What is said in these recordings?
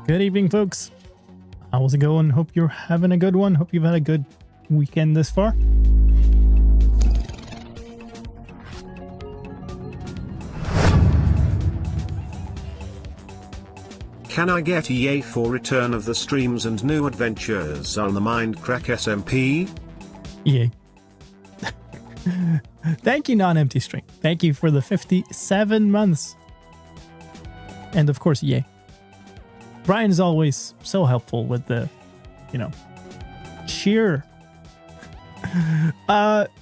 Good evening, folks. How's it going? Hope you're having a good one. Hope you've had a good weekend this far. Can I get EA for return of the streams and new adventures on the Mindcrack SMP? EA. Thank you, non-empty string. Thank you for the 57 months. And of course, EA. Brian is always so helpful with the, cheer.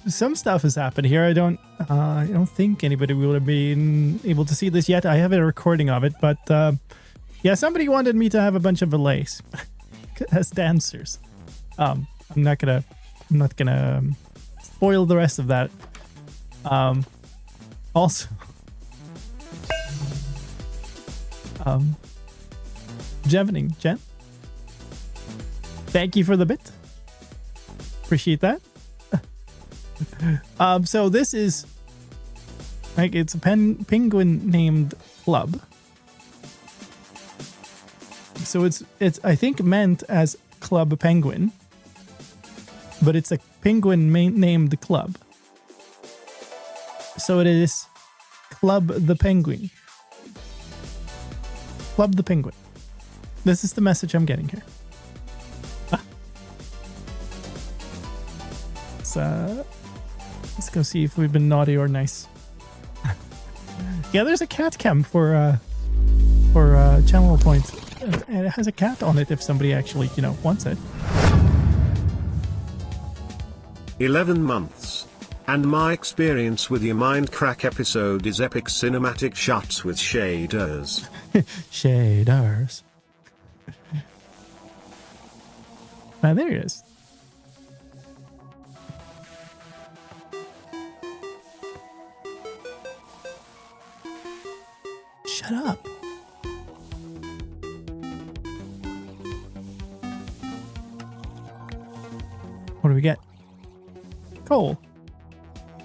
Some stuff has happened here. I don't think anybody would have been able to see this yet. I have a recording of it, but yeah, somebody wanted me to have a bunch of valays as dancers. I'm not gonna spoil the rest of that. Also, Jen, thank you for the bit. Appreciate that. So this is it's a penguin named Club. So it's I think meant as Club Penguin, but it's a penguin named Club. So it is Club the Penguin. Club the Penguin. This is the message I'm getting here. Let's go see if we've been naughty or nice. Yeah, there's a cat cam for channel points. And it has a cat on it if somebody actually, wants it. 11 months. And my experience with your Mindcrack episode is epic cinematic shots with shaders. Shaders. Ah, there it is. Shut up. What do we get? Coal.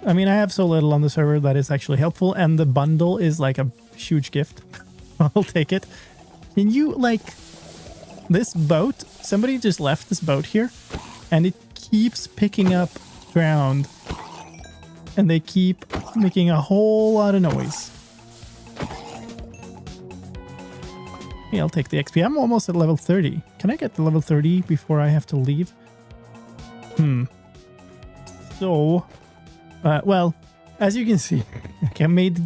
I mean, I have so little on the server that is actually helpful, and the bundle is like a huge gift. I'll take it. Can you, this boat? Somebody just left this boat here, and it keeps picking up ground, and they keep making a whole lot of noise. Yeah, I'll take the XP. I'm almost at level 30. Can I get to level 30 before I have to leave? So, well, as you can see, I made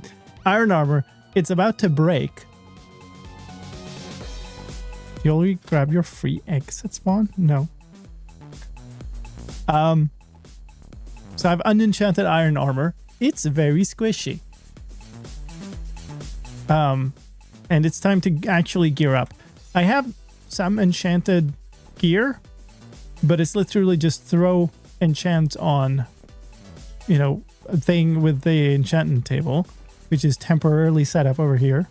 iron armor. It's about to break. You already grab your free eggs at spawn? No. So I have unenchanted iron armor. It's very squishy. And it's time to actually gear up. I have some enchanted gear, but it's literally just throw enchant on, a thing with the enchantment table, which is temporarily set up over here.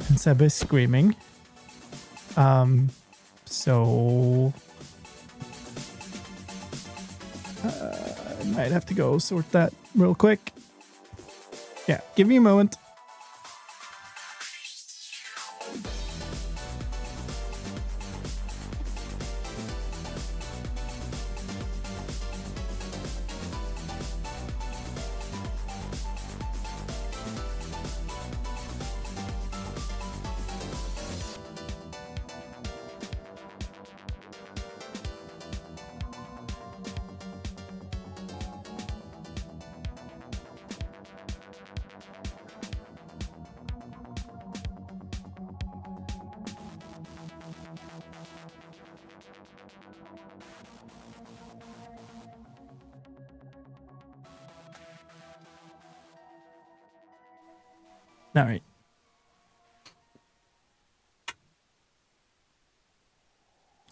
And Seb is screaming. So I might have to go sort that real quick. Yeah, give me a moment. All right.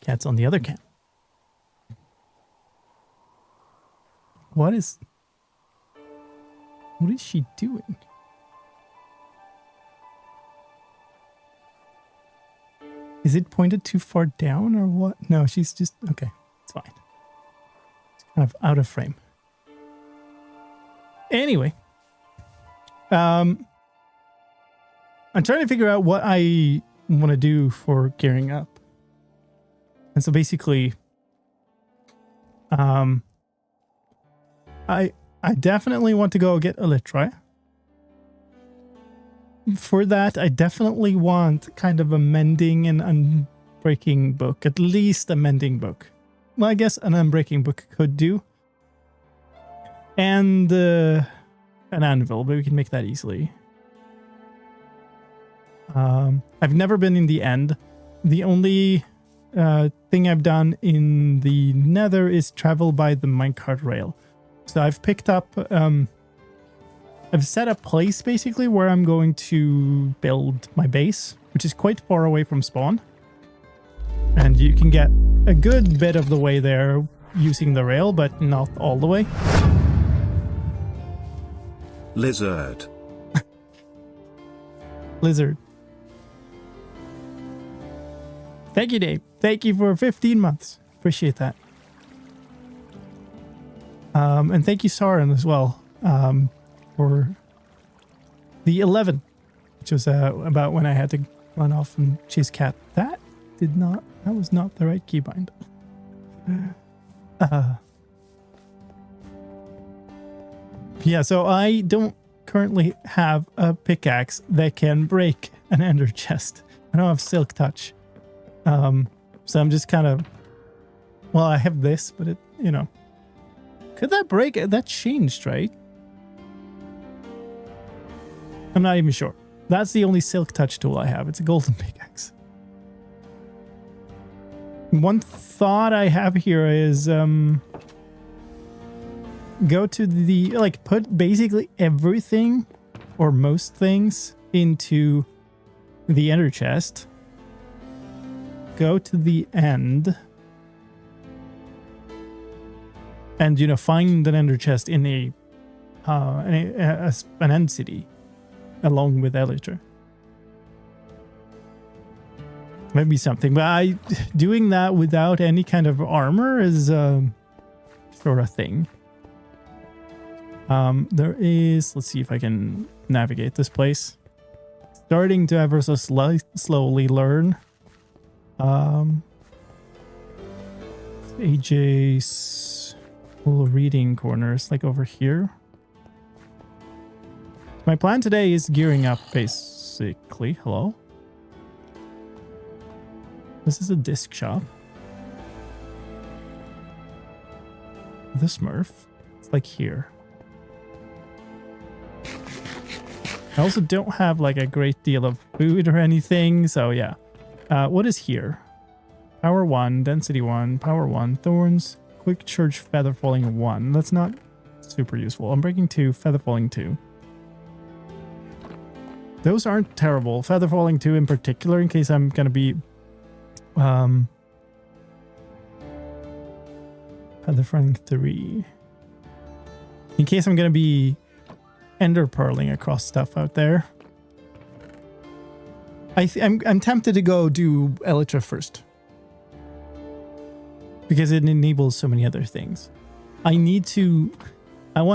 Cat's on the other cat. What is she doing? Is it pointed too far down or what? No, she's just... Okay, it's fine. It's kind of out of frame. Anyway. I'm trying to figure out what I want to do for gearing up. And so basically, I definitely want to go get Elytra. For that, I definitely want kind of a mending and unbreaking book, at least a mending book. Well, I guess an unbreaking book could do. And an anvil, but we can make that easily. I've never been in the end. The only thing I've done in the nether is travel by the minecart rail. So I've picked up, I've set a place basically where I'm going to build my base, which is quite far away from spawn. And you can get a good bit of the way there using the rail, but not all the way. Lizard. Lizard. Thank you, Dave. Thank you for 15 months. Appreciate that. And thank you, Sauron, as well, for the 11, which was about when I had to run off and chase cat. That was not the right keybind. Yeah, so I don't currently have a pickaxe that can break an ender chest. I don't have silk touch. So I'm just kind of, well, I have this, but it, you know, could that break? That changed, right? I'm not even sure. That's the only silk touch tool I have. It's a golden pickaxe. One thought I have here is, go to the, like, put basically everything or most things into the ender chest. Go to the end and, you know, find an ender chest in an end city along with Elytra. Maybe something, but doing that without any kind of armor is sort of thing. There is, let's see if I can navigate this place. Starting to ever so slowly learn. AJ's little reading corners, like over here. My plan today is gearing up, basically. Hello? This is a disc shop. The Smurf. It's like here. I also don't have like a great deal of food or anything, so yeah. What is here? Power 1, Density 1, Power 1, Thorns, Quick Charge, Feather Falling 1. That's not super useful. Unbreaking 2, Feather Falling 2. Those aren't terrible. Feather Falling 2 in particular, in case I'm going to be... Feather Falling 3. In case I'm going to be ender pearling across stuff out there. I'm tempted to go do Elytra first. Because it enables so many other things. I want to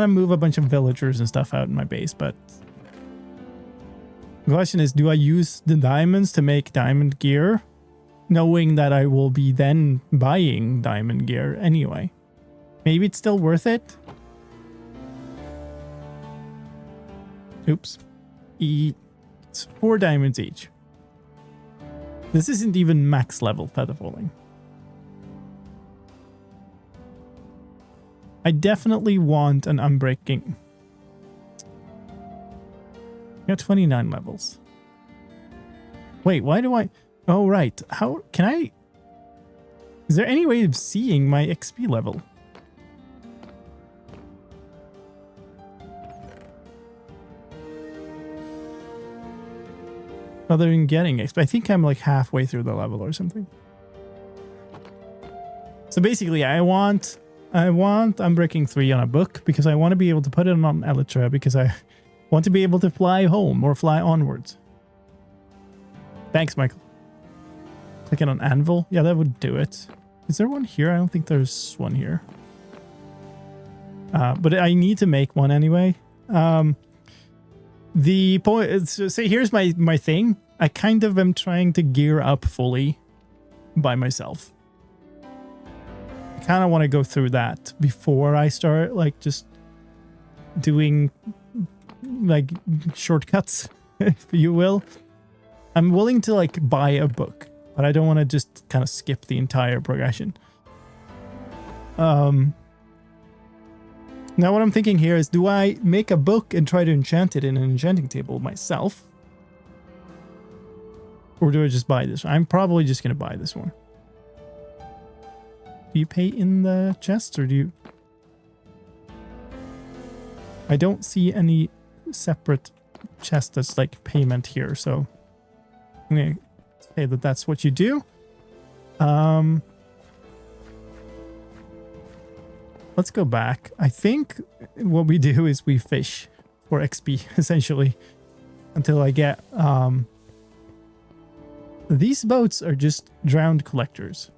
move a bunch of villagers and stuff out in my base, but the question is, do I use the diamonds to make diamond gear? Knowing that I will be then buying diamond gear anyway. Maybe it's still worth it. Oops. It's 4 diamonds each. This isn't even max level feather falling. I definitely want an unbreaking. I got 29 levels. Wait, why do I... Oh, right. How can I... Is there any way of seeing my XP level? Other than getting XP. I think I'm like halfway through the level or something. So basically, I want Unbreaking 3 on a book because I want to be able to put it on Elytra because I want to be able to fly home or fly onwards. Thanks, Michael. Clicking on Anvil. Yeah, that would do it. Is there one here? I don't think there's one here. But I need to make one anyway. The point is, so here's my thing. I kind of am trying to gear up fully by myself. I kind of want to go through that before I start like just doing like shortcuts, if you will. I'm willing to like buy a book, but I don't want to just kind of skip the entire progression. Now what I'm thinking here is, do I make a book and try to enchant it in an enchanting table myself? Or do I just buy this one? I'm probably just going to buy this one. Do you pay in the chests or do you... I don't see any separate chest that's like payment here, so I'm going to say that that's what you do. Let's go back. I think what we do is we fish for XP, essentially, until I get... These boats are just drowned collectors.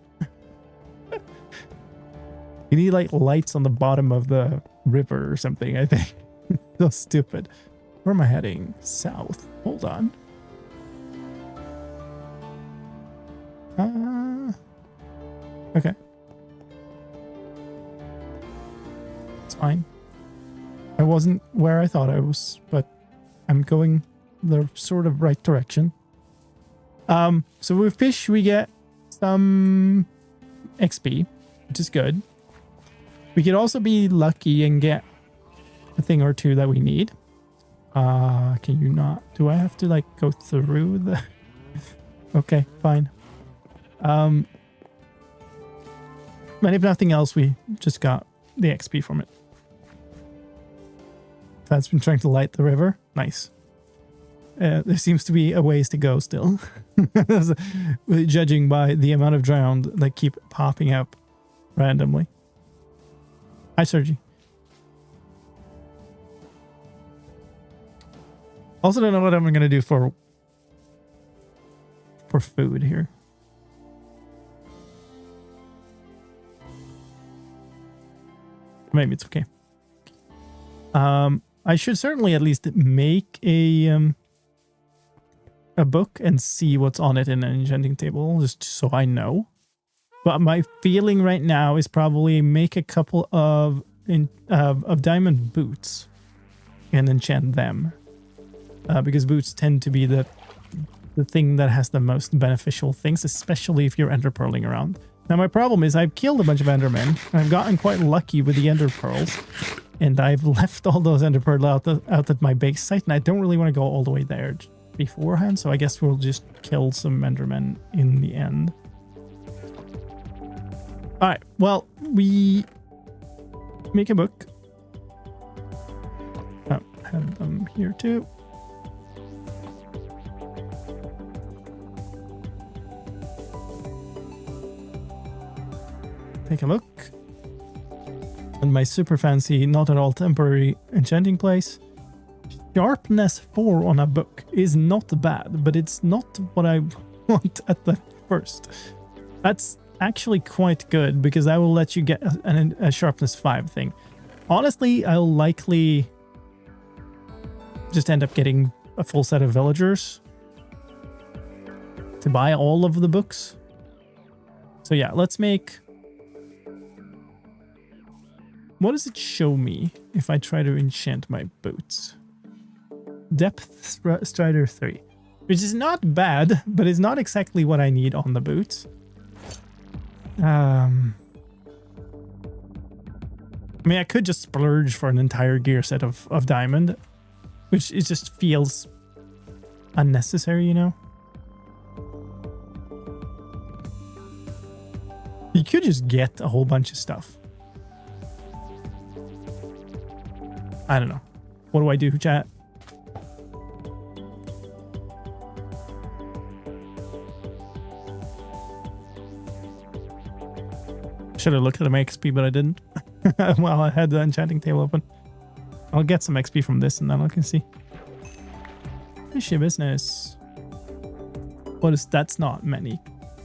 You need, like, lights on the bottom of the river or something, I think. So stupid. Where am I heading? South. Hold on. Okay. Fine. I wasn't where I thought I was, but I'm going the sort of right direction. So with fish we get some XP, which is good. We could also be lucky and get a thing or two that we need. Can you not? Do I have to like go through the... Okay, fine. And if nothing else, we just got the XP from it. That's been trying to light the river. Nice. There seems to be a ways to go still. Judging by the amount of drowned that keep popping up randomly. Hi, Sergi. Also don't know what I'm going to do for food here. Maybe it's okay. I should certainly at least make a book and see what's on it in an enchanting table, just so I know. But my feeling right now is probably make a couple of diamond boots and enchant them, because boots tend to be the thing that has the most beneficial things, especially if you're ender pearling around. Now my problem is I've killed a bunch of endermen and I've gotten quite lucky with the ender pearls. And I've left all those ender pearls out at my base site, and I don't really want to go all the way there beforehand, so I guess we'll just kill some endermen in the end. Alright, well, we make a book. Oh, have them here too. Take a look. And my super fancy, not at all temporary enchanting place. Sharpness 4 on a book is not bad, but it's not what I want at the first. That's actually quite good, because that will let you get a sharpness 5 thing. Honestly, I'll likely just end up getting a full set of villagers to buy all of the books. So yeah, let's make... What does it show me if I try to enchant my boots? Depth Strider 3. Which is not bad, but it's not exactly what I need on the boots. I mean, I could just splurge for an entire gear set of diamond, which it just feels unnecessary, you know? You could just get a whole bunch of stuff. I don't know. What do I do, chat? Should have looked at my XP, but I didn't. Well, I had the enchanting table open. I'll get some XP from this and then I can see. Fishy business. What is... That's not many.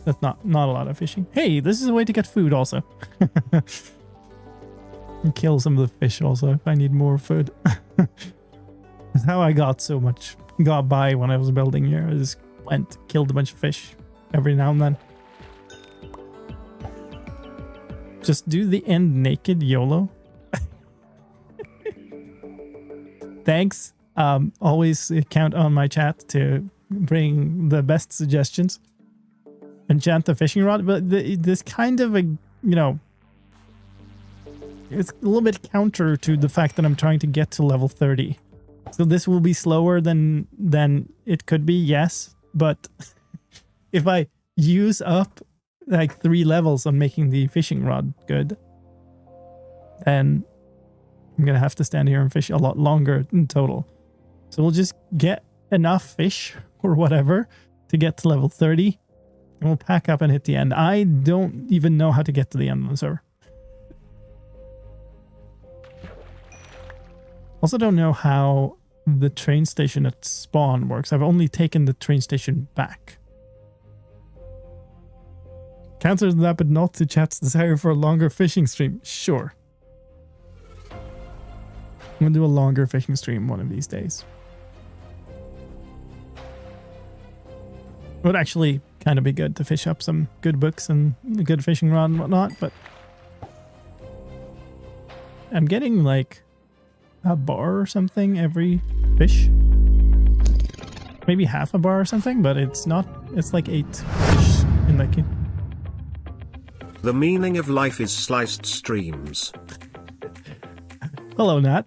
That's not a lot of fishing. Hey, this is a way to get food also. And kill some of the fish also if I need more food. That's how I got by when I was building here. I just killed a bunch of fish every now and then. Just do the end naked, YOLO. Thanks. Always count on my chat to bring the best suggestions. Enchant the fishing rod, but this kind of a, it's a little bit counter to the fact that I'm trying to get to level 30. So this will be slower than it could be, yes. But if I use up like 3 levels on making the fishing rod good, then I'm going to have to stand here and fish a lot longer in total. So we'll just get enough fish or whatever to get to level 30. And we'll pack up and hit the end. I don't even know how to get to the end of the server. Also don't know how the train station at spawn works. I've only taken the train station back. Counter that, but not to chat's desire for a longer fishing stream. Sure. I'm going to do a longer fishing stream one of these days. It would actually kind of be good to fish up some good books and a good fishing rod and whatnot, but I'm getting like a bar or something every fish. Maybe half a bar or something, but it's not, it's like 8 fish in that key. The meaning of life is sliced streams. Hello, Nat.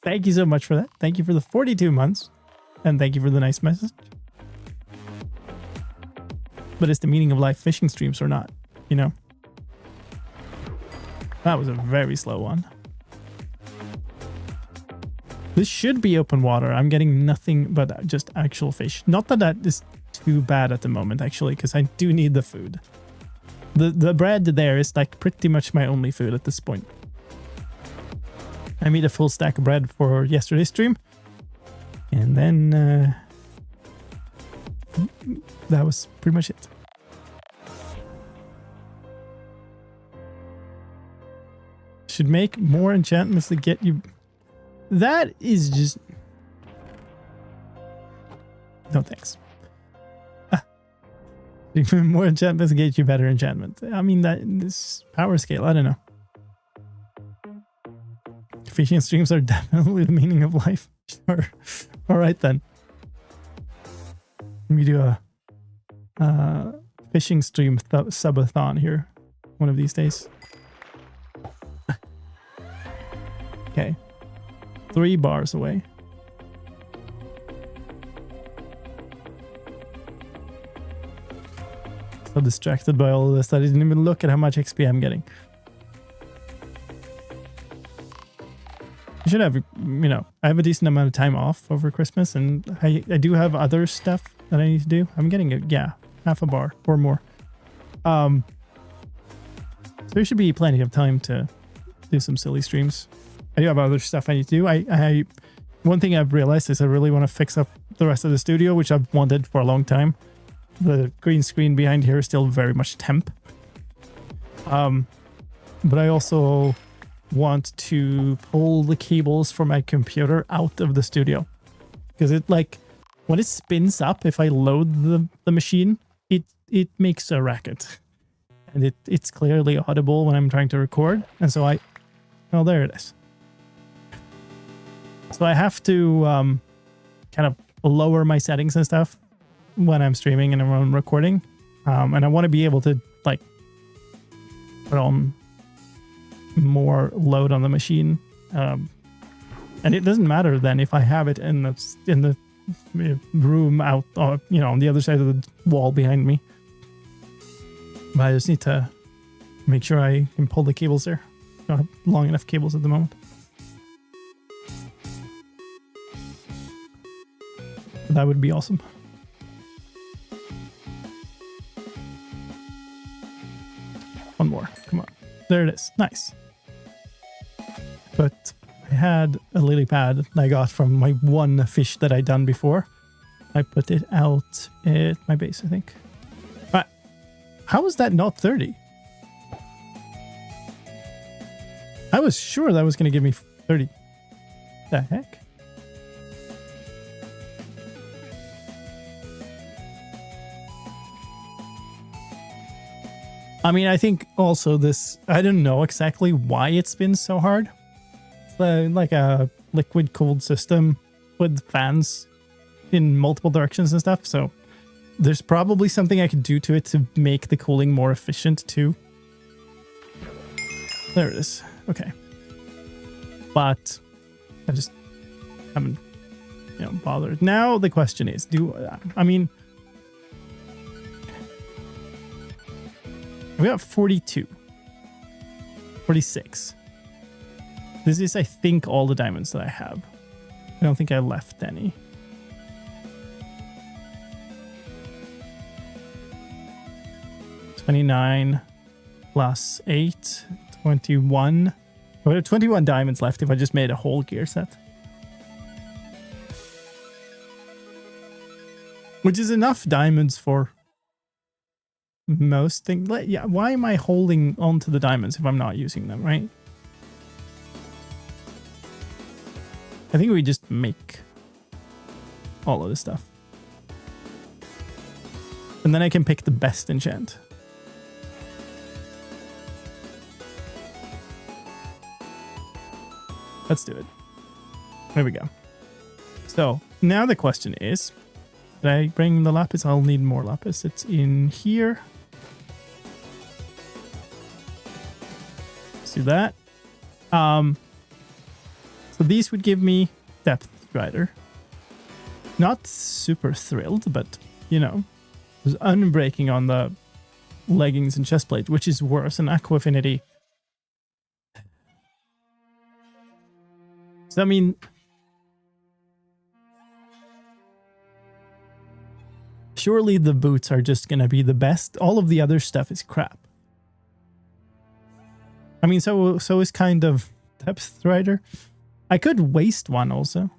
Thank you so much for that. Thank you for the 42 months. And thank you for the nice message. But it's the meaning of life fishing streams or not, That was a very slow one. This should be open water. I'm getting nothing but just actual fish. Not that that is too bad at the moment, actually, because I do need the food. The bread there is like pretty much my only food at this point. I made a full stack of bread for yesterday's stream. And then that was pretty much it. Should make more enchantments to get you... That is just... No thanks. More enchantments to get you better enchantment. I mean, this power scale, I don't know. Fishing streams are definitely the meaning of life. Sure. Alright then. Let me do a fishing stream subathon here one of these days. Okay. 3 bars away. So distracted by all of this that I didn't even look at how much XP I'm getting. I should have, I have a decent amount of time off over Christmas, and I do have other stuff that I need to do. I'm getting half a bar or more. So there should be plenty of time to do some silly streams. I do have other stuff I need to do. One thing I've realized is I really want to fix up the rest of the studio, which I've wanted for a long time. The green screen behind here is still very much temp. But I also want to pull the cables for my computer out of the studio. Because when it spins up, if I load the machine, it makes a racket. And it's clearly audible when I'm trying to record. And so well, there it is. So I have to kind of lower my settings and stuff when I'm streaming and when I'm recording. And I want to be able to put on more load on the machine. And it doesn't matter then if I have it in the room out, on the other side of the wall behind me. But I just need to make sure I can pull the cables there. I don't have long enough cables at the moment. That would be awesome. One more. Come on. There it is. Nice. But I had a lily pad I got from my one fish that I'd done before. I put it out at my base, I think. But how is that not 30? I was sure that was going to give me 30. The heck? I mean, I think also this, I don't know exactly why it spins so hard. It's like a liquid cooled system with fans in multiple directions and stuff. So there's probably something I could do to it to make the cooling more efficient too. There it is. Okay. But I just haven't, bothered. Now the question is, I mean, we have 42, 46. This is, I think, all the diamonds that I have. I don't think I left any. $29 plus 8, 21. We have 21 diamonds left if I just made a whole gear set. Which is enough diamonds for most things. Yeah, why am I holding on to the diamonds if I'm not using them, right? I think we just make all of this stuff. And then I can pick the best enchant. Let's do it. There we go. So now the question is, did I bring the lapis? I'll need more lapis. It's in here. Let's do that. So these would give me depth rider. Not super thrilled, but there's unbreaking on the leggings and chestplate, which is worse, and aqua affinity. So I mean, surely the boots are just gonna be the best. All of the other stuff is crap. I mean, so is kind of depth rider. I could waste one also,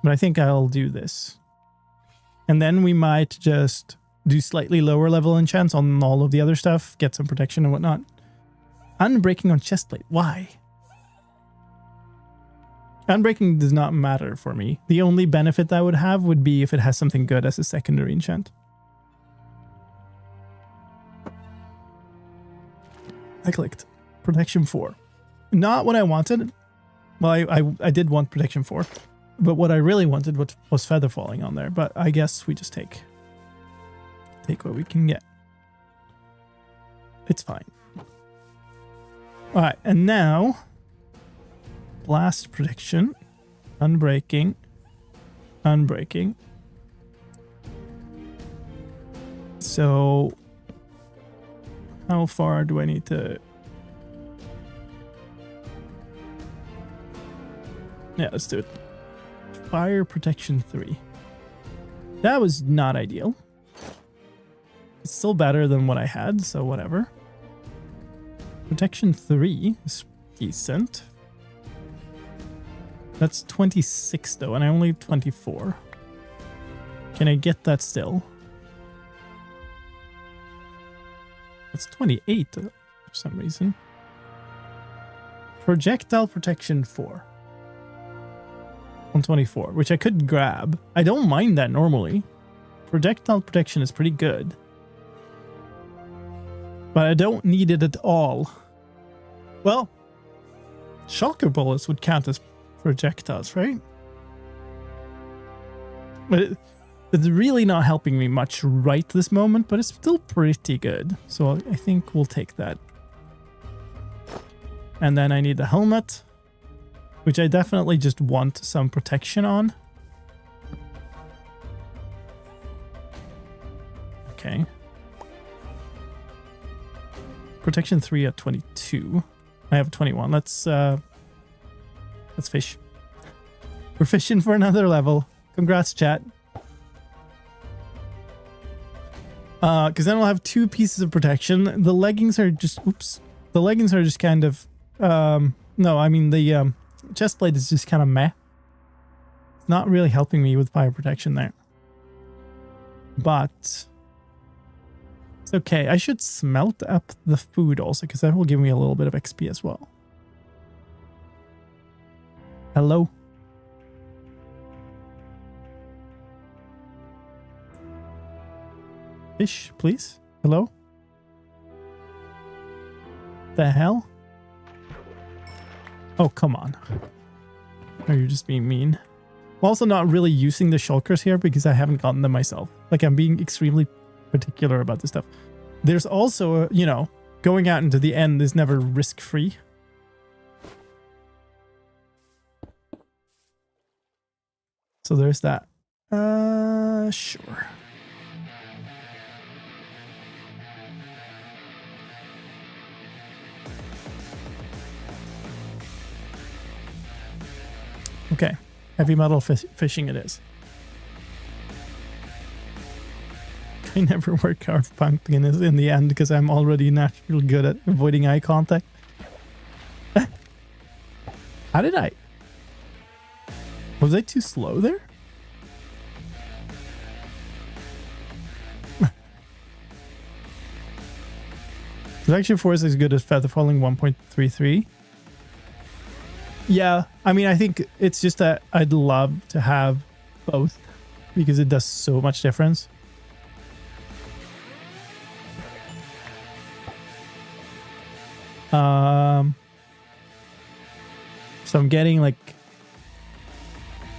but I think I'll do this, and then we might just do slightly lower level enchants on all of the other stuff, get some protection and whatnot. Unbreaking on chestplate. Why? Unbreaking does not matter for me. The only benefit that would have would be if it has something good as a secondary enchant. I clicked protection 4. Not what I wanted. Well, I did want protection 4, but what I really wanted was feather falling on there. But I guess we just take what we can get. It's fine. All right, and now blast protection, unbreaking. So how far do I need to? Yeah, let's do it. Fire protection 3. That was not ideal. It's still better than what I had, so whatever. Protection 3 is decent. That's 26 though, and I only have 24. Can I get that still? That's 28 for some reason. Projectile protection 4. On 24, which I could grab. I don't mind that normally. Projectile protection is pretty good. But I don't need it at all. Well, shocker bullets would count as projectiles, right? But it's really not helping me much right this moment, but it's still pretty good. So I think we'll take that. And then I need the helmet, which I definitely just want some protection on. Okay. Protection 3 at 22. I have 21. Let's fish. We're fishing for another level. Congrats, chat. Because then we'll have 2 pieces of protection. The leggings are just, oops. The leggings are just kind of, no, I mean the chestplate is just kind of meh. It's not really helping me with fire protection there. But it's okay. I should smelt up the food also, because that will give me a little bit of XP as well. Hello? Fish, please. Hello? The hell? Oh, come on. Or you're just being mean. I'm also not really using the shulkers here because I haven't gotten them myself. Like, I'm being extremely particular about this stuff. There's also, you know, going out into the end is never risk-free. So there's that. Sure. Okay, heavy metal fishing it is. I never work hard pumpkin in the end because I'm already naturally good at avoiding eye contact. How did I? Was I too slow there? Selection force is good as feather falling 1.33. Yeah, I mean, I think it's just that I'd love to have both because it does so much difference. So I'm getting like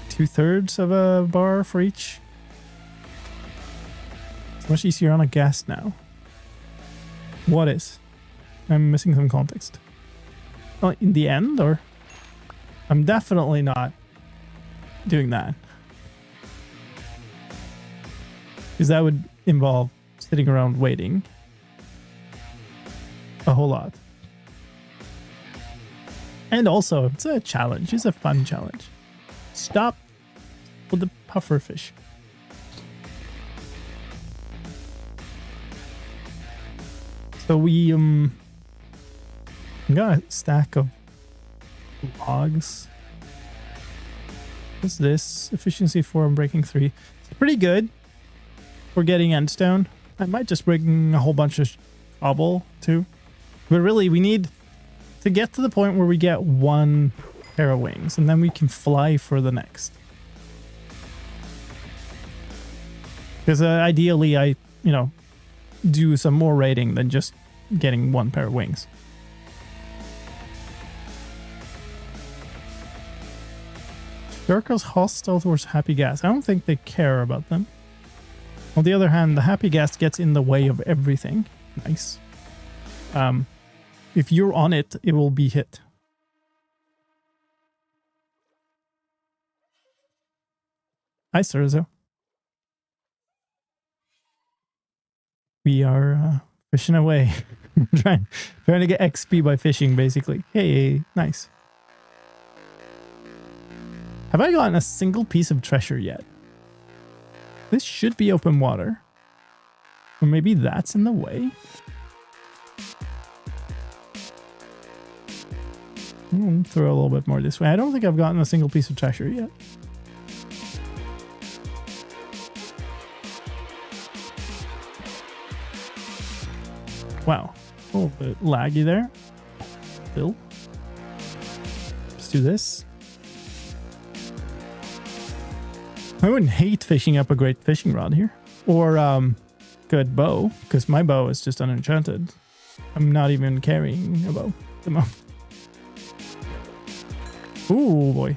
2/3 of a bar for each. It's much easier on a gas now. What is? I'm missing some context. Oh, in the end, or? I'm definitely not doing that. Because that would involve sitting around waiting a whole lot. And also, it's a challenge. It's a fun challenge. Stop with the puffer fish. So we got a stack of logs. What's this? Efficiency 4 and breaking 3. It's pretty good for getting endstone. I might just bring a whole bunch of cobble too. But really, we need to get to the point where we get one pair of wings, and then we can fly for the next. Because ideally, I, you know, do some more raiding than just getting one pair of wings. Circles hostile towards happy gas. I don't think they care about them. On the other hand, the happy gas gets in the way of everything. Nice. If you're on it, it will be hit. Hi, Serzo. We are fishing away. trying to get XP by fishing, basically. Hey, nice. Have I gotten a single piece of treasure yet? This should be open water. Or maybe that's in the way? Throw a little bit more this way. I don't think I've gotten a single piece of treasure yet. Wow. A little bit laggy there. Still. Let's do this. I wouldn't hate fishing up a great fishing rod here. Or good bow, because my bow is just unenchanted. I'm not even carrying a bow at the moment. Ooh, boy.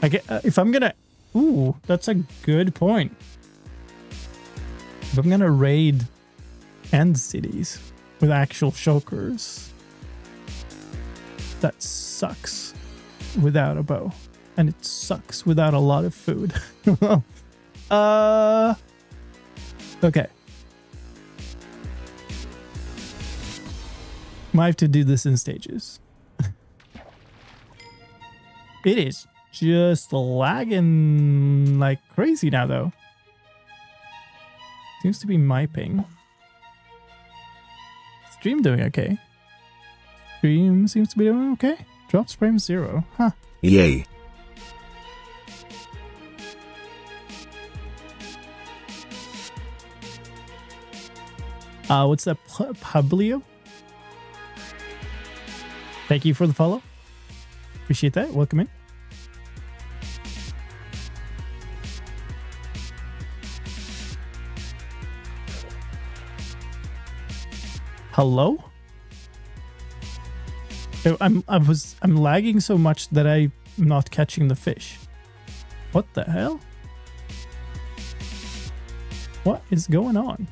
I get, if I'm gonna... Ooh, that's a good point. If I'm gonna raid end cities with actual shulkers, that sucks without a bow. And it sucks without a lot of food. Okay. Might have to do this in stages. It is just lagging like crazy now, though. Seems to be my ping. Stream doing okay. Stream seems to be doing okay. Drops frame 0. Huh. Yay. What's that? Publio? Thank you for the follow. Appreciate that. Welcome in. Hello? I'm lagging so much that I'm not catching the fish. What the hell? What is going on?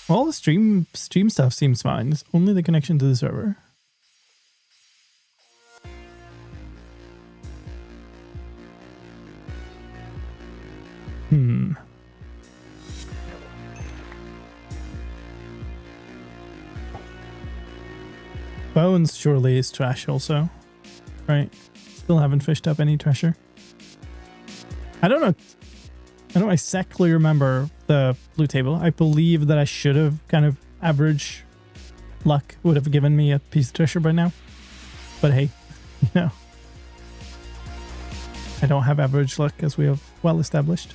All the stream stuff seems fine. It's only the connection to the server. Bones surely is trash also. Right. Still haven't fished up any treasure. I don't know. I don't exactly remember the blue table. I believe that I should have kind of average luck would have given me a piece of treasure by now. But hey, you know. I don't have average luck as we have well established.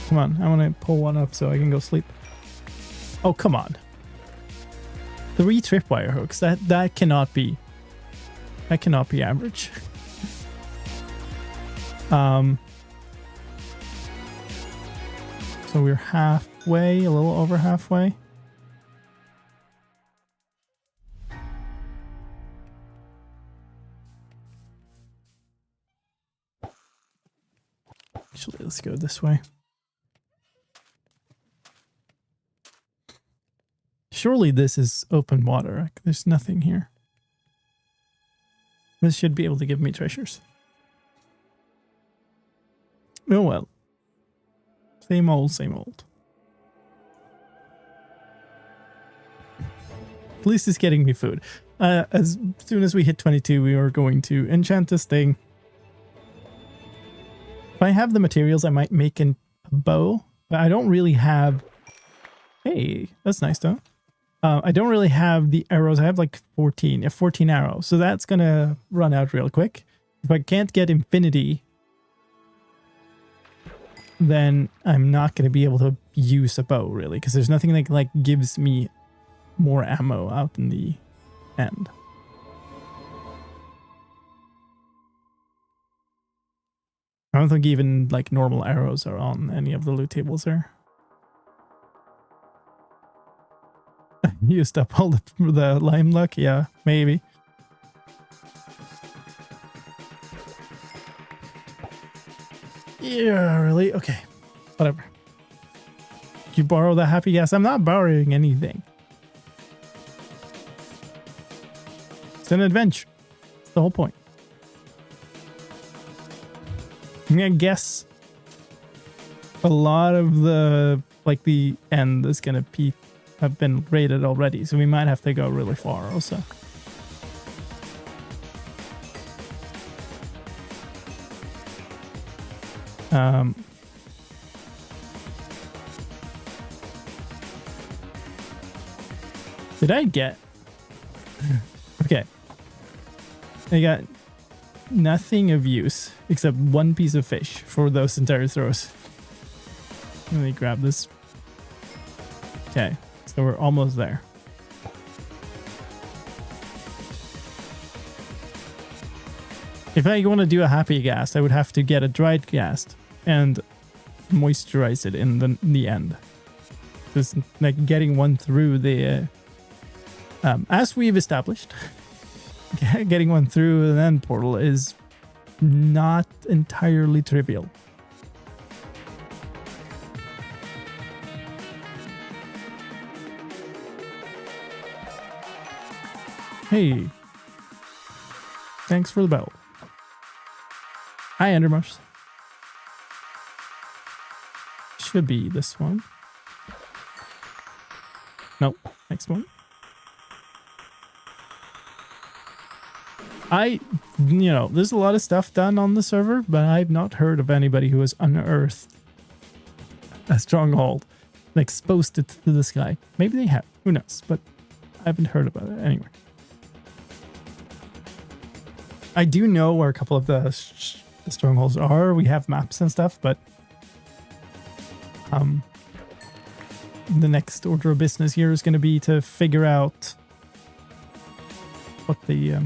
Come on, I want to pull one up so I can go sleep. Oh, come on. 3 tripwire hooks. That cannot be. That cannot be average. So we're halfway, a little over halfway. Actually, let's go this way. Surely this is open water. There's nothing here. This should be able to give me treasures. Oh well. Same old, same old. At least it's getting me food. As soon as we hit 22, we are going to enchant this thing. If I have the materials, I might make a bow. But I don't really have... Hey, that's nice though. I don't really have the arrows. I have like 14 arrows. So that's going to run out real quick. If I can't get infinity, then I'm not going to be able to use a bow really. Because there's nothing that like gives me more ammo out in the end. I don't think even like normal arrows are on any of the loot tables there. Used up all the lime luck? Yeah, maybe. Yeah, really? Okay. Whatever. Did you borrow the happy gas? I'm not borrowing anything. It's an adventure. That's the whole point. I'm gonna guess a lot of the, like the end is gonna be have been raided already, so we might have to go really far also. Did I get... Okay. I got nothing of use except one piece of fish for those entire throws. Let me grab this. Okay. So we're almost there. If I want to do a happy gas, I would have to get a dried gas and moisturize it in the end. Just like getting one through the, as we've established, getting one through the end portal is not entirely trivial. Hey, thanks for the bell. Hi, Endermarsh. Should be this one. Nope, next one. There's a lot of stuff done on the server, but I've not heard of anybody who has unearthed a stronghold and exposed it to the sky. Maybe they have, who knows, but I haven't heard about it anyway. I do know where a couple of the strongholds are. We have maps and stuff, but the next order of business here is going to be to figure out what the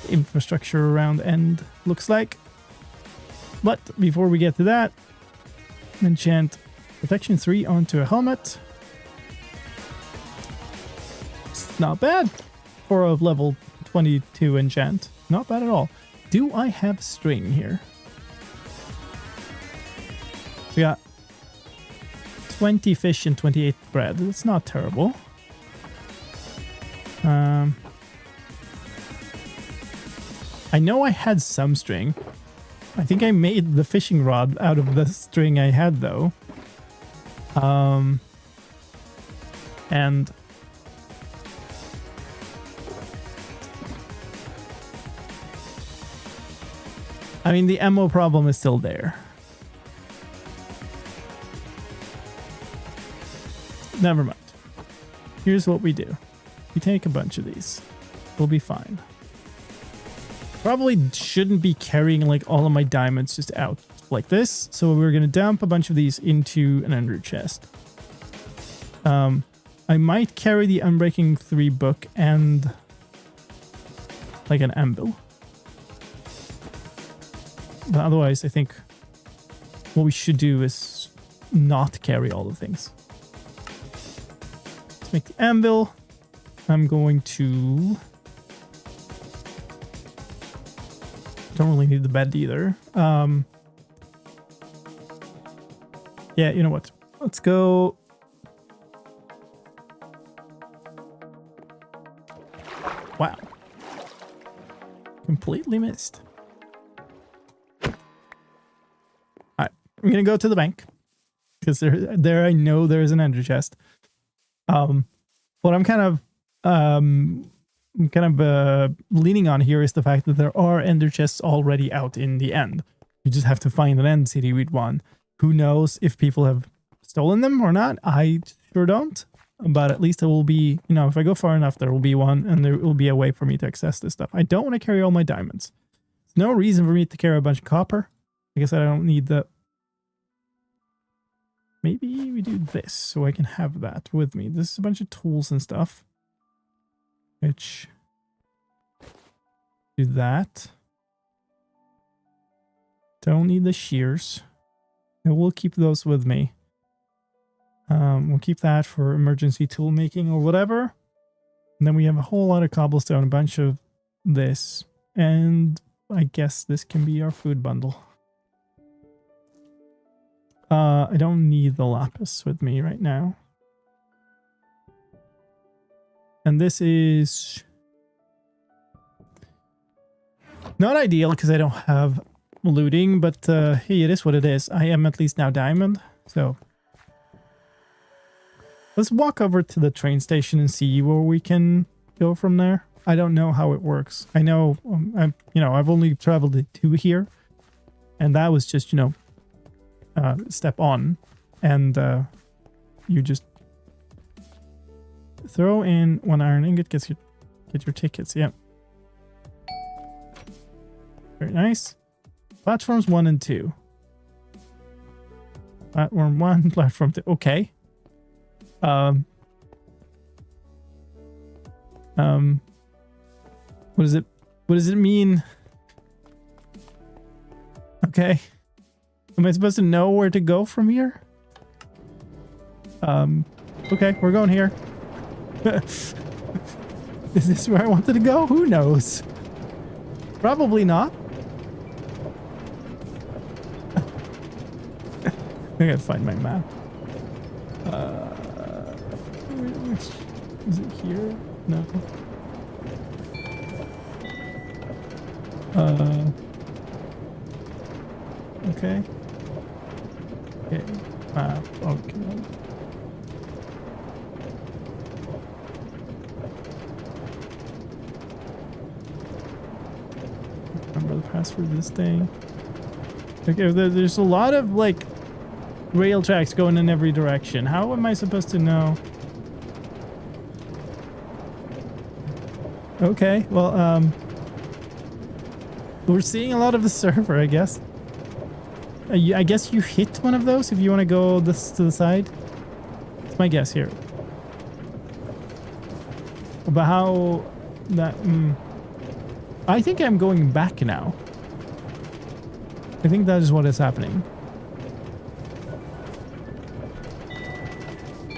infrastructure around end looks like. But before we get to that, enchant protection 3 onto a helmet. It's not bad for a level 22 enchant. Not bad at all. Do I have string here? So we got 20 fish and 28 bread. That's not terrible. I know I had some string. I think I made the fishing rod out of the string I had though. And I mean, the ammo problem is still there. Never mind. Here's what we do. We take a bunch of these. We'll be fine. Probably shouldn't be carrying like all of my diamonds just out like this. So we're going to dump a bunch of these into an ender chest. I might carry the Unbreaking 3 book and like an anvil. But otherwise, I think what we should do is not carry all the things. Let's make the anvil. I'm going to... Don't really need the bed either. Yeah, you know what? Let's go... Wow. Completely missed. Alright, I'm gonna go to the bank. Because there I know there's an ender chest. What I'm kind of leaning on here is the fact that there are ender chests already out in the end. You just have to find an end city with one. Who knows if people have stolen them or not? I sure don't. But at least it will be, you know, if I go far enough, there will be one, and there will be a way for me to access this stuff. I don't want to carry all my diamonds. There's no reason for me to carry a bunch of copper. I guess I don't need the... Maybe we do this so I can have that with me. This is a bunch of tools and stuff. Which... Do that. Don't need the shears. And we'll keep those with me. We'll keep that for emergency tool making or whatever. And then we have a whole lot of cobblestone, a bunch of this. And I guess this can be our food bundle. I don't need the lapis with me right now. And this is not ideal because I don't have looting, but hey, it is what it is. I am at least now diamond, so let's walk over to the train station and see where we can go from there. I don't know how it works. I know I've only traveled to here, and that was just, you know, step on, and you just throw in 1 iron ingot, get your tickets. Yep. Very nice. Platforms 1 and 2. Platform 1, platform 2. Okay. What does it mean? Okay. Am I supposed to know where to go from here? Okay, we're going here. Is this where I wanted to go? Who knows? Probably not. I gotta find my map. Is it here? No. Okay. Okay. Okay. Remember the password of this thing. Okay, there's a lot of like rail tracks going in every direction. How am I supposed to know? Okay, well, we're seeing a lot of the server, I guess. I guess you hit one of those if you want to go this to the side. That's my guess here. But how that... I think I'm going back now. I think that is what is happening.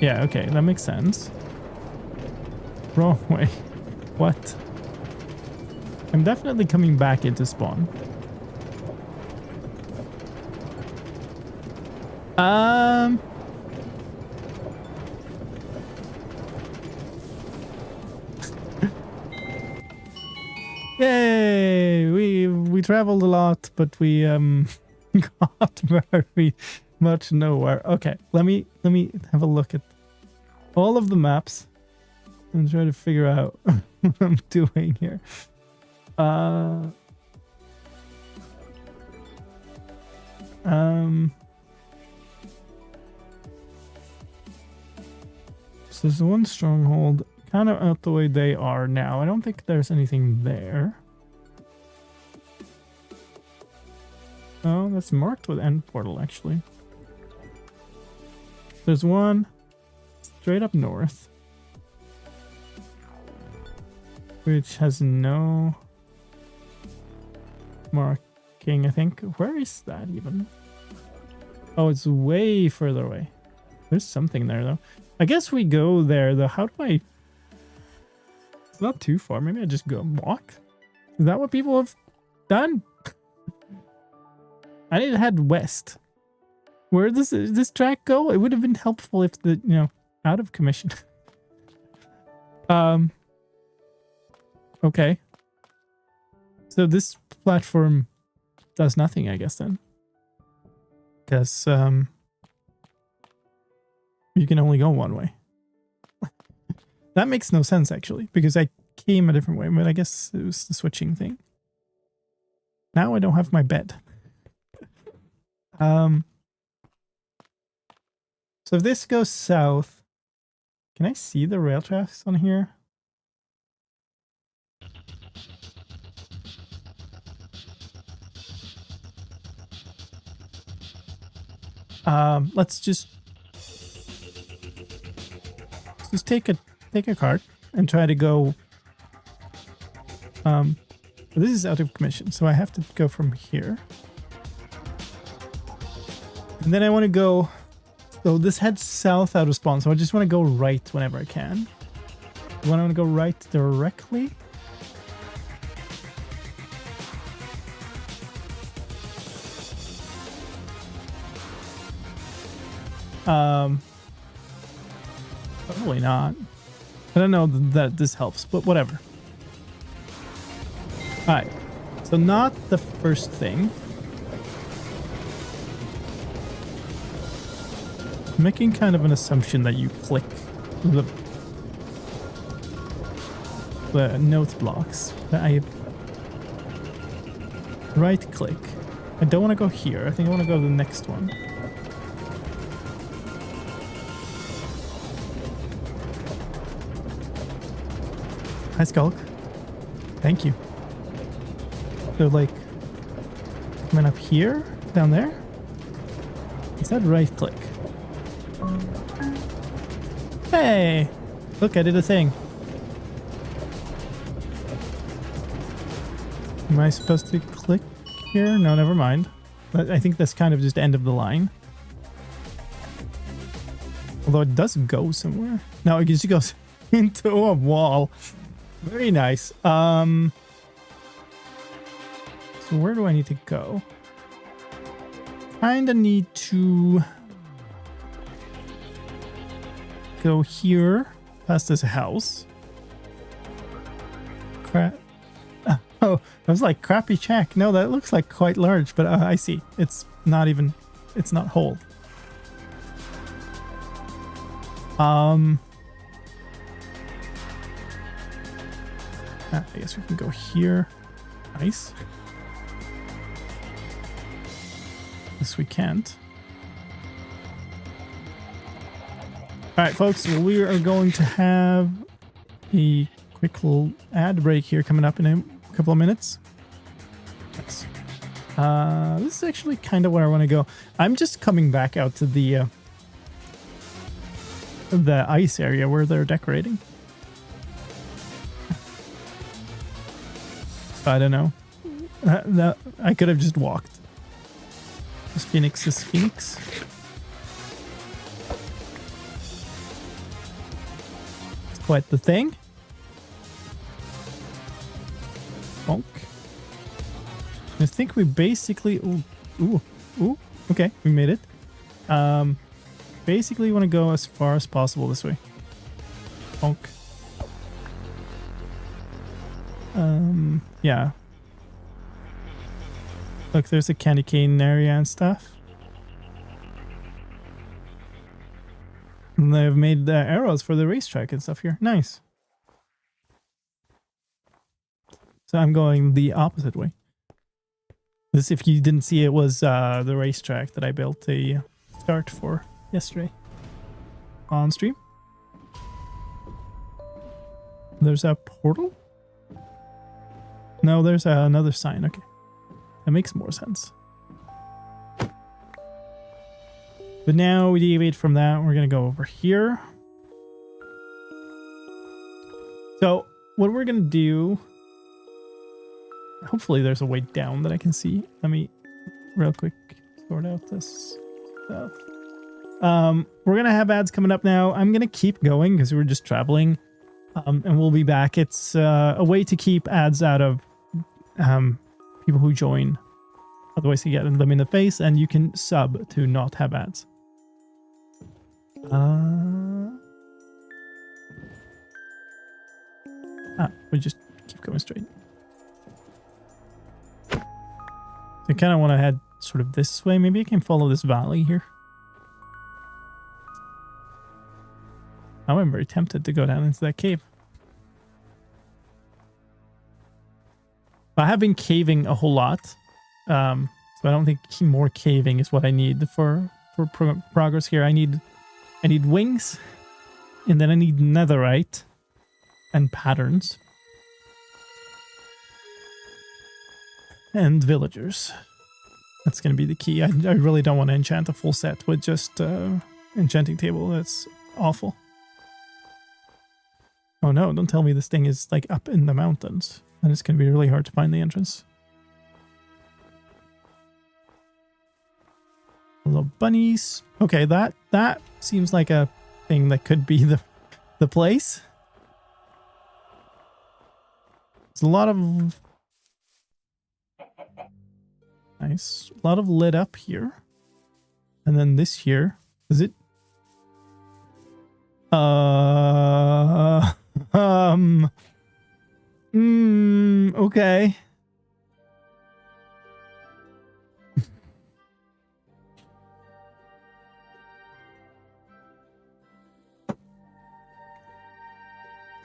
Yeah, okay, that makes sense. Wrong way. What? I'm definitely coming back into spawn. Yay! We traveled a lot, but we got very much nowhere. Okay, let me have a look at all of the maps and try to figure out what I'm doing here. So there's one stronghold kind of out the way they are now. I don't think there's anything there. Oh, that's marked with end portal actually. There's one straight up north, which has no marking, I think. Where is that even? Oh, it's way further away. There's something there though. I guess we go there though. How do I... It's not too far. Maybe I just go walk? Is that what people have done? I need to head west. Where does this track go? It would have been helpful if the, you know, out of commission. Okay. So this platform does nothing, I guess, then. Because, you can only go one way. That makes no sense, actually, because I came a different way, but I guess it was the switching thing. Now I don't have my bed. So if this goes south, can I see the rail tracks on here? Let's just take a cart and try to go. This is out of commission, so I have to go from here. And then I want to go, so this heads south out of spawn, so I just want to go right whenever I can. Do I want to go right directly? Probably not. I don't know that this helps, but whatever. Alright, so not the first thing. I'm making kind of an assumption that you click the note blocks. I right click. I don't want to go here. I think I want to go to the next one. Hi, Skulk. Thank you. So, like, coming up here? Down there? Is that right click? Hey! Look, I did a thing. Am I supposed to click here? No, never mind. But I think that's kind of just the end of the line. Although it does go somewhere. No, it just goes into a wall. Very nice. So where do I need to go? Kinda need to go here, past this house. Oh, I was like, crappy shack. No, that looks like quite large, but I see. It's not even, it's not whole. I guess we can go here. Nice. This we can't. Alright, folks, well, we are going to have a quick little ad break here coming up in a couple of minutes. Nice. This is actually kind of where I want to go. I'm just coming back out to the ice area where they're decorating. I don't know. No, I could have just walked. This Phoenix is Phoenix. It's quite the thing. Bonk. I think we basically... Ooh. Okay, we made it. Basically want to go as far as possible this way. Bonk. Yeah. Look, there's a candy cane area and stuff. And they've made the arrows for the racetrack and stuff here. Nice. So I'm going the opposite way. This, if you didn't see, it was the racetrack that I built a start for yesterday on stream. There's a portal? No, there's another sign. Okay. That makes more sense. But now we deviate from that. We're going to go over here. So what we're going to do... Hopefully there's a way down that I can see. Let me real quick sort out this stuff. We're going to have ads coming up now. I'm going to keep going because we're just traveling. And we'll be back. It's a way to keep ads out of people who join. Otherwise you get them in the face and you can sub to not have ads. We just keep going straight. I kind of want to head sort of this way. Maybe I can follow this valley here. Now I'm very tempted to go down into that cave. I have been caving a whole lot. So I don't think more caving is what I need for progress here. I need wings. And then I need netherite. And patterns. And villagers. That's going to be the key. I really don't want to enchant a full set with just enchanting table. That's awful. Oh no, don't tell me this thing is like up in the mountains. And it's going to be really hard to find the entrance. Little bunnies. Okay, that seems like a thing that could be the place. There's a lot of... Nice. A lot of lit up here. And then this here. Is it? Okay.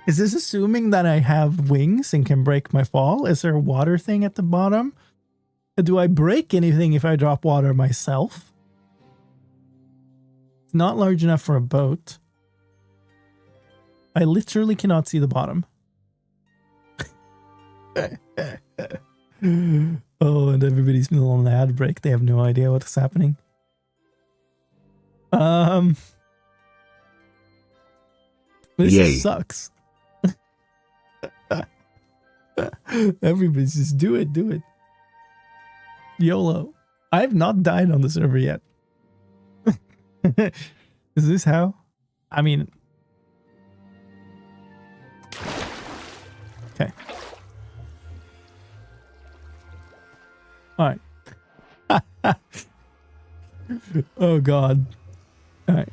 Is this assuming that I have wings and can break my fall? Is there a water thing at the bottom? Do I break anything if I drop water myself? It's not large enough for a boat. I literally cannot see the bottom. Oh, and everybody's been on the ad break. They have no idea what's happening. This Yay. Sucks. Everybody's just do it. YOLO. I have not died on the server yet. Is this how? I mean... Okay. Alright. Oh god. Alright.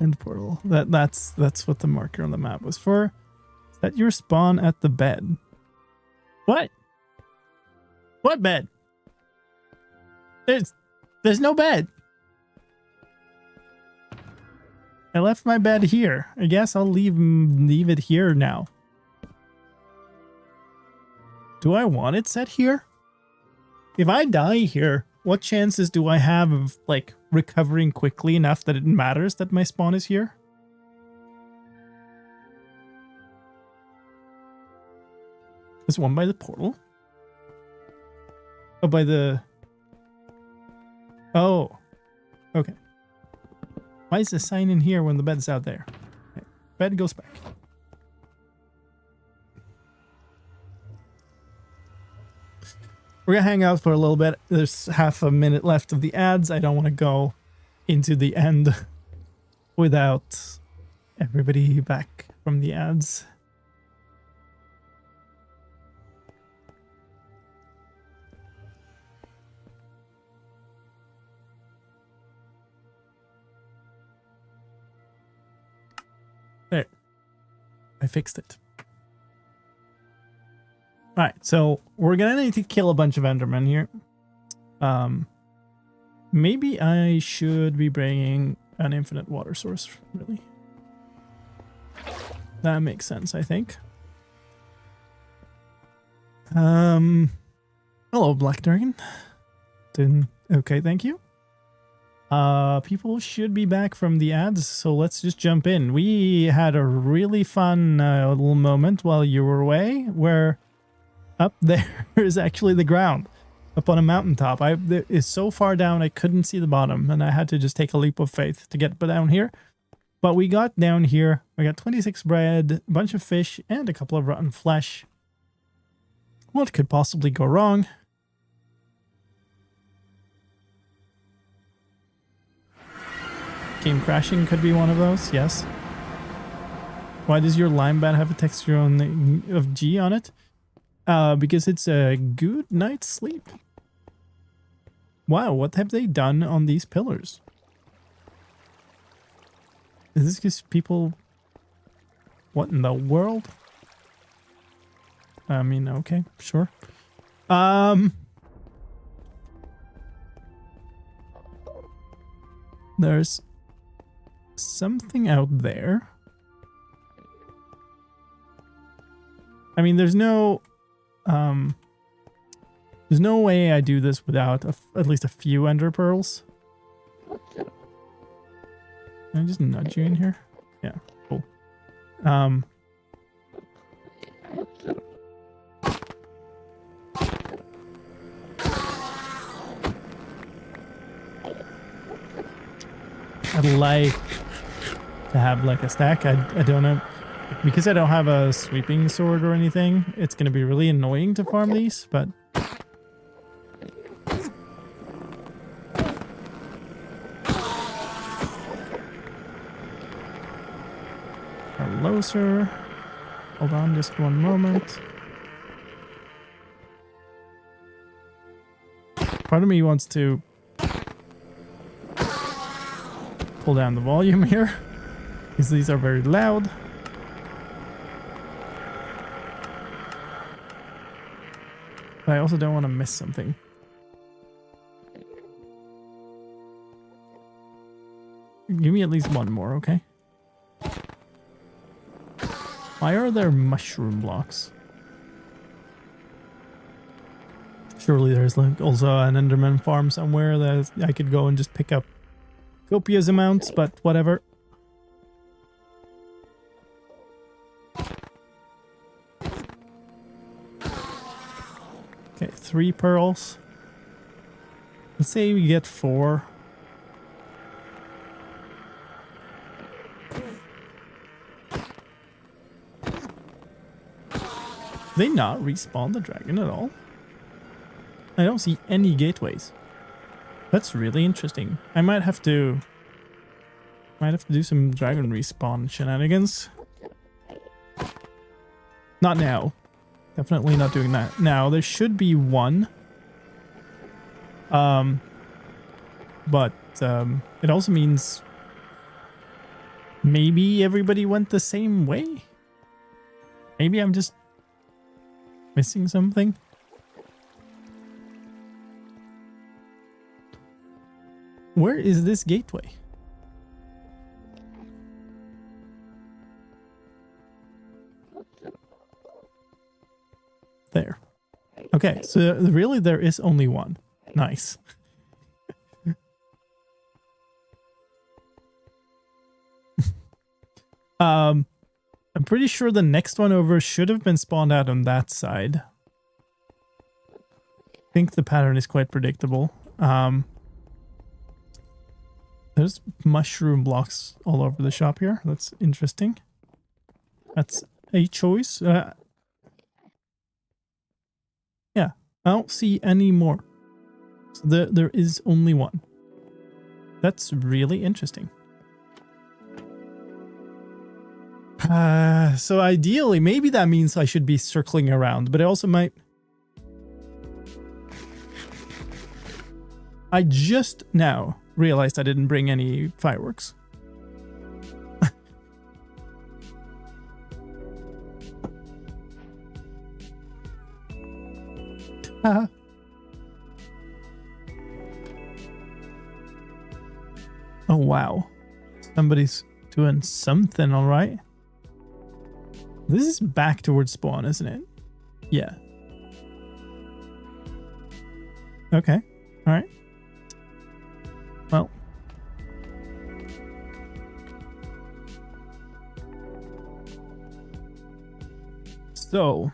End portal. That's what the marker on the map was for. Set your spawn at the bed. What? What bed? There's no bed. I left my bed here. I guess I'll leave it here now. Do I want it set here? If I die here, what chances do I have of like recovering quickly enough that it matters that my spawn is here? There's one by the portal. Oh, by the... Oh. Okay. Why is the sign in here when the bed's out there? Okay. Bed goes back. We're gonna hang out for a little bit. There's half a minute left of the ads. I don't want to go into the end without everybody back from the ads. There. I fixed it. Alright, so we're gonna need to kill a bunch of Endermen here. Maybe I should be bringing an infinite water source, really. That makes sense, I think. Hello, Black Dragon. Okay, thank you. People should be back from the ads, so let's just jump in. We had a really fun little moment while you were away, where up there is actually the ground, up on a mountaintop. It is so far down I couldn't see the bottom, and I had to just take a leap of faith to get down here. But we got down here. We got 26 bread, a bunch of fish, and a couple of rotten flesh. What could possibly go wrong? Game crashing could be one of those, yes. Why does your lime bat have a texture of G on it? Because it's a good night's sleep. Wow, what have they done on these pillars? Is this just people... What in the world? I mean, okay, sure. There's something out there. I mean, there's no way I do this without at least a few ender pearls. Can I just nudge you in here? Yeah, cool. I'd like to have like a stack. I don't know. Because I don't have a sweeping sword or anything, it's going to be really annoying to farm these, but... Hello, sir. Hold on just one moment. Part of me wants to pull down the volume here, because these are very loud. But I also don't want to miss something. Give me at least one more, okay? Why are there mushroom blocks? Surely there's like also an Enderman farm somewhere that I could go and just pick up copious amounts, but whatever. Okay, 3 pearls. Let's say we get 4. They not respawn the dragon at all? I don't see any gateways. That's really interesting. I might have to do some dragon respawn shenanigans. Not now. Definitely not doing that now. There should be one. But it also means maybe everybody went the same way. Maybe I'm just missing something. Where is this gateway? There. Okay, so really there is only one. Nice. I'm pretty sure the next one over should have been spawned out on that side. I think the pattern is quite predictable. There's mushroom blocks all over the shop here. That's interesting. That's a choice. Yeah, I don't see any more. So there is only one. That's really interesting. So ideally, maybe that means I should be circling around, but it also might... I just now realized I didn't bring any fireworks. Oh, wow. Somebody's doing something, all right. This is back towards spawn, isn't it? Yeah. Okay. All right. Well. So.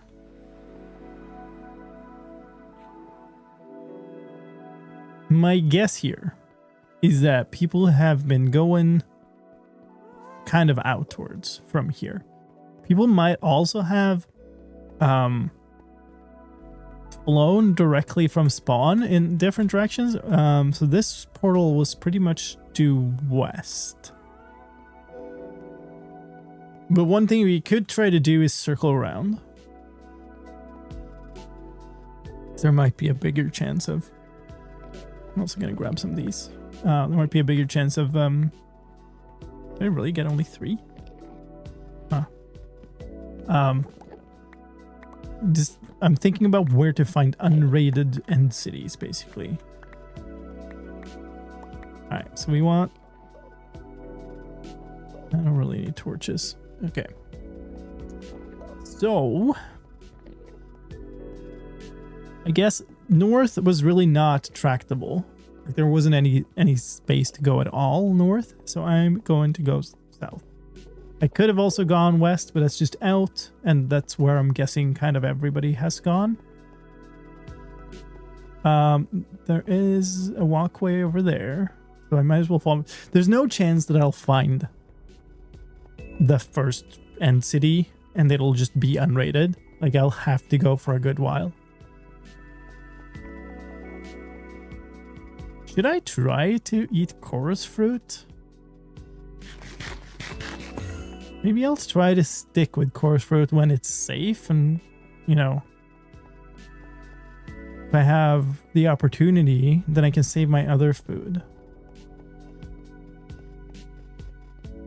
My guess here is that people have been going kind of outwards from here. People might also have flown directly from spawn in different directions. So this portal was pretty much due west. But one thing we could try to do is circle around. There might be a bigger chance of... I'm also going to grab some of these. There might be a bigger chance of... Did I really get only 3? Huh. Just I'm thinking about where to find unraided end cities, basically. Alright, so we want... I don't really need torches. Okay. So... I guess north was really not tractable. Like, there wasn't any space to go at all north, so I'm going to go south. I could have also gone west, but that's just out, and that's where I'm guessing kind of everybody has gone. There is a walkway over there, so I might as well follow. There's no chance that I'll find the first end city, and it'll just be unrated. Like, I'll have to go for a good while. Should I try to eat chorus fruit? Maybe I'll try to stick with chorus fruit when it's safe and, you know, if I have the opportunity, then I can save my other food.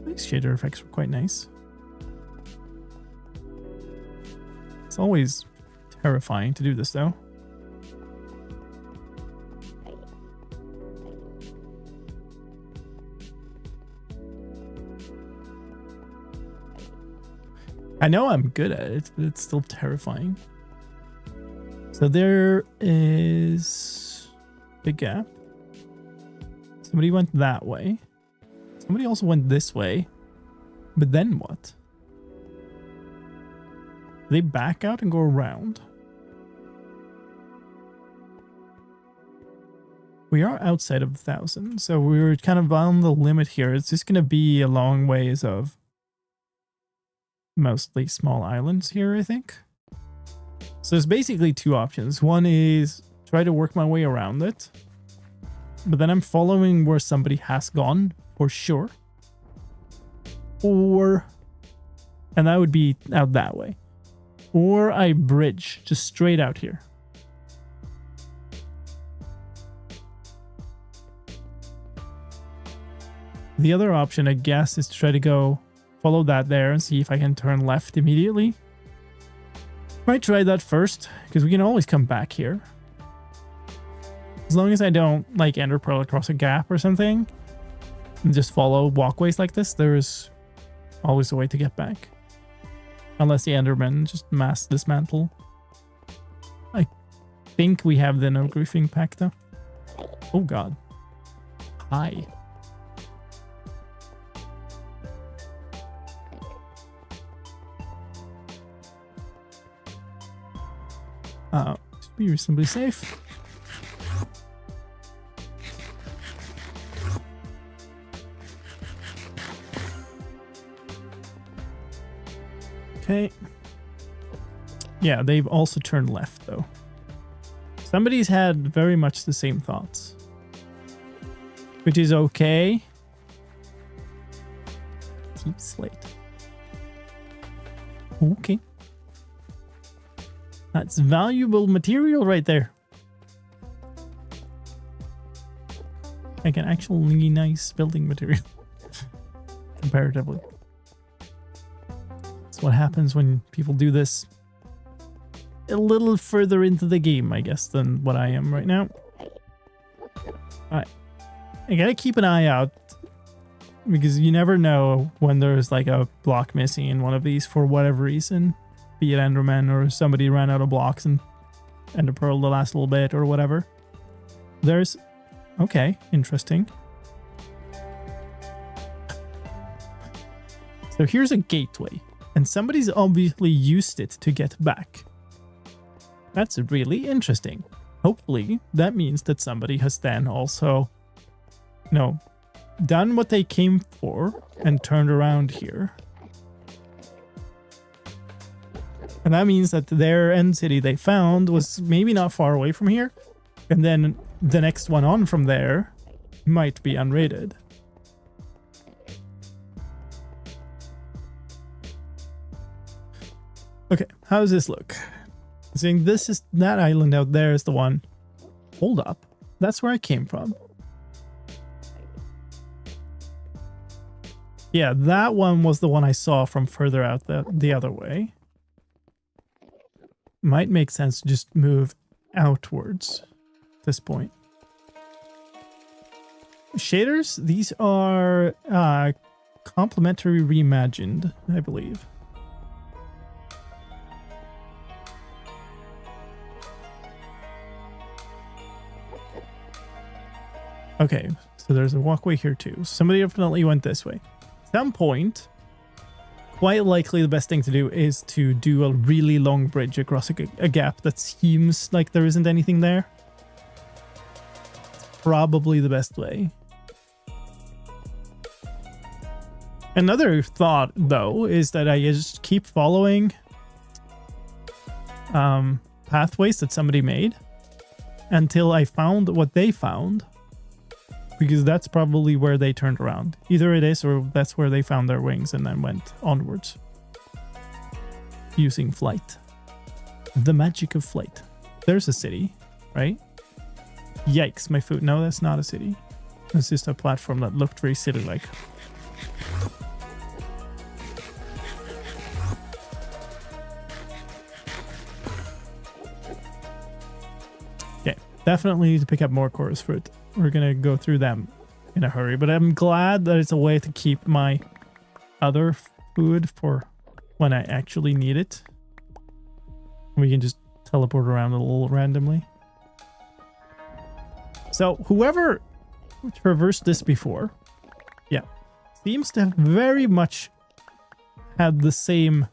These shader effects were quite nice. It's always terrifying to do this though. I know I'm good at it, but it's still terrifying. So there is a gap. Somebody went that way. Somebody also went this way. But then what? They back out and go around. We are outside of 1,000, so we're kind of on the limit here. It's just going to be a long ways of mostly small islands here, I think. So there's basically 2 options. One is try to work my way around it, but then I'm following where somebody has gone for sure. Or, and that would be out that way. Or I bridge just straight out here. The other option, I guess, is to try to go follow that there and see if I can turn left immediately. Might try that first, because we can always come back here. As long as I don't, like, ender pearl across a gap or something, and just follow walkways like this, there's always a way to get back. Unless the endermen just mass dismantle. I think we have the no griefing pack, though. Oh, God. Hi. Just be reasonably safe. Okay. Yeah, they've also turned left, though. Somebody's had very much the same thoughts, which is okay. Deep slate. Okay. That's valuable material right there. Like an actually nice building material. Comparatively. That's what happens when people do this a little further into the game, I guess, than what I am right now. Alright. I gotta keep an eye out, because you never know when there's like a block missing in one of these for whatever reason. Be it Enderman or somebody ran out of blocks and Ender Pearl the last little bit or whatever. There's... Okay, interesting. So here's a gateway, and somebody's obviously used it to get back. That's really interesting. Hopefully, that means that somebody has then also, you know, done what they came for and turned around here. And that means that their end city they found was maybe not far away from here. And then the next one on from there might be unrated. Okay, how does this look? Saying this is that island out there is the one. Hold up. That's where I came from. Yeah, that one was the one I saw from further out the other way. Might make sense to just move outwards at this point. Shaders, these are complementary reimagined, I believe. Okay, so there's a walkway here too. Somebody definitely went this way. At some point, quite likely the best thing to do is to do a really long bridge across a gap that seems like there isn't anything there. It's probably the best way. Another thought, though, is that I just keep following pathways that somebody made until I found what they found. Because that's probably where they turned around. Either it is, or that's where they found their wings and then went onwards. Using flight. The magic of flight. There's a city, right? Yikes, my foot. No, that's not a city. It's just a platform that looked very city-like. Okay, definitely need to pick up more chorus fruit. We're gonna go through them in a hurry, but I'm glad that it's a way to keep my other food for when I actually need it. We can just teleport around a little randomly. So whoever traversed this before, yeah, seems to have very much had the same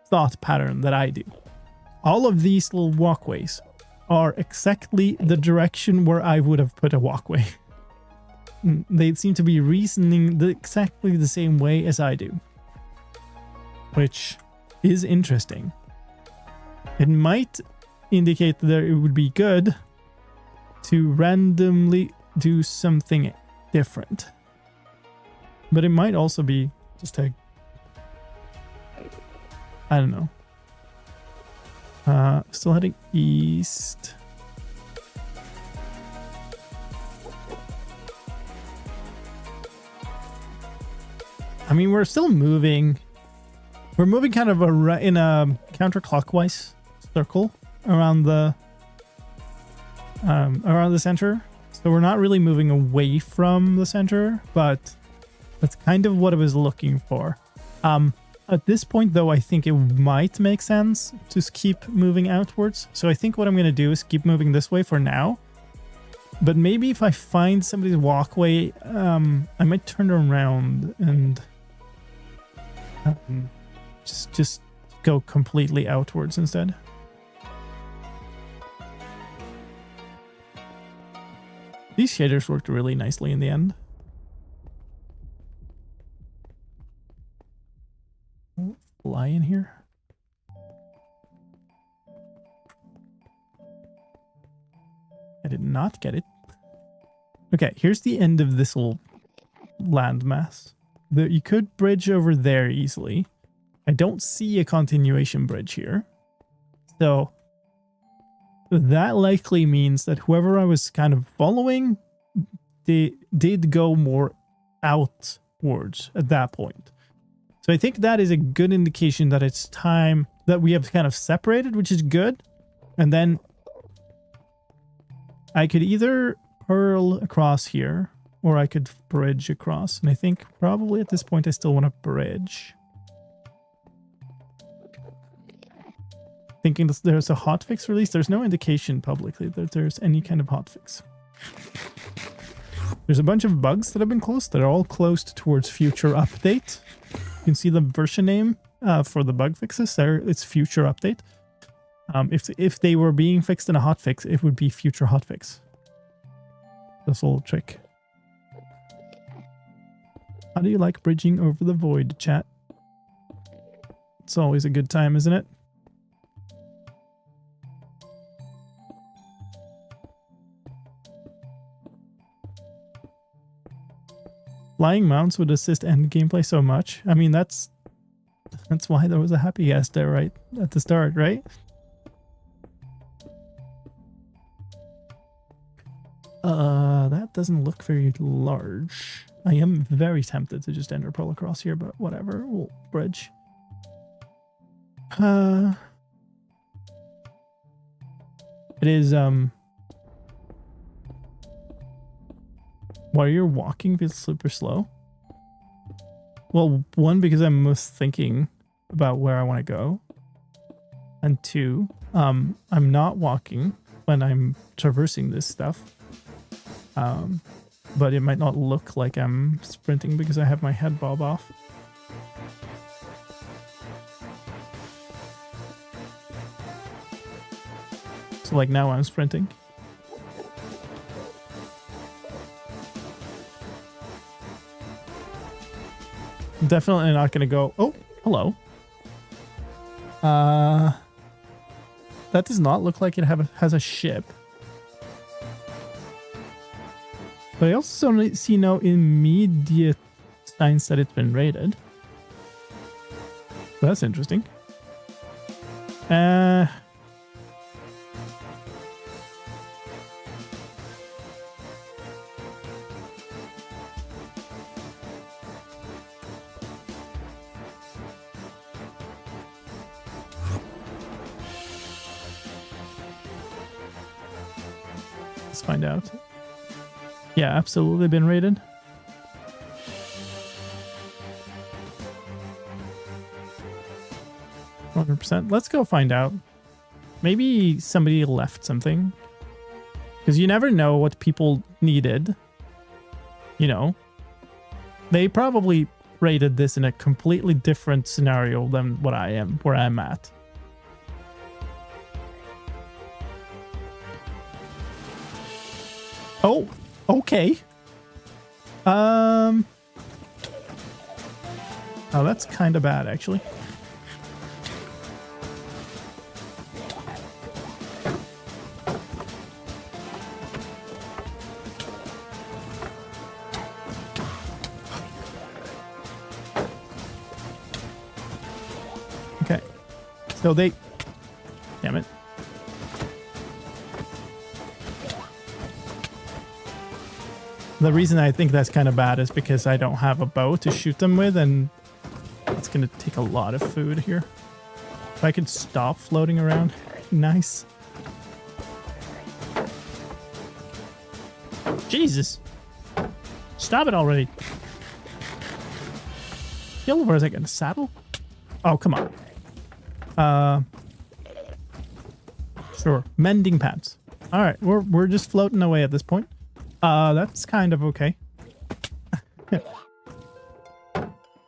thought pattern that I do. All of these little walkways are exactly the direction where I would have put a walkway. They seem to be reasoning exactly the same way as I do, which is interesting. It might indicate that it would be good to randomly do something different, but it might also be just a, I don't know. Still heading east. I mean, we're still moving. We're moving kind of in a counterclockwise circle around the center. So we're not really moving away from the center, but that's kind of what I was looking for. At this point, though, I think it might make sense to keep moving outwards. So I think what I'm going to do is keep moving this way for now. But maybe if I find somebody's walkway, I might turn around and just go completely outwards instead. These shaders worked really nicely in the end. Fly in here. not get it. Okay, here's the end of this little landmass. You could bridge over there easily. I don't see a continuation bridge here. So that likely means that whoever I was kind of following, they did go more outwards at that point. So I think that is a good indication that it's time that we have kind of separated, which is good. And then I could either pearl across here or I could bridge across. And I think probably at this point I still want to bridge. Thinking that there's a hotfix release. There's no indication publicly that there's any kind of hotfix. There's a bunch of bugs that have been closed that are all closed towards future update. You can see the version name for the bug fixes there. It's future update. If they were being fixed in a hotfix, it would be future hotfix. That's a little trick. How do you like bridging over the void, chat? It's always a good time, isn't it? Flying mounts would assist end gameplay so much. I mean, that's why there was a happy guest there right at the start, right? That doesn't look very large. I am very tempted to just ender pearl across here, but whatever. We'll bridge. It is, while you're walking feels super slow. Well, one, because I'm most thinking about where I want to go. And two, I'm not walking when I'm traversing this stuff. But it might not look like I'm sprinting because I have my head bob off. So like now I'm sprinting. I'm definitely not going to go... Oh, hello. That does not look like it has a ship. But I also see no immediate signs that it's been raided. So that's interesting. Let's find out. Yeah, absolutely been raided. %. Let's go find out. Maybe somebody left something. Because you never know what people needed. You know. They probably raided this in a completely different scenario than what I am, where I'm at. Oh, okay. Oh, that's kind of bad, actually. Okay. So they... Damn it. The reason I think that's kind of bad is because I don't have a bow to shoot them with, and it's going to take a lot of food here. If I could stop floating around, nice. Jesus. Stop it already. Where is I going to saddle? Oh, come on. Sure. Mending pants. All right, we're just floating away at this point. That's kind of okay.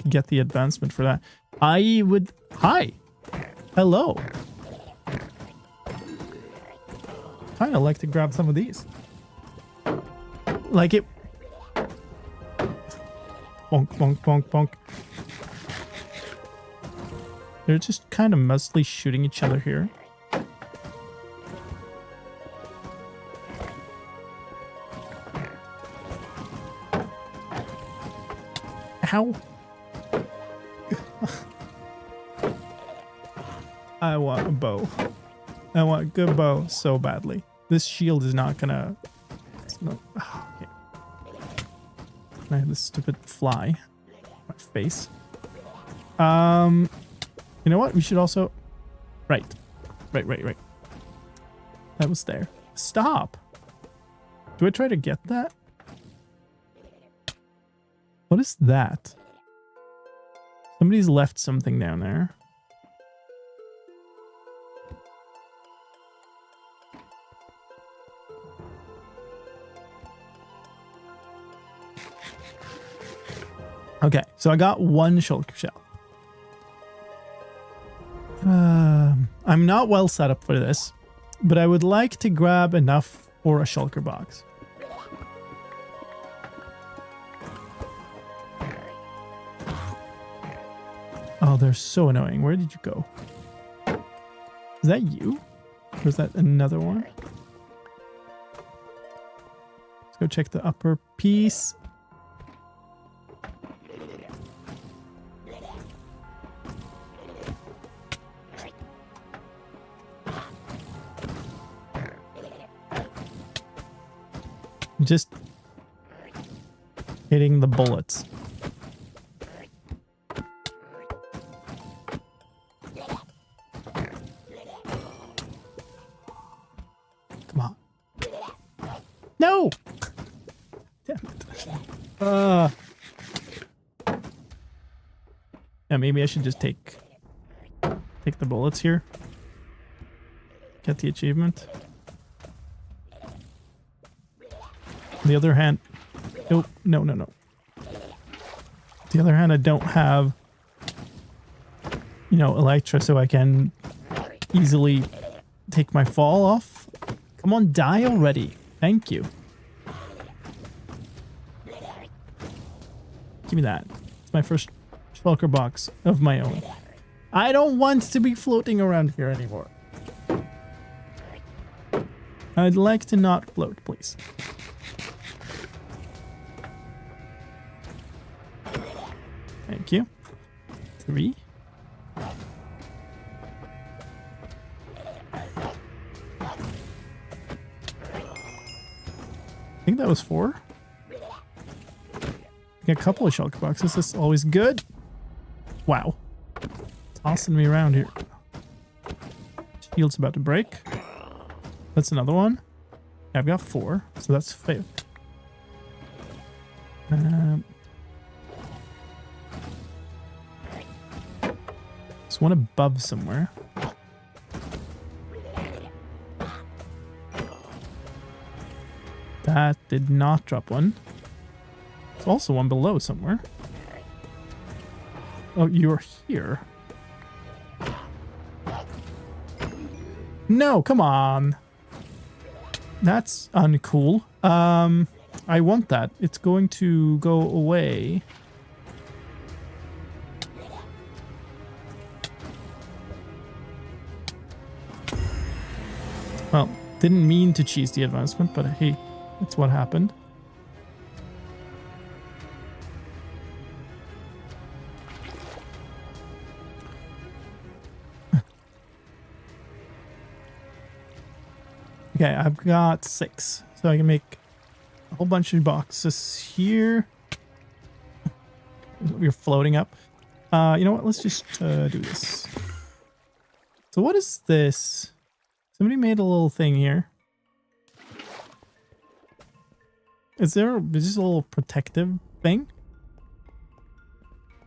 Get the advancement for that. I would... Hi! Hello! Kind of like to grab some of these. Like it... Bonk, bonk, bonk, bonk. They're just kind of mostly shooting each other here. Ow. I want a bow. I want a good bow so badly. This shield is not gonna... It's not, okay. I have this stupid fly. My face. You know what? We should also... Right. That was there. Stop! Do I try to get that? What is that? Somebody's left something down there. Okay, so I got one shulker shell. I'm not well set up for this, but I would like to grab enough for a shulker box. Oh, they're so annoying. Where did you go? Is that you? Or is that another one? Let's go check the upper piece. Just hitting the bullets. Come on. No! Damn it. Yeah, maybe I should just take the bullets here. Get the achievement. On the other hand, nope, no. The other hand, I don't have, Electra, so I can easily take my fall off. Come on, die already. Thank you. Give me that. It's my first shulker box of my own. I don't want to be floating around here anymore. I'd like to not float, please. Thank you. 3. I think that was 4. Get a couple of shulker boxes. This is always good. Wow. Tossing me around here. Shield's about to break. That's another one. I've got 4, so that's 5. There's one above somewhere. That did not drop one. There's also one below somewhere. Oh, you're here. No, come on. That's uncool. I want that. It's going to go away. Well, didn't mean to cheese the advancement, but hey, that's what happened. Okay, I've got 6, so I can make a whole bunch of boxes here. We're floating up. You know what? Let's just do this. So what is this? Somebody made a little thing here. Is this a little protective thing?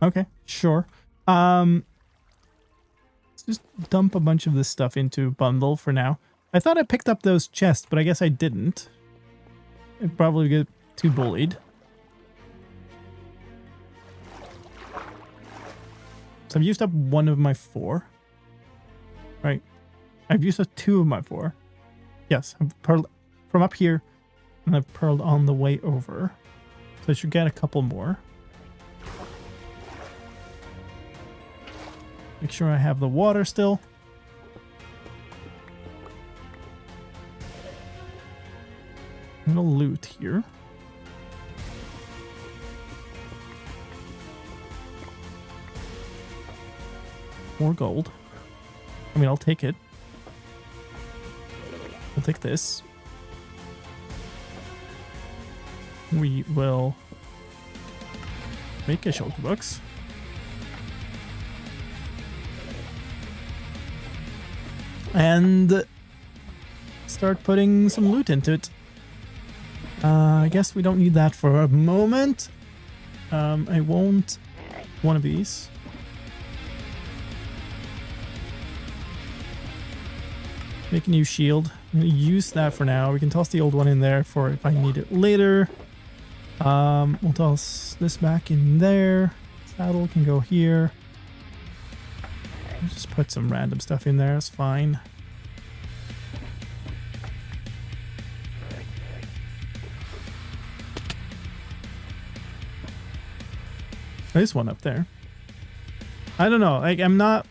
Okay, sure. Let's just dump a bunch of this stuff into bundle for now. I thought I picked up those chests, but I guess I didn't. I'd probably get too bullied. So I've used up 1 of my 4. Right. I've used up 2 of my 4. Yes, I've pearled from up here, and I've pearled on the way over. So I should get a couple more. Make sure I have the water still. I'm gonna loot here. More gold. I mean, I'll take it. I'll take this. We will make a shulker box. And start putting some loot into it. I guess we don't need that for a moment. I won't one of these. Make a new shield. I'm going to use that for now. We can toss the old one in there for if I need it later. We'll toss this back in there. Saddle can go here. I'll just put some random stuff in there. It's fine. There's one up there. I don't know. Like, I'm not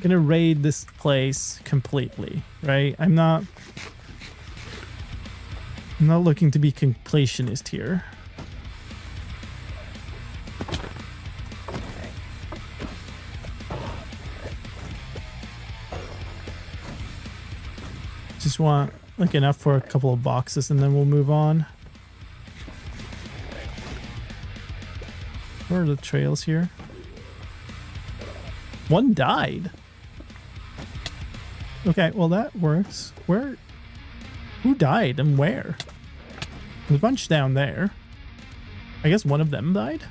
gonna raid this place completely, right? I'm not looking to be completionist here. Just want like enough for a couple of boxes and then we'll move on. Where are the trails here? One died. Okay, well that works. Where? Who died and where? There's a bunch down there. I guess one of them died?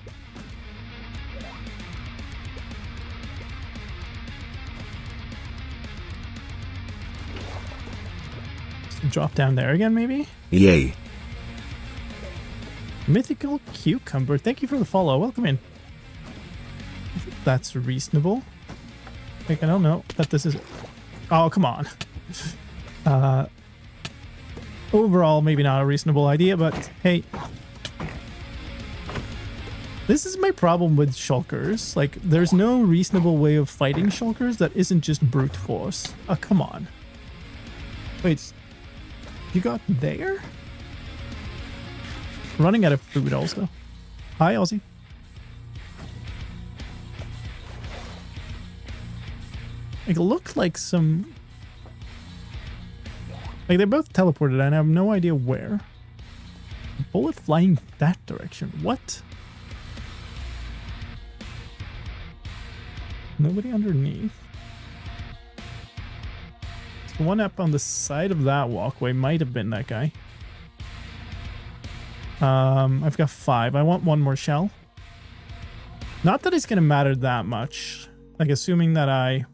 Drop down there again, maybe? Yay. Mythical Cucumber. Thank you for the follow. Welcome in. I think that's reasonable. Like, I don't know that this is... Oh, come on. Overall, maybe not a reasonable idea, but hey. This is my problem with shulkers. Like, there's no reasonable way of fighting shulkers that isn't just brute force. Oh, come on. Wait. You got there? Running out of food also. Hi, Ozzy. It looked like some... Like, they both teleported and I have no idea where. Bullet flying that direction. What? Nobody underneath. The one up on the side of that walkway might have been that guy. I've got 5. I want one more shell. Not that it's gonna matter that much. Like, assuming that I...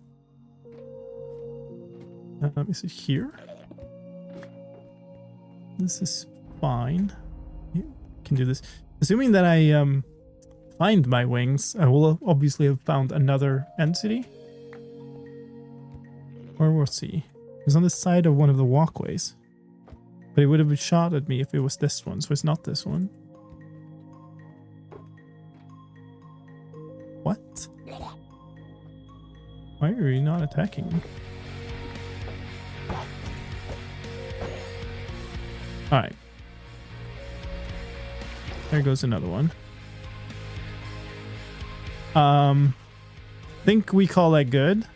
is it here? This is fine. You can do this. Assuming that I find my wings, I will obviously have found another entity. Or we'll see. It was on the side of one of the walkways. But it would have shot at me if it was this one, so it's not this one. What? Why are you not attacking me? Alright. There goes another one. Think we call that good.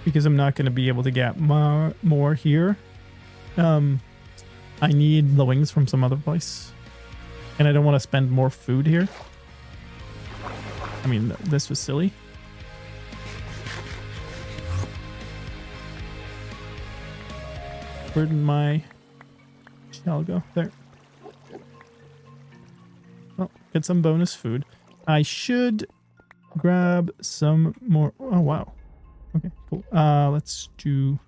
Because I'm not going to be able to get more here. I need the wings from some other place. And I don't want to spend more food here. I mean, this was silly. Where did my shell go? There. Oh, get some bonus food. I should grab some more. Oh, wow. Okay, cool. Let's do...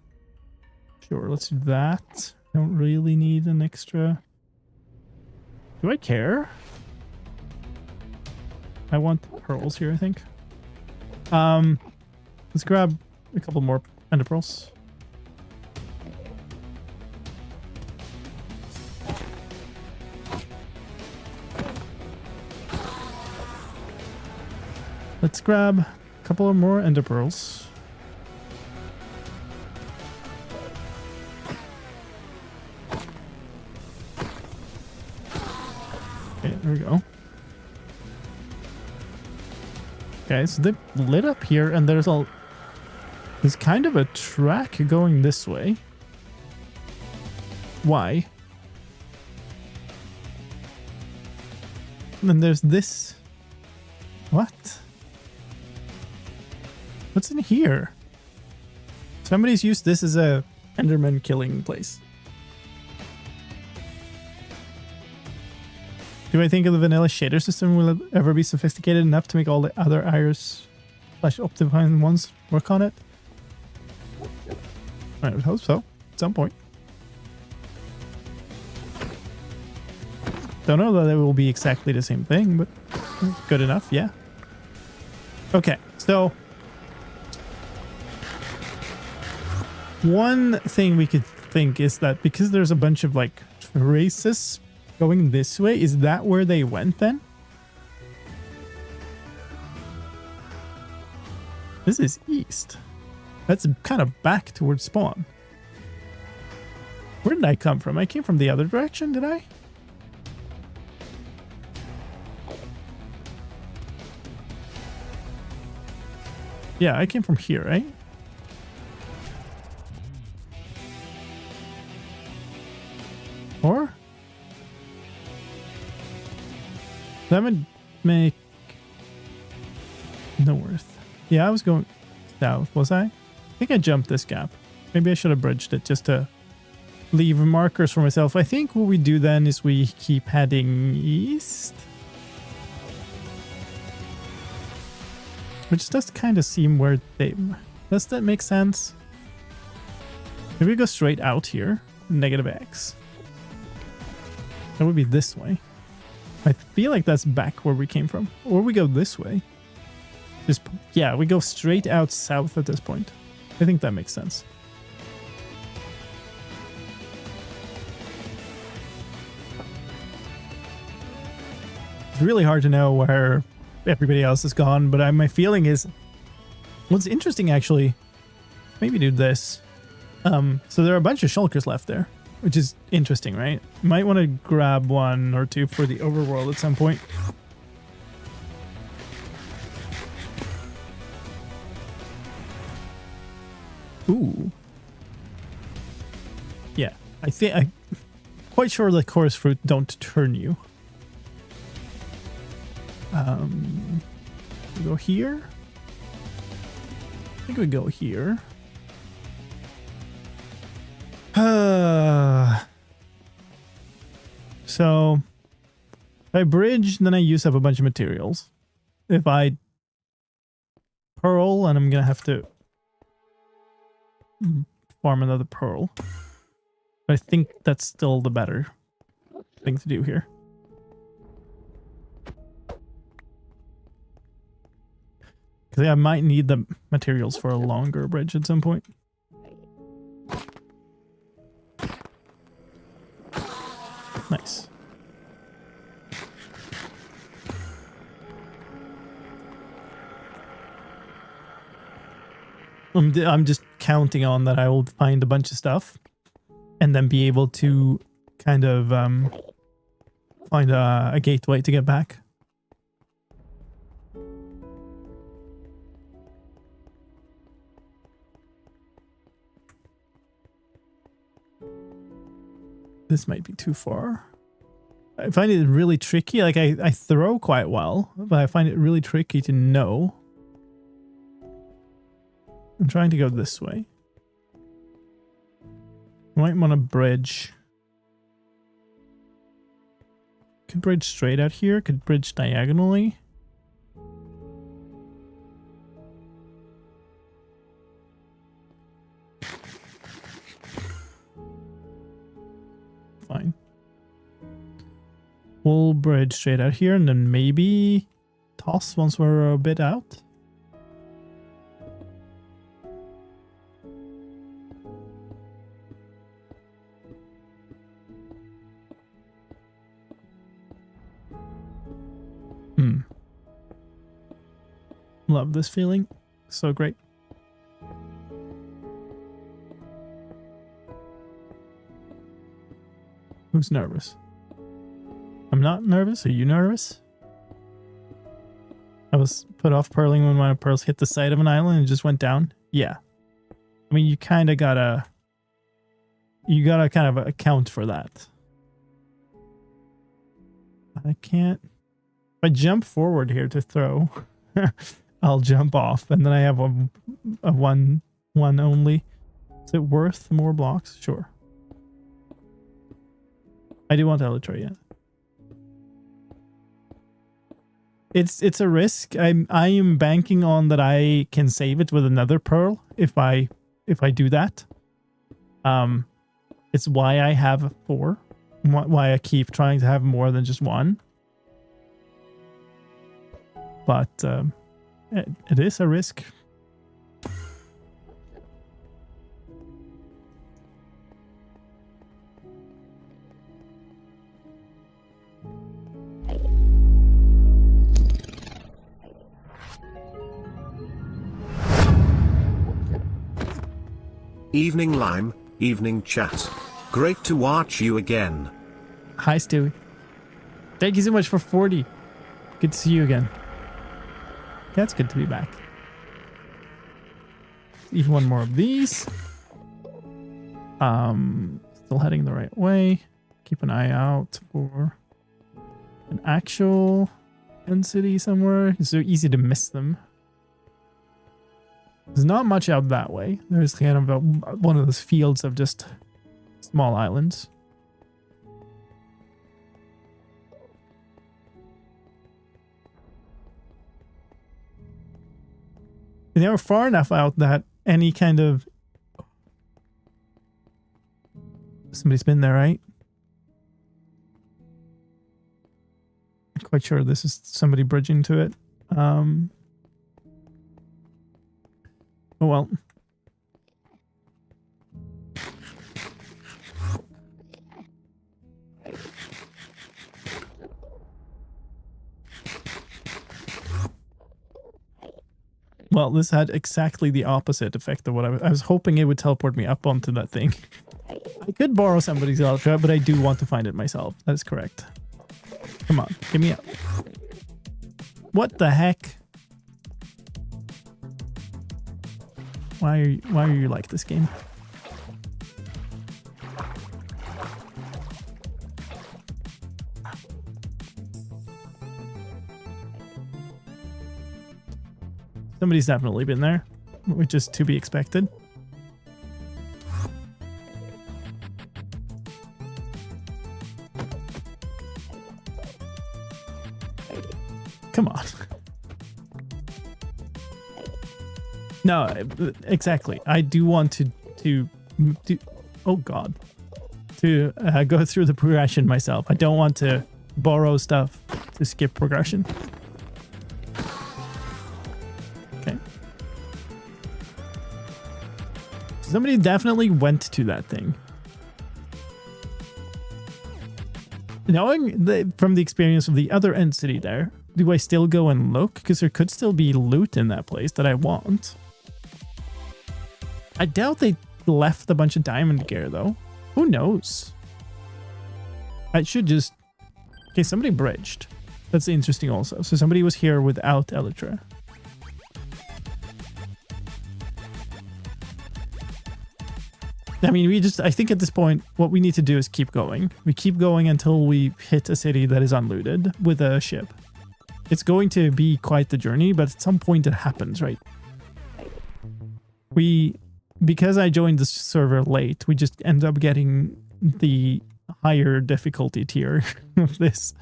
Sure, let's do that. Don't really need an extra... Do I care? I want pearls here, I think. Let's grab a couple more ender pearls. Let's grab a couple of more ender pearls. There we go. Okay, so they lit up here, and there's a There's kind of a track going this way. Why? And then there's this. What? What's in here? Somebody's used this as a Enderman killing place. Do I think the vanilla shader system will ever be sophisticated enough to make all the other iris/optimized ones work on it? I would hope so, at some point. Don't know that it will be exactly the same thing, but good enough, yeah. Okay, so one thing we could think is that because there's a bunch of like traces going this way, is that where they went then? This is east. That's kind of back towards spawn. Where did I come from? I came from the other direction, did I? Yeah, I came from here, right? Or? That would make north. Yeah, I was going south, was I? I think I jumped this gap. Maybe I should have bridged it just to leave markers for myself. I think what we do then is we keep heading east. Which does kind of seem where they... Does that make sense? Maybe we go straight out here. Negative X. That would be this way. I feel like that's back where we came from. Or we go this way. Just, yeah, we go straight out south at this point. I think that makes sense. It's really hard to know where everybody else is gone, but my feeling is... What's interesting, actually... Maybe do this. So there are a bunch of shulkers left there, which is interesting, right? Might want to grab one or two for the overworld at some point. Ooh. Yeah, I'm quite sure the chorus fruit don't turn you. We go here. I think we go here. So if I bridge, then I use up a bunch of materials. If I pearl, and I'm gonna have to farm another pearl. But I think that's still the better thing to do here. Because I might need the materials for a longer bridge at some point. Nice. I'm just counting on that I will find a bunch of stuff and then be able to kind of find a gateway to get back. This might be too far. I find it really tricky. Like I throw quite well, but I find it really tricky to know. I'm trying to go this way. I might want to bridge. Could bridge straight out here. Could bridge diagonally. Fine. We'll bridge straight out here and then maybe toss once we're a bit out. Love this feeling. So great. Who's nervous? I'm not nervous. Are you nervous? I was put off pearling when my pearls hit the side of an island and just went down. Yeah. I mean, you kind of gotta kind of account for that. I can't. If I jump forward here to throw, I'll jump off, and then I have a one only. Is it worth more blocks? Sure. I do want Elytra, yeah. It's a risk. I am banking on that I can save it with another pearl if I do that. It's why I have 4. Why I keep trying to have more than just 1. But it is a risk. Evening Lime, evening chat. Great to watch you again. Hi, Stewie. Thank you so much for 40. Good to see you again. That's good to be back. Even one more of these. Still heading the right way. Keep an eye out for an actual density somewhere. It's so easy to miss them. There's not much out that way. There's kind of one of those fields of just small islands. And they were far enough out that any kind of... Somebody's been there, right? I'm quite sure this is somebody bridging to it. Oh well. Well, this had exactly the opposite effect of what I was hoping it would teleport me up onto that thing. I could borrow somebody's Elytra, but I do want to find it myself. That is correct. Come on, give me up. What the heck? Why are you like this game? Somebody's definitely been there, which is to be expected. Come on. No, exactly. I do want to oh god, to go through the progression myself. I don't want to borrow stuff to skip progression. Okay. Somebody definitely went to that thing. Knowing from the experience of the other entity there, do I still go and look? Because there could still be loot in that place that I want. I doubt they left a bunch of diamond gear, though. Who knows? I should just... Okay, somebody bridged. That's interesting also. So somebody was here without Elytra. I mean, I think at this point, what we need to do is keep going. We keep going until we hit a city that is unlooted with a ship. It's going to be quite the journey, but at some point it happens, right? Because I joined the server late, we just end up getting the higher difficulty tier of this.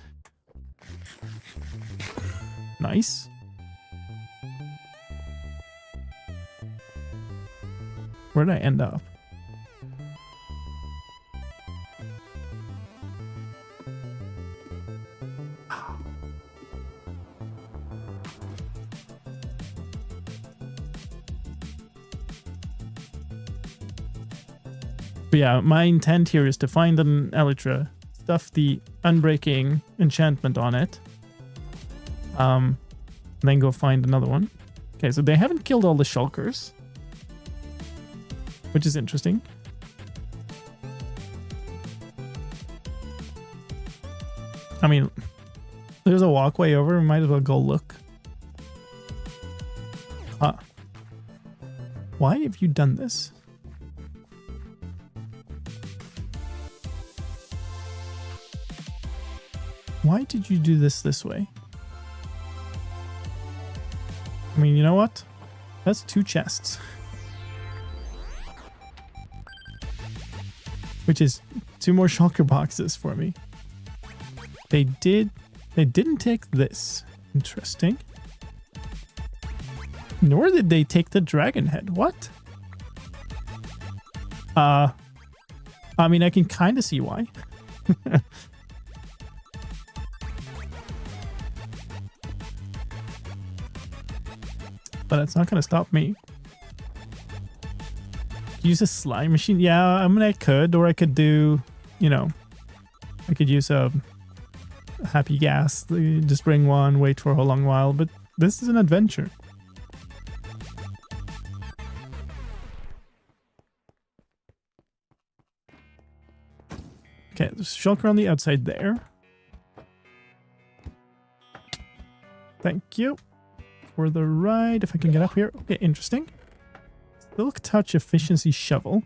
Nice. Where did I end up? But yeah, my intent here is to find an Elytra, stuff the unbreaking enchantment on it, then go find another one. Okay, so they haven't killed all the shulkers, which is interesting. I mean, there's a walkway over, we might as well go look. Why have you done this? Why did you do this way? I mean, you know what? That's 2 chests. Which is 2 more shulker boxes for me. They didn't take this. Interesting. Nor did they take the dragon head. What? I mean, I can kind of see why. But it's not going to stop me. Use a slime machine? Yeah, I mean, I could. Or I could do, you know, I could use a happy gas. Just bring one, wait for a long while. But this is an adventure. Okay, there's shulker on the outside there. Thank you. For the ride, if I can get up here. Okay, interesting. Silk Touch Efficiency Shovel.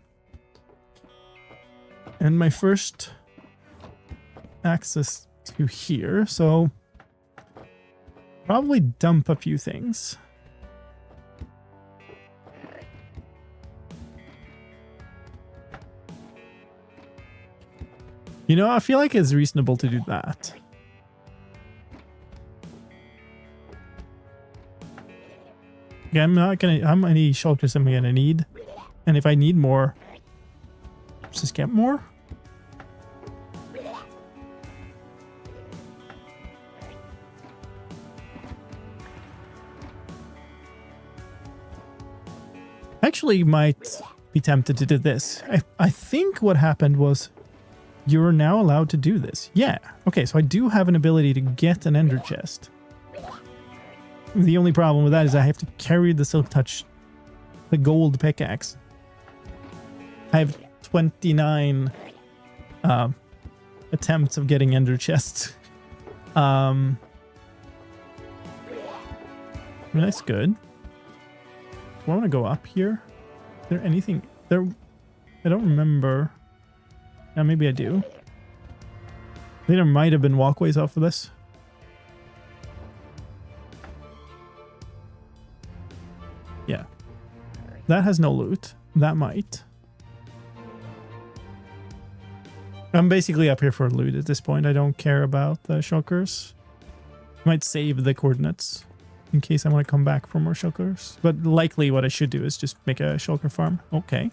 And my first access to here, so probably dump a few things. You know, I feel like it's reasonable to do that. Okay, I'm not gonna. How many shulkers am I gonna need? And if I need more, just get more. Actually, might be tempted to do this. I think what happened was you're now allowed to do this. Yeah. Okay, so I do have an ability to get an ender chest. The only problem with that is I have to carry the Silk Touch, the gold pickaxe. I have 29 attempts of getting ender chests. I mean, that's good. Do I want to go up here? Is there anything there? I don't remember. Yeah, maybe I do. I think there might have been walkways off of this. Yeah. That has no loot. That might. I'm basically up here for loot at this point. I don't care about the shulkers. I might save the coordinates in case I want to come back for more shulkers. But likely what I should do is just make a shulker farm. Okay.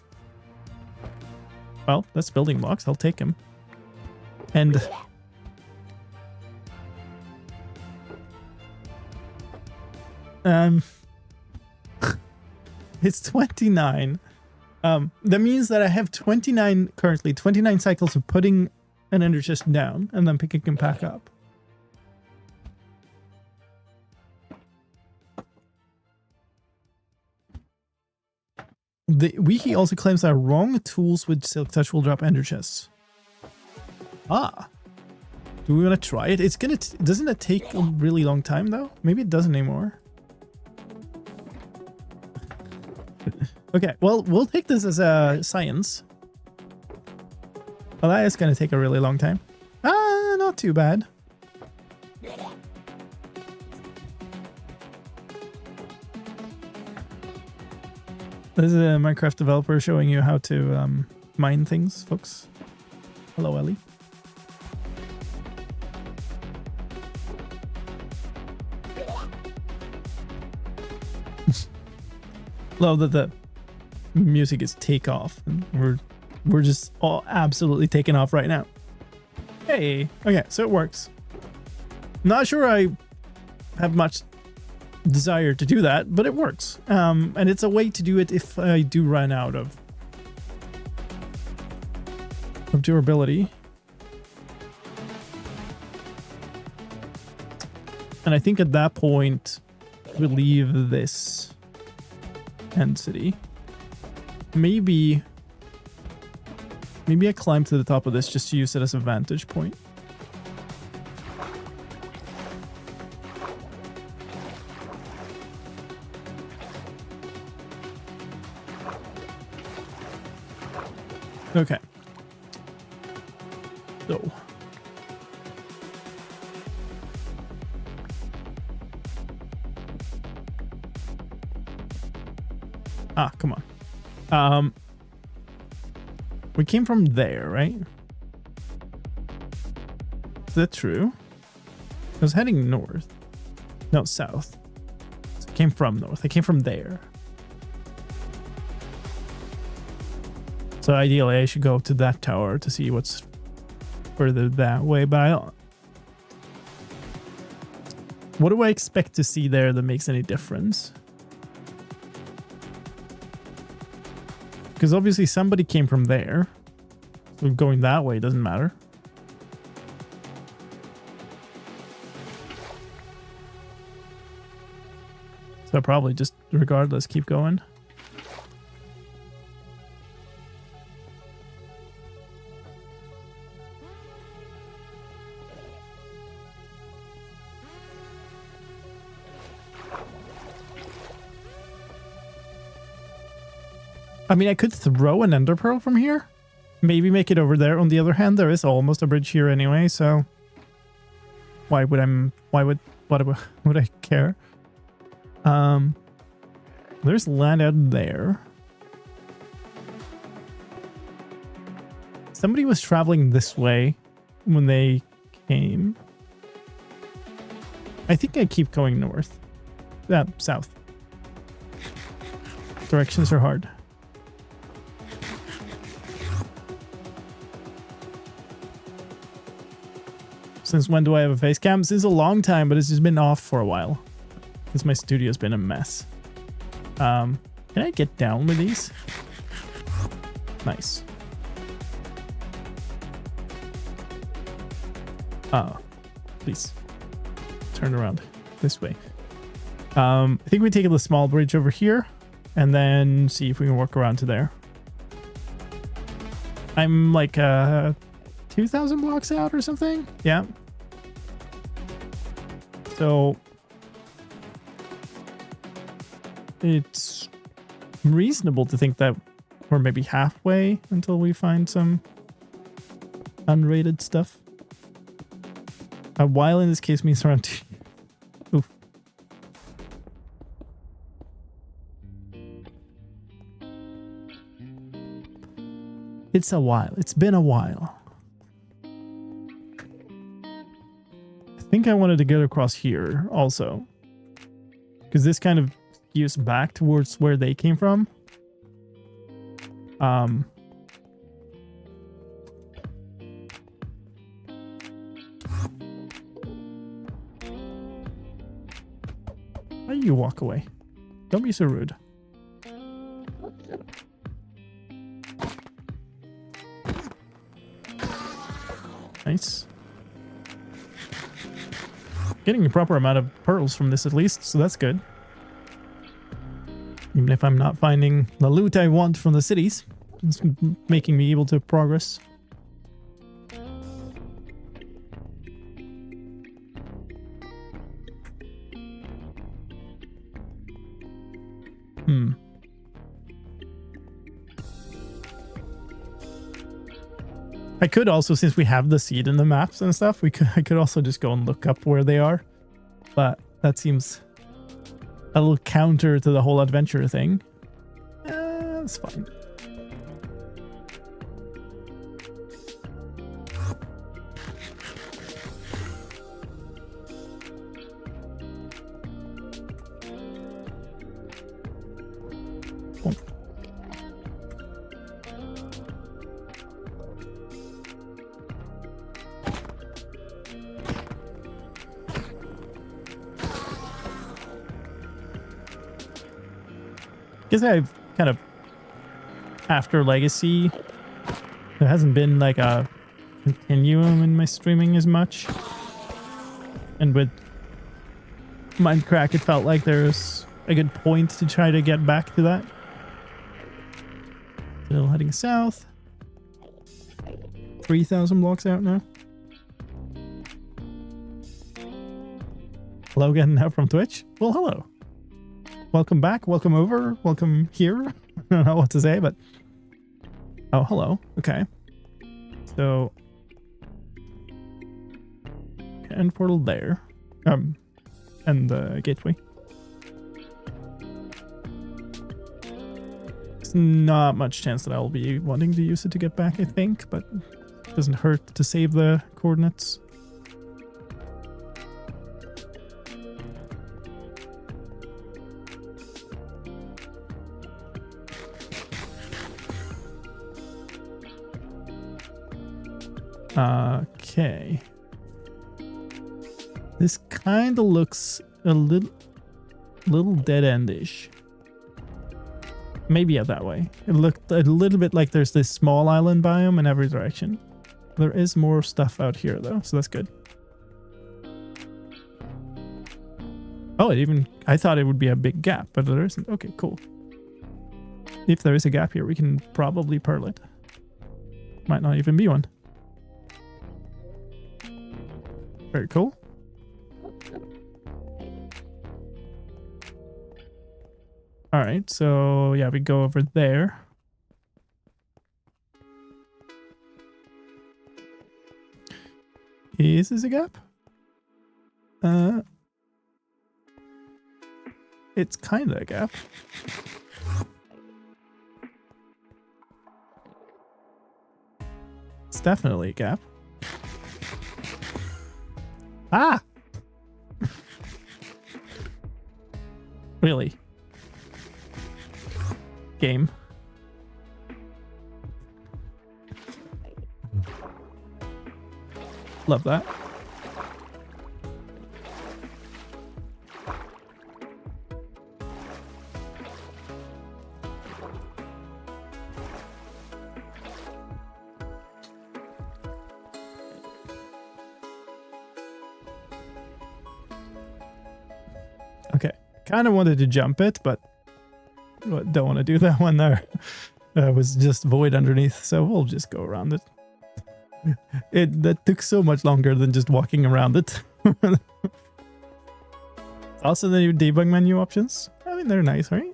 Well, that's building blocks. I'll take them. And it's 29. That means that I have 29 currently, 29 cycles of putting an ender chest down and then picking him back up. The wiki also claims that wrong tools with Silk Touch will drop ender chests. Ah. Do we want to try it? It's gonna... doesn't it take a really long time though? Maybe it doesn't anymore. Okay, well, we'll take this as a science. Well, that is going to take a really long time. Ah, not too bad. This is a Minecraft developer showing you how to mine things, folks. Hello, Ellie. Love that the music is take off and we're just all absolutely taking off right now. Hey, okay, so it works. Not sure I have much desire to do that, but it works. And it's a way to do it if I do run out of durability. And I think at that point we leave this end city. Maybe I climb to the top of this just to use it as a vantage point. Okay. So Ah, come on. We came from there, right? Is that true? I was heading north. No, south. So I came from north. I came from there. So ideally, I should go to that tower to see what's further that way, but I don't. What do I expect to see there that makes any difference? Because obviously somebody came from there. So going that way doesn't matter. So probably just regardless, keep going. I mean, I could throw an ender pearl from here. Maybe make it over there. On the other hand, there is almost a bridge here anyway, so why would I care? There's land out there. Somebody was traveling this way when they came. I think I keep going north. South. Directions are hard. Since when do I have a face cam? Since a long time, but it's just been off for a while. Because my studio's been a mess. Can I get down with these? Nice. Oh, please. Turn around this way. I think we take the small bridge over here and then see if we can work around to there. I'm like 2,000 blocks out or something. Yeah. So it's reasonable to think that we're maybe halfway until we find some unrated stuff. A while in this case means around 2. Oof. It's a while. It's been a while. I think I wanted to get across here also. Because this kind of skews back towards where they came from. How do you walk away? Don't be so rude. Nice. Getting a proper amount of pearls from this at least, so that's good. Even if I'm not finding the loot I want from the cities, it's making me able to progress. I could also, since we have the seed in the maps and stuff, I could also just go and look up where they are. But that seems a little counter to the whole adventure thing. That's fine. Guess I've kind of, after Legacy, there hasn't been like a continuum in my streaming as much. And with Mindcrack, it felt like there's a good point to try to get back to that. Still heading south. 3,000 blocks out now. Hello again now from Twitch. Well, hello. Welcome back, welcome over, welcome here. I don't know what to say, but... Oh, hello. Okay. So... End portal there. And the gateway. There's not much chance that I'll be wanting to use it to get back, I think, but it doesn't hurt to save the coordinates. Okay. This kind of looks a little dead-endish. Maybe yeah, that way. It looked a little bit like there's this small island biome in every direction. There is more stuff out here though, so that's good. Oh, I thought it would be a big gap, but there isn't. Okay, cool. If there is a gap here, we can probably pearl it. Might not even be one. Very cool. All right, so yeah, we go over there. Is this a gap? It's kind of a gap. It's definitely a gap. Ah! Really? Game. Love that. Okay, kind of wanted to jump it, but don't want to do that when there was just void underneath, so we'll just go around it. That took so much longer than just walking around it. Also, the new debug menu options. I mean, they're nice, right?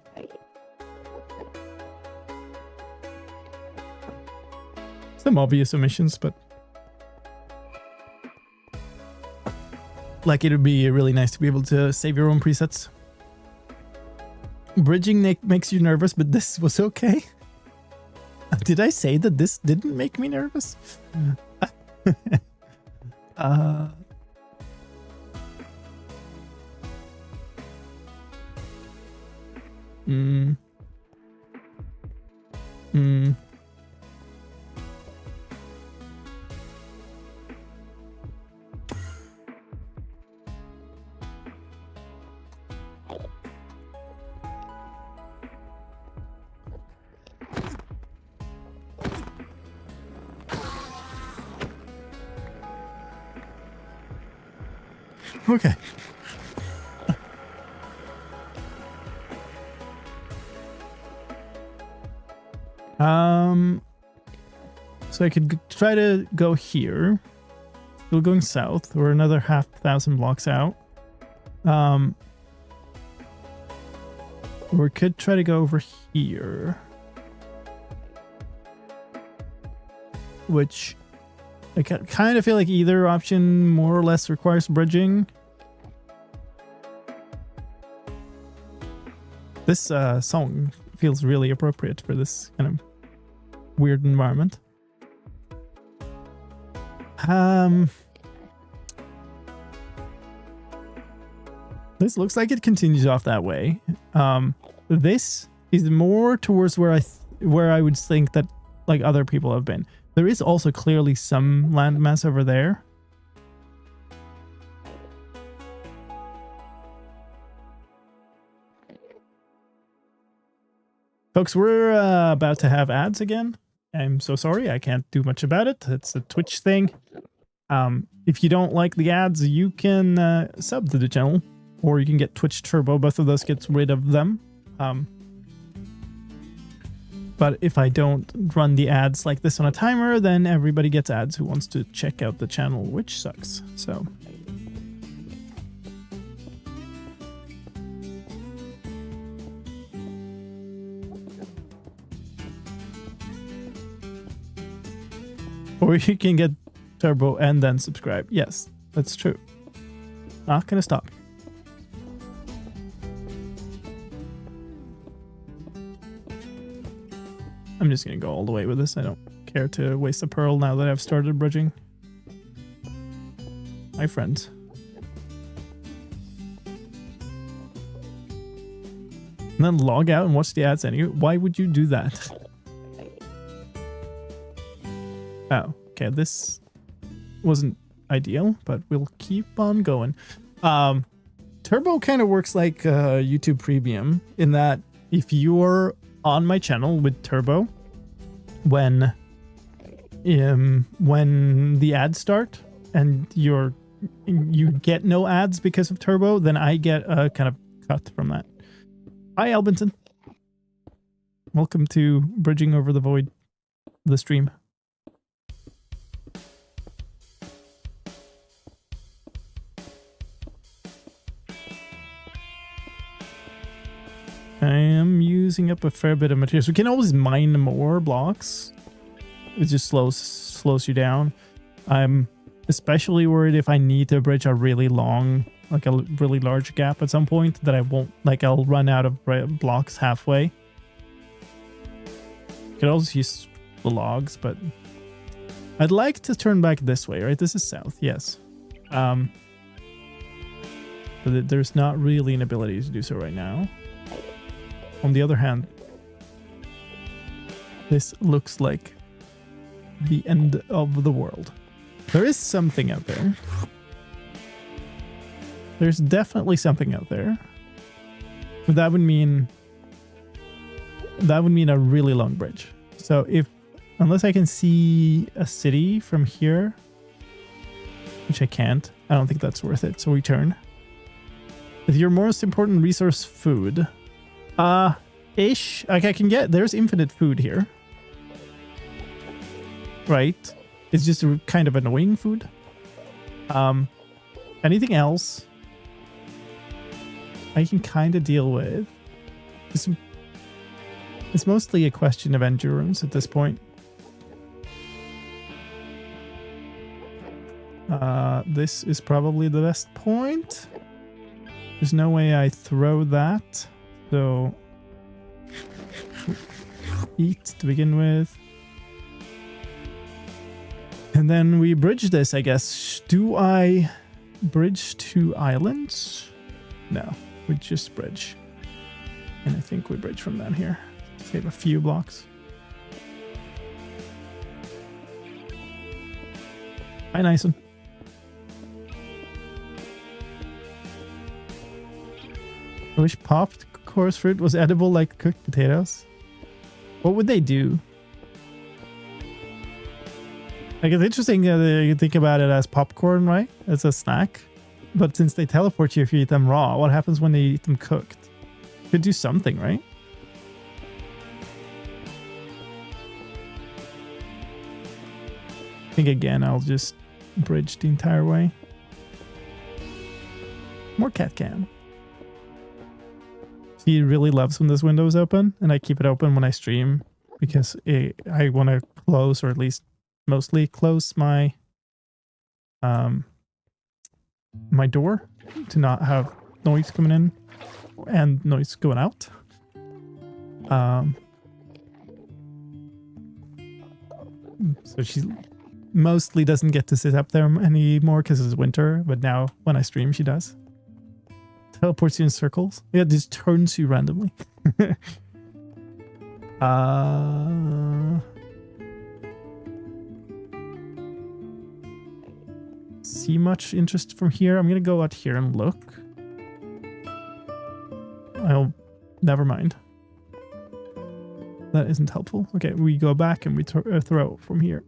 Some obvious omissions, but like it would be really nice to be able to save your own presets. Bridging makes you nervous, but this was okay. Did I say that this didn't make me nervous? Okay. So I could try to go here. Still going south. We're another 1,000 blocks out. We could try to go over here. Which I kind of feel like either option more or less requires bridging. This song feels really appropriate for this kind of weird environment. This looks like it continues off that way. This is more towards where I would think that like other people have been. There is also clearly some landmass over there. Folks, we're about to have ads again. I'm so sorry, I can't do much about it. It's a Twitch thing. If you don't like the ads, you can sub to the channel, or you can get Twitch Turbo. Both of those gets rid of them. But if I don't run the ads like this on a timer, then everybody gets ads who wants to check out the channel, which sucks. So or you can get Turbo and then subscribe. Yes, that's true. Not gonna stop. I'm just gonna go all the way with this. I don't care to waste a pearl now that I've started bridging. My friends. And then log out and watch the ads anyway. Why would you do that? Oh, okay. This wasn't ideal, but we'll keep on going. Turbo kind of works like YouTube Premium in that if you're on my channel with Turbo, when the ads start and you get no ads because of Turbo, then I get a kind of cut from that. Hi, Albinson. Welcome to Bridging Over the Void, the stream. I am using up a fair bit of materials. We can always mine more blocks. It just slows you down. I'm especially worried if I need to bridge a really long, like a really large gap at some point that I won't, like I'll run out of blocks halfway. Could also use the logs, but I'd like to turn back this way, right? This is south, yes. But there's not really an ability to do so right now. On the other hand, this looks like the end of the world. There is something out there. There's definitely something out there. But that would mean a really long bridge. So unless I can see a city from here, which I can't, I don't think that's worth it. So we turn. With your most important resource, food. Ish. Like I can get, there's infinite food here. Right? It's just a kind of annoying food. Anything else I can kind of deal with. It's mostly a question of endurance at this point. This is probably the best point. There's no way I throw that. So eat to begin with. And then we bridge this, I guess. Do I bridge 2 islands? No, we just bridge. And I think we bridge from down here. Save a few blocks. Hi, Nyson. I wish popped coarse fruit was edible like cooked potatoes. What would they do? Like, it's interesting that you think about it as popcorn, right? As a snack. But since they teleport you if you eat them raw, what happens when they eat them cooked? Could do something, right? I think again, I'll just bridge the entire way. More cat cam. He really loves when this window is open, and I keep it open when I stream because I want to close, or at least mostly close my my door to not have noise coming in and noise going out. So she mostly doesn't get to sit up there anymore because it's winter, but now when I stream she does. Teleports you in circles. Yeah, it just turns you randomly. See much interest from here? I'm gonna go out here and look. Never mind. That isn't helpful. Okay, we go back and we throw from here.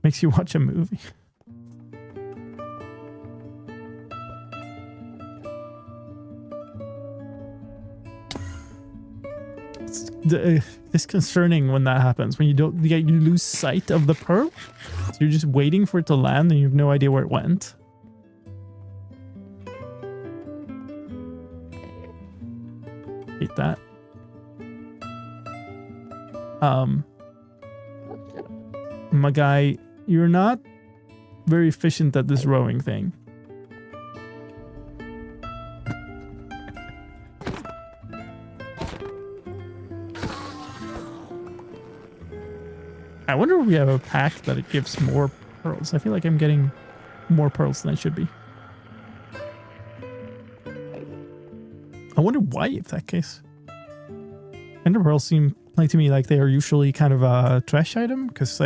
Makes you watch a movie. It's concerning when that happens, when you lose sight of the pearl. So you're just waiting for it to land and you have no idea where it went. Hate that. My guy, you're not very efficient at this rowing thing. I wonder if we have a pack that it gives more pearls. I feel like I'm getting more pearls than I should be. I wonder why, if that case. Ender pearls seem like to me like they are usually kind of a trash item, because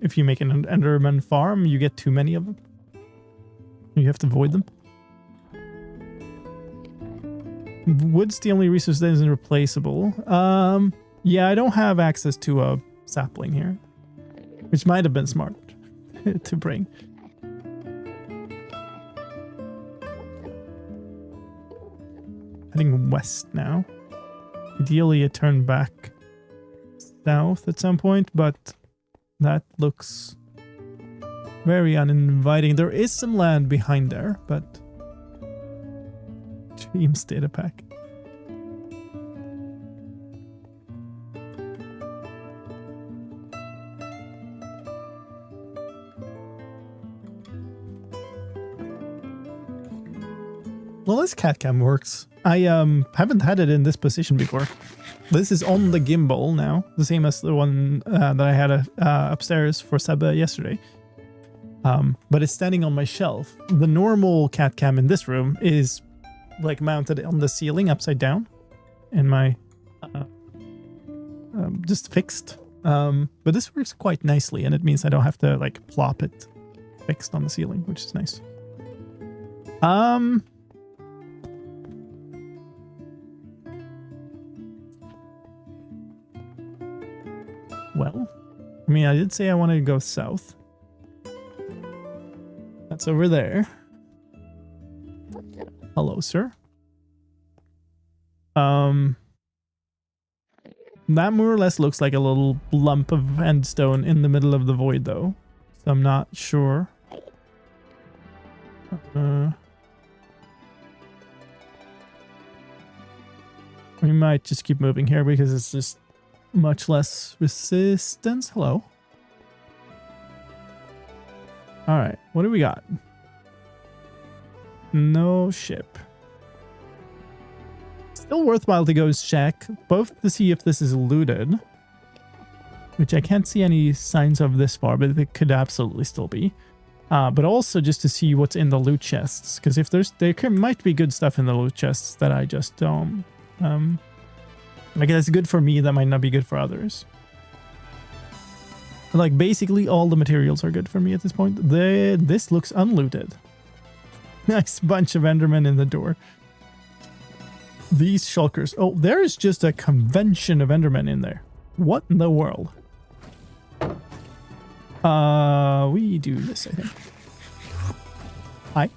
if you make an Enderman farm, you get too many of them. You have to void them. Wood's the only resource that isn't replaceable. Yeah, I don't have access to a sapling here, which might have been smart to bring. Heading west now. Ideally, a turn back south at some point, but that looks very uninviting. There is some land behind there, but Dreams data pack. Well, this cat cam works. I haven't had it in this position before. This is on the gimbal now, the same as the one that I had upstairs for Seba yesterday. But it's standing on my shelf. The normal cat cam in this room is like mounted on the ceiling upside down, and my just fixed. But this works quite nicely, and it means I don't have to like plop it fixed on the ceiling, which is nice. Well, I mean, I did say I wanted to go south. That's over there. Hello, sir. That more or less looks like a little lump of endstone in the middle of the void, though. So I'm not sure. We might just keep moving here because it's just much less resistance. Hello. All right, what do we got? No ship. Still worthwhile to go check, both to see if this is looted, which I can't see any signs of this far, but it could absolutely still be. But also just to see what's in the loot chests, because if might be good stuff in the loot chests that I just don't. Like that's good for me, that might not be good for others. Like basically all the materials are good for me at this point. This looks unlooted. Nice bunch of Endermen in the door. These shulkers. Oh, there's just a convention of Endermen in there. What in the world? We do this, I think. Hi.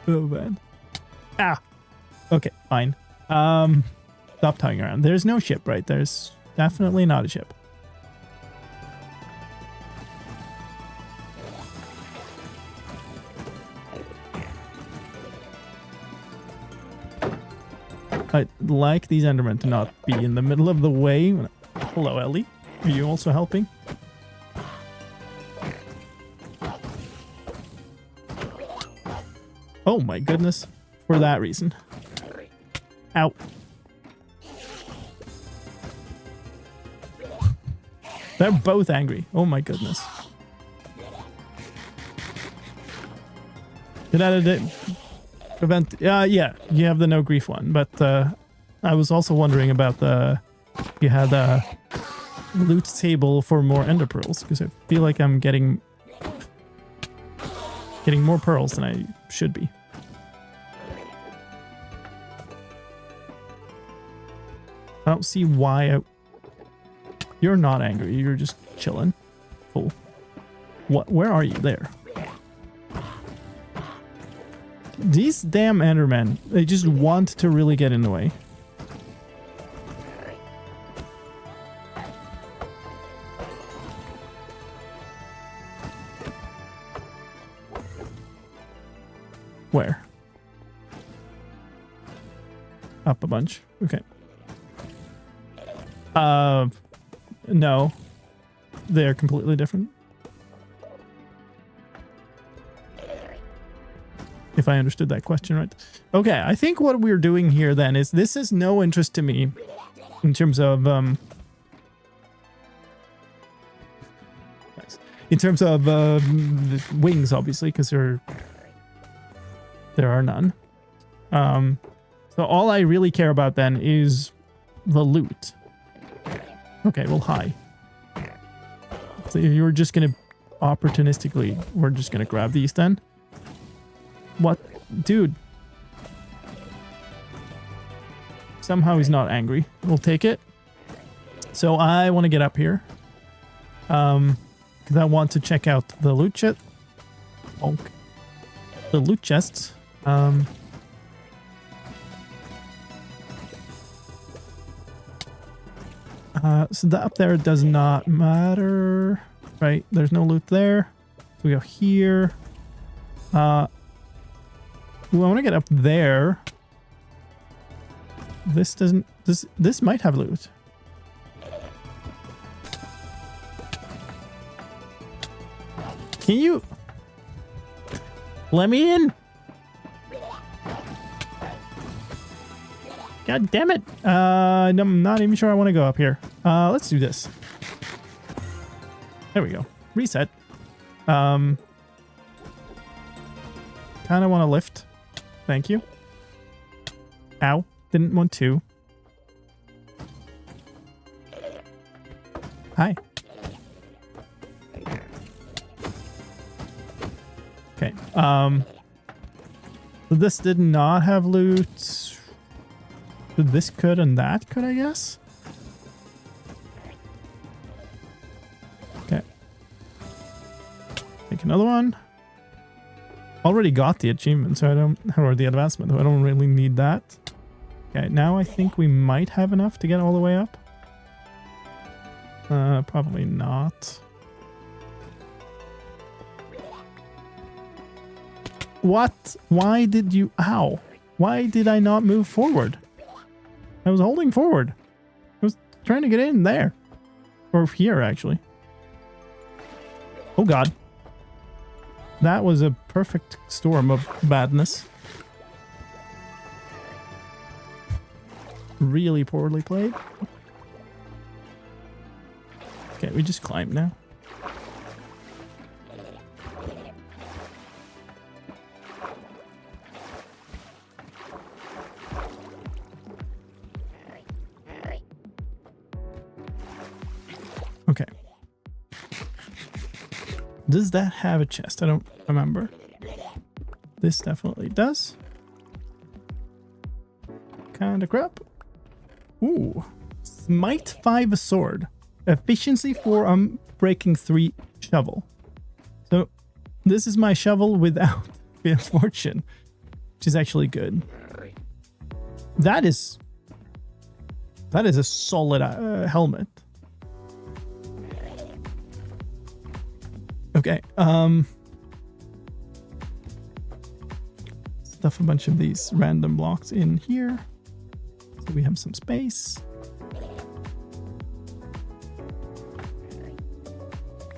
Oh, man. Ah. Okay, fine. Stop tying around. There's no ship, right? There's definitely not a ship. I like these Endermen to not be in the middle of the way. Hello, Ellie. Are you also helping? Oh my goodness. For that reason. Ow. They're both angry. Oh my goodness. Get out of it. Prevent. Yeah, you have the no grief one, but I was also wondering about you had a loot table for more ender pearls, because I feel like I'm getting more pearls than I should be. I don't see why you're not angry. You're just chilling. Fool. What? Where are you? There. These damn Endermen, they just want to really get in the way. Where? Up a bunch. Okay. No. They're completely different. if I understood that question right. Okay, I think what we're doing here then is this is no interest to me in terms of nice. In terms of wings, obviously, because there are none. So all I really care about then is the loot. Okay, well, hi. So if you're just gonna opportunistically, we're just gonna grab these then. What? Dude. Somehow he's not angry. We'll take it. So I want to get up here. Because I want to check out the loot chest. Oh, the loot chests. So that up there does not matter. Right? There's no loot there. So we go here. Ooh, I want to get up there. This doesn't... This might have loot. Can you... let me in? God damn it. I'm not even sure I want to go up here. Let's do this. There we go. Reset. Kind of want to lift. Thank you. Ow. Didn't want to. Hi. Okay. So this did not have loot. So this could and that could, I guess. Okay. Make another one. Already got the achievement, so I don't, or the advancement, so I don't really need that. Okay, now I think we might have enough to get all the way up. Probably not. What? Why did you... Ow. Why did I not move forward? I was holding forward. I was trying to get in there. Or here, actually. Oh, God. That was a perfect storm of badness. Really poorly played. Okay, we just climb now. Okay. Does that have a chest? I don't remember. This definitely does. Kind of crap. Ooh. Smite 5 sword. Efficiency 4, breaking 3 shovel. So this is my shovel without fortune, which is actually good. That is a solid helmet. Okay, stuff a bunch of these random blocks in here, so we have some space.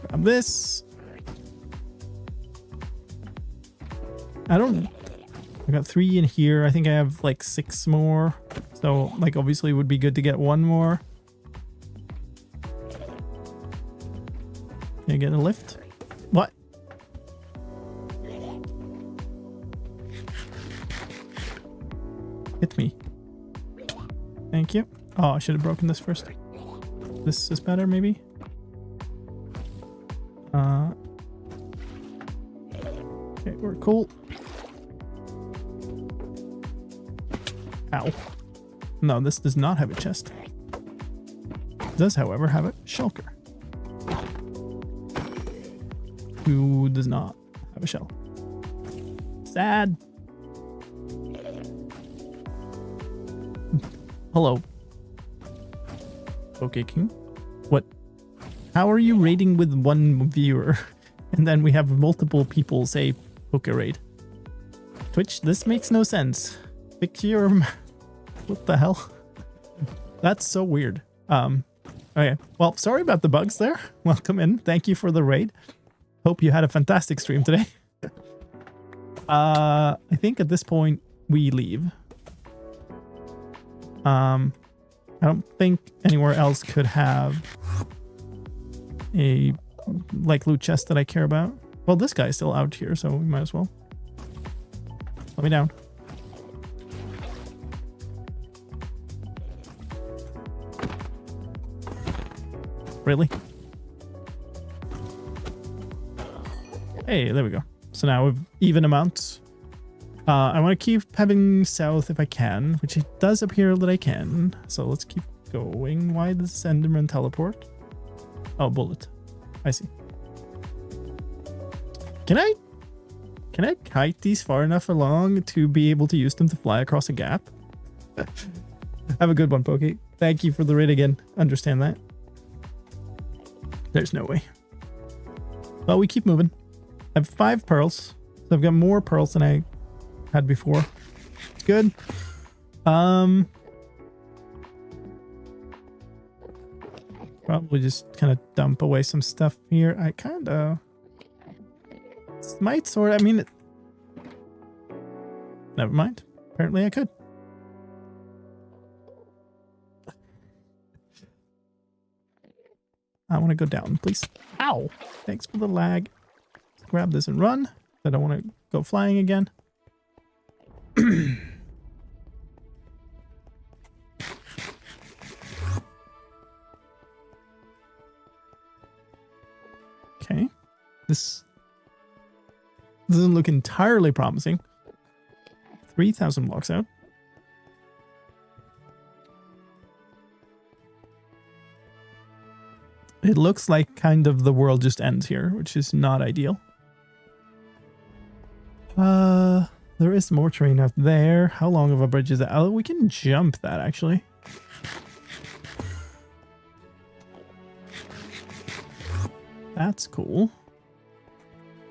Grab this. I got 3 in here. I think I have like 6 more. So like obviously it would be good to get 1 more. Can I get a lift? What? Hit me. Thank you. Oh, I should have broken this first. This is better, maybe? Okay, we're cool. Ow. No, this does not have a chest. It does, however, have a shulker. Who does not have a shell. Sad. Hello. Okay, King. What? How are you raiding with 1 viewer? And then we have multiple people say poker raid. Twitch, this makes no sense. Fix your... What the hell? That's so weird. Okay. Well, sorry about the bugs there. Welcome in. Thank you for the raid. Hope you had a fantastic stream today. I think at this point we leave. I don't think anywhere else could have a like loot chest that I care about. Well, this guy's still out here, so we might as well. Let me down. Really? Hey, there we go. So now we've even amounts. I want to keep having south if I can, which it does appear that I can. So let's keep going. Why does Enderman teleport? Oh, bullet. I see. Can I kite these far enough along to be able to use them to fly across a gap? Have a good one, Pokey. Thank you for the raid again. Understand that. There's no way. Well, we keep moving. I have 5 pearls. So I've got more pearls than I had before. It's good. Probably just kind of dump away some stuff here. I kind of might sort. I mean, never mind. Apparently, I could. I want to go down, please. Ow! Thanks for the lag. Let's grab this and run. I don't want to go flying again. Okay. This doesn't look entirely promising. 3,000 blocks out. It looks like kind of the world just ends here, which is not ideal. There is more terrain out there. How long of a bridge is that? Oh, we can jump that actually. That's cool.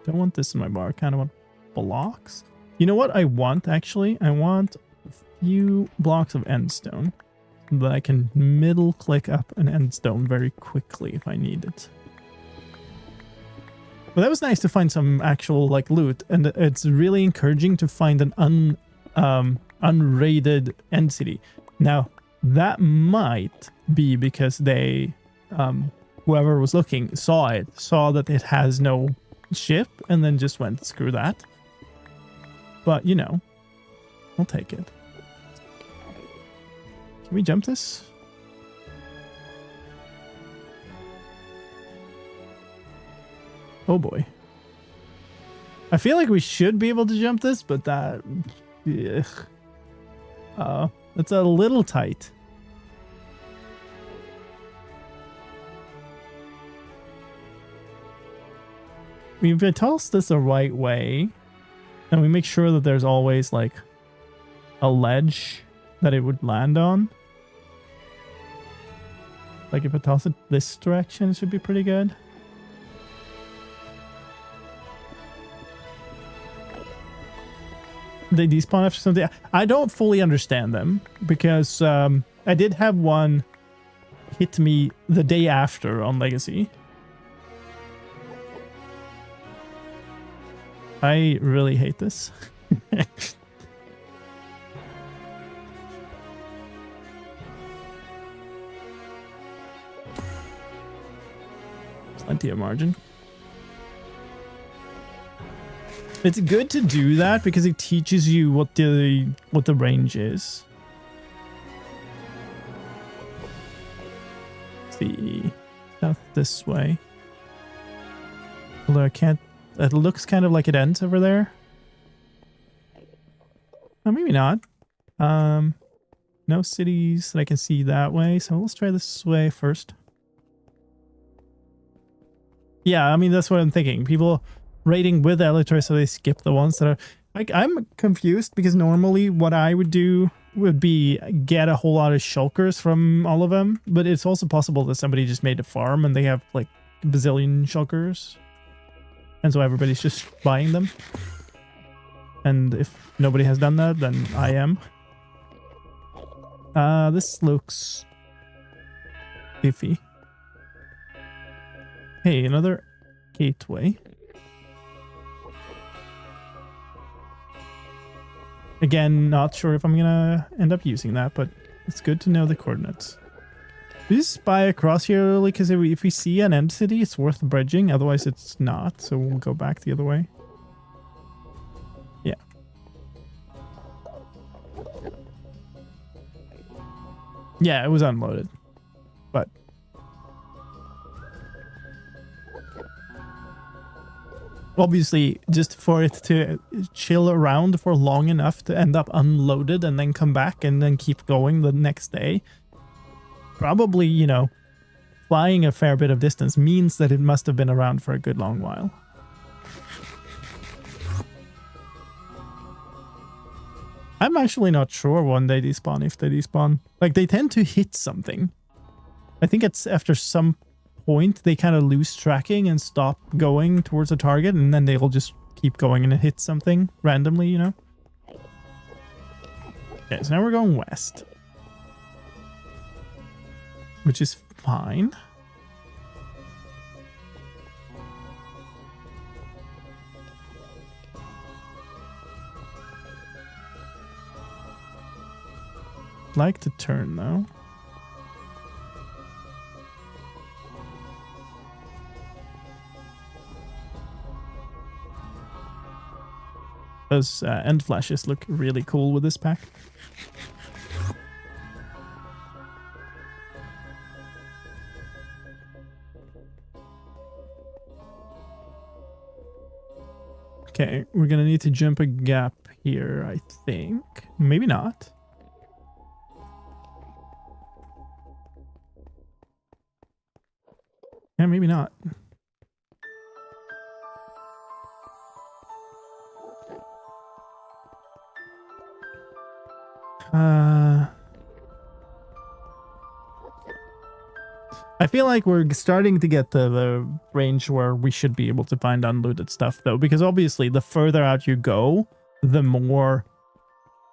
Don't want this in my bar. Kind of want blocks. You know what I want actually? I want a few blocks of endstone so that I can middle click up an endstone very quickly if I need it. But that was nice to find some actual like loot, and it's really encouraging to find an unraided end city. Now that might be because they whoever was looking saw that it has no ship and then just went screw that. But you know, I'll take it. Can we jump this? Oh boy. I feel like we should be able to jump this, but that... it's a little tight. If I toss this the right way, and we make sure that there's always like a ledge that it would land on. Like if I toss it this direction, it should be pretty good. They despawn after something. I don't fully understand them because I did have one hit me the day after on Legacy. I really hate this. Plenty of margin. It's good to do that because it teaches you what the range is. Let's see, south this way. Although I can't. It looks kind of like it ends over there. Oh, maybe not. No cities that I can see that way, so let's try this way first. Yeah, I mean that's what I'm thinking. People raiding with Elytra, so they skip the ones that are like, I'm confused because normally what I would do would be get a whole lot of shulkers from all of them, but it's also possible that somebody just made a farm and they have like a bazillion shulkers, and so everybody's just buying them. And if nobody has done that, then I am. This looks iffy. Hey, another gateway. Again, not sure if I'm gonna end up using that, but it's good to know the coordinates. We just spy across here early because if we see an entity, it's worth bridging. Otherwise, it's not. So we'll go back the other way. Yeah. Yeah, it was unloaded. But obviously, just for it to chill around for long enough to end up unloaded and then come back and then keep going the next day, probably, you know, flying a fair bit of distance means that it must have been around for a good long while. I'm actually not sure when they despawn, if they despawn. Like, they tend to hit something. I think it's after some point they kind of lose tracking and stop going towards a target, and then they'll just keep going and hit something randomly, you know? Okay, so now we're going west. Which is fine. I'd like to turn though. Those end flashes look really cool with this pack. Okay, we're gonna need to jump a gap here, I think. Maybe not. Yeah, maybe not. I feel like we're starting to get to the range where we should be able to find unlooted stuff, though, because obviously the further out you go, the more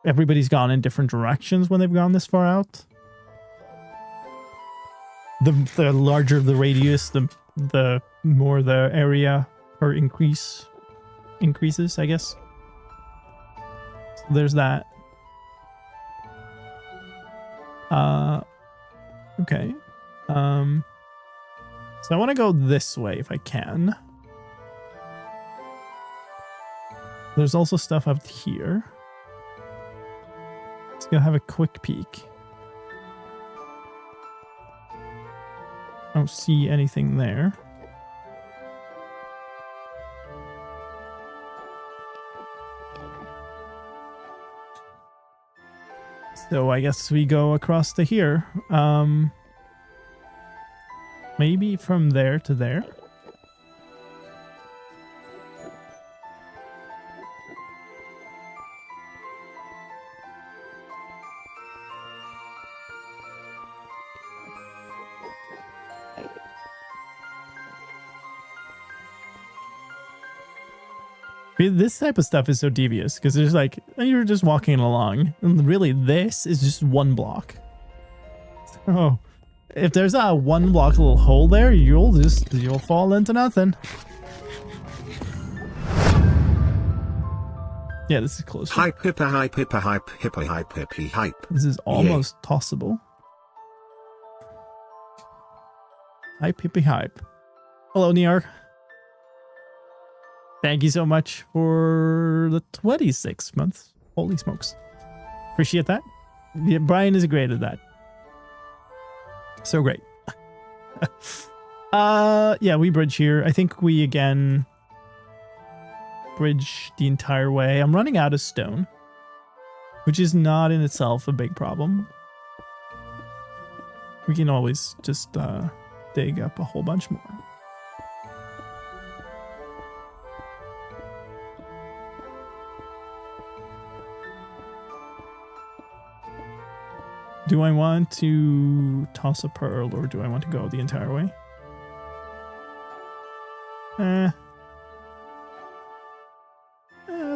everybody's gone in different directions when they've gone this far out. The larger the radius, the more the area or increases, I guess. So there's that. Okay. So I want to go this way if I can. There's also stuff up here. Let's go have a quick peek. I don't see anything there. So I guess we go across to here. Maybe from there to there. This type of stuff is so devious because there's like, you're just walking along and really this is just one block. So if there's a one block little hole there, you'll fall into nothing. Yeah, this is close. Hype hippa hype hippa hype hippa hype hippy hype. This is almost tossable. Hype hippy hype. Hello, Niar. Thank you so much for the 26 months. Holy smokes. Appreciate that. Yeah, Brian is great at that. So great. Yeah, we bridge here. I think we again bridge the entire way. I'm running out of stone, which is not in itself a big problem. We can always just dig up a whole bunch more. Do I want to toss a pearl or do I want to go the entire way?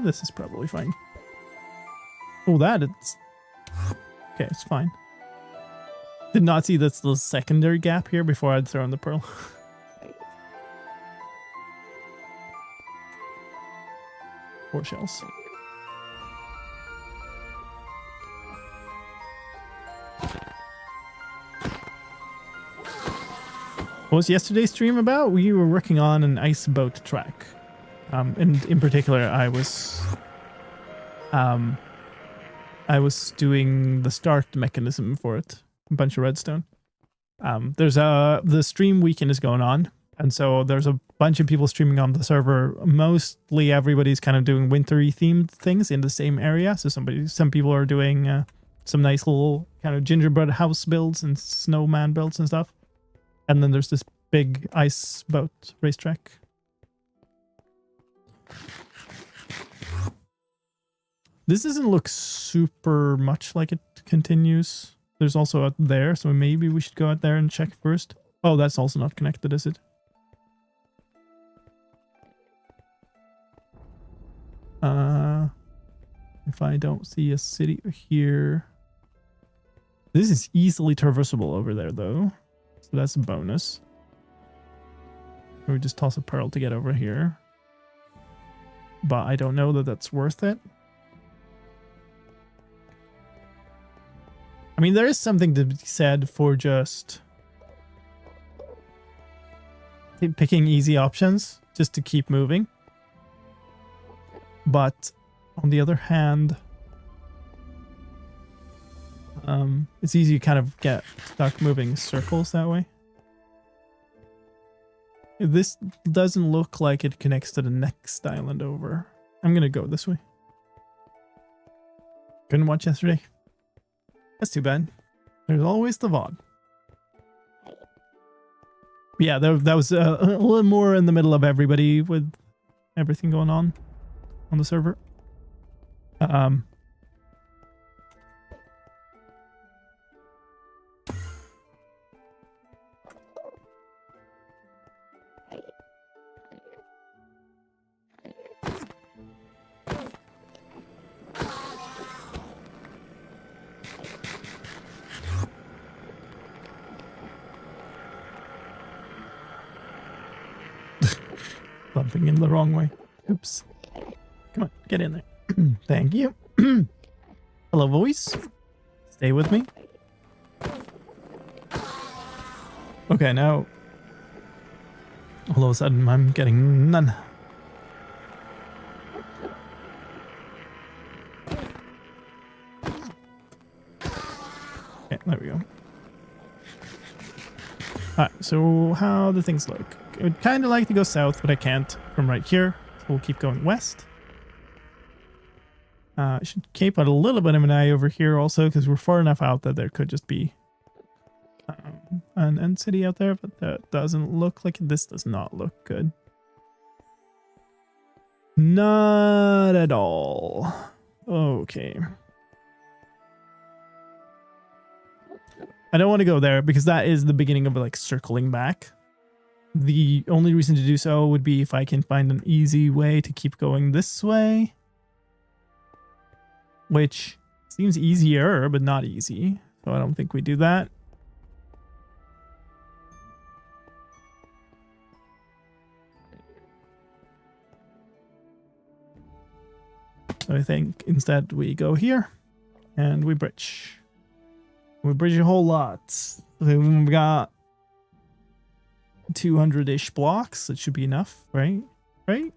This is probably fine. Oh, it's... Okay, it's fine. Did not see that's the secondary gap here before I'd thrown the pearl. 4 shells. What was yesterday's stream about? We were working on an ice boat track. And in particular, I was doing the start mechanism for it. A bunch of redstone. The stream weekend is going on, and so there's a bunch of people streaming on the server. Mostly everybody's kind of doing wintry themed things in the same area. So some people are doing some nice little kind of gingerbread house builds and snowman builds and stuff. And then there's this big ice boat racetrack. This doesn't look super much like it continues. There's also out there, so maybe we should go out there and check first. Oh, that's also not connected, is it? If I don't see a city here. This is easily traversable over there, though. So that's a bonus. We just toss a pearl to get over here. But I don't know that that's worth it. I mean, there is something to be said for just picking easy options just to keep moving. But on the other hand, it's easy to kind of get stuck moving circles that way. This doesn't look like it connects to the next island over. I'm gonna go this way. Couldn't watch yesterday. That's too bad. There's always the VOD. Yeah, that was a little more in the middle of everybody with everything going on the server. Bumping in the wrong way. Oops. Come on, get in there. Thank you. Hello, voice. Stay with me. Okay, now all of a sudden I'm getting none. Okay, there we go. Alright, so how do things look? I would kind of like to go south, but I can't from right here. So we'll keep going west. I should keep a little bit of an eye over here also, because we're far enough out that there could just be an end city out there, but that doesn't look like it. This does not look good. Not at all. Okay. I don't want to go there because that is the beginning of like circling back. The only reason to do so would be if I can find an easy way to keep going this way. Which seems easier, but not easy. So I don't think we do that. So I think instead we go here and we bridge. We bridge a whole lot. So we've got 200-ish blocks. That should be enough, right? Right?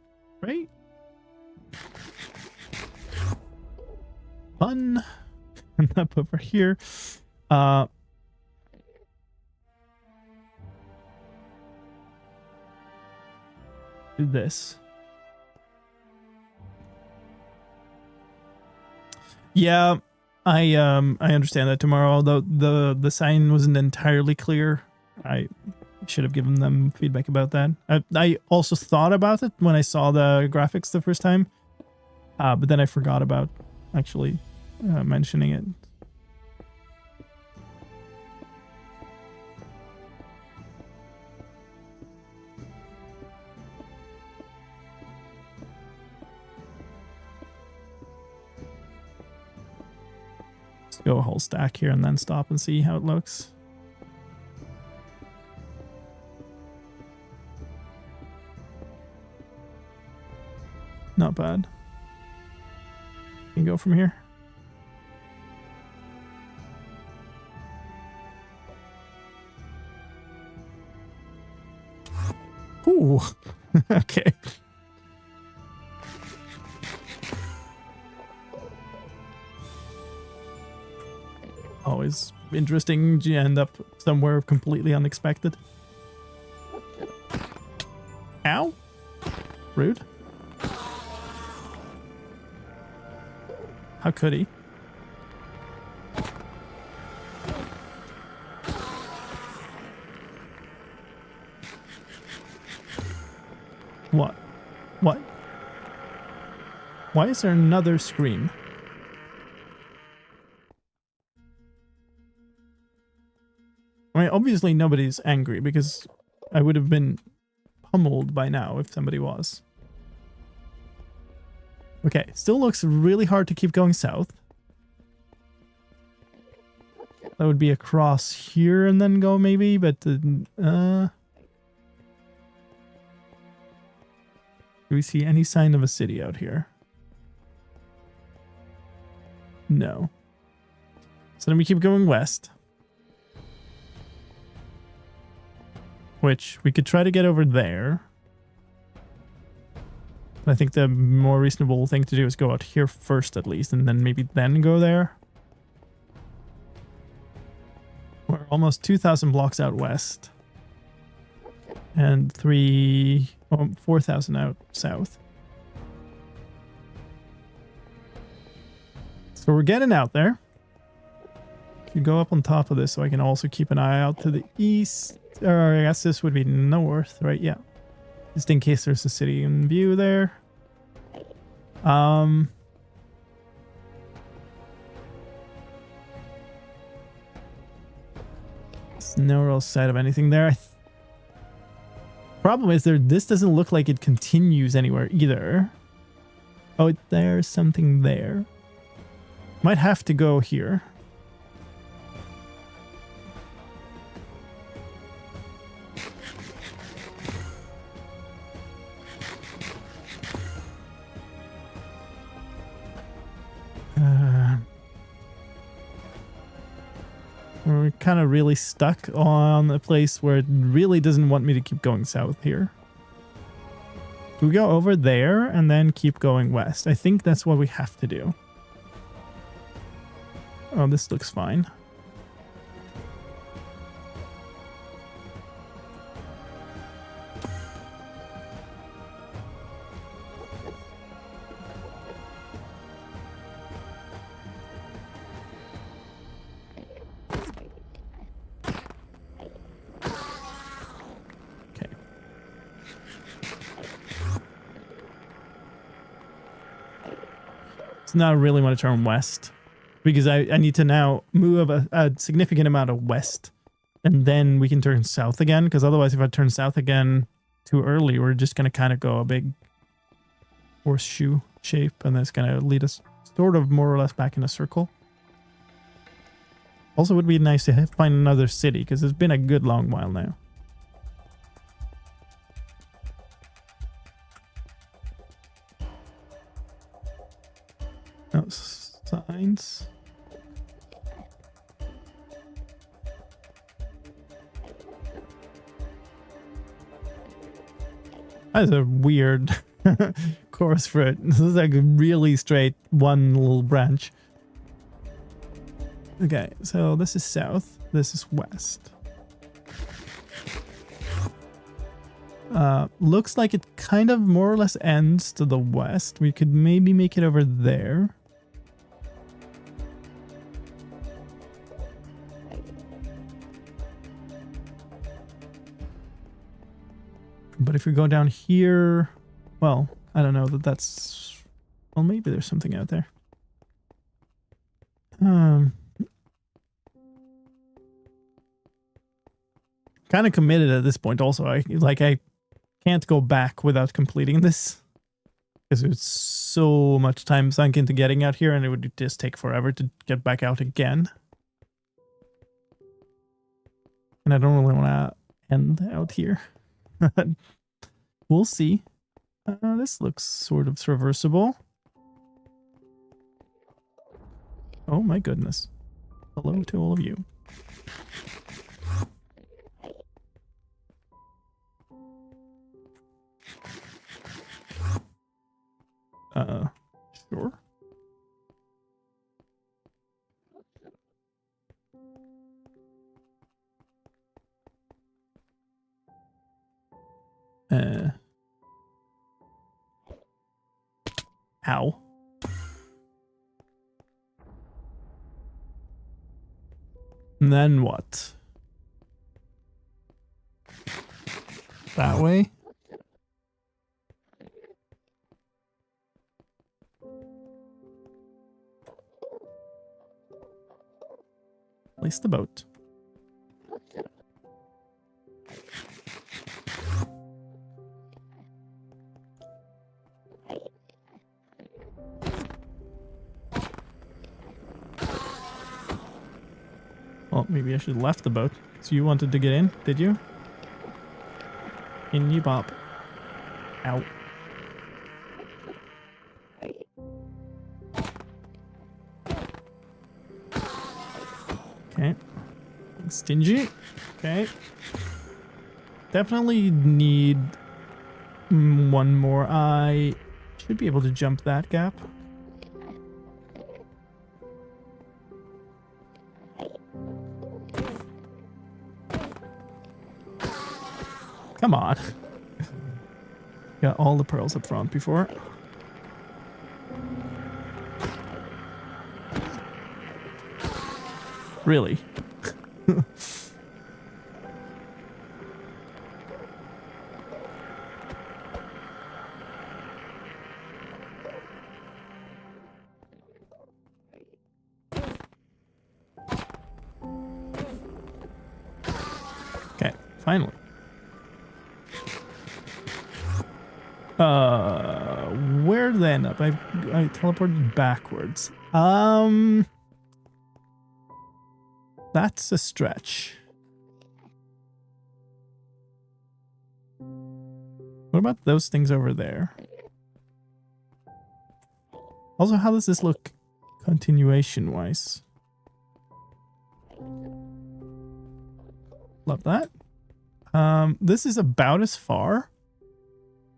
Fun. And up over here. Do this. Yeah, I understand that tomorrow, although the sign wasn't entirely clear. I should have given them feedback about that. I also thought about it when I saw the graphics the first time, but then I forgot about actually mentioning it. Let's go a whole stack here and then stop and see how it looks. Not bad. You can go from here. cool. Okay. Always interesting. You end up somewhere completely unexpected. Ow. Rude. How could he? What? What? Why is there another scream? I mean, obviously nobody's angry because I would have been pummeled by now if somebody was. Okay, still looks really hard to keep going south. That would be across here and then go maybe, but do we see any sign of a city out here? No. So then we keep going west. Which we could try to get over there. But I think the more reasonable thing to do is go out here first at least, and then maybe then go there. We're almost 2,000 blocks out west. And 4,000 out south. So we're getting out there. You go up on top of this so I can also keep an eye out to the east. Or I guess this would be north, right? Yeah. Just in case there's a city in view there. There's no real sight of anything there. Problem is this doesn't look like it continues anywhere either. Oh, there's something there. Might have to go here. We're kind of really stuck on a place where it really doesn't want me to keep going south here. Do we go over there and then keep going west? I think that's what we have to do. Oh, this looks fine. Now I really want to turn west because I need to now move a significant amount of west and then we can turn south again, because otherwise if I turn south again too early, we're just going to kind of go a big horseshoe shape and that's going to lead us sort of more or less back in a circle. Also, it would be nice to find another city because it's been a good long while now. No signs. That's a weird course for it. This is like a really straight one little branch. Okay, so this is south, this is west. Looks like it kind of more or less ends to the west. We could maybe make it over there. But if we go down here, well, I don't know that's... Well, maybe there's something out there. Kind of committed at this point also. I can't go back without completing this. Because there's so much time sunk into getting out here and it would just take forever to get back out again. And I don't really want to end out here. We'll see. This looks sort of traversable. Oh my goodness. Hello to all of you. Ow. And then what? That way? Place the boat. Well, maybe I should have left the boat. So you wanted to get in, did you? In you bop. Ow. Okay. Stingy. Okay. Definitely need one more. I should be able to jump that gap. Come on. Got all the pearls up front before. Really? Okay, finally. Where did I end up? I teleported backwards. That's a stretch. What about those things over there? Also, how does this look continuation-wise? Love that. This is about as far.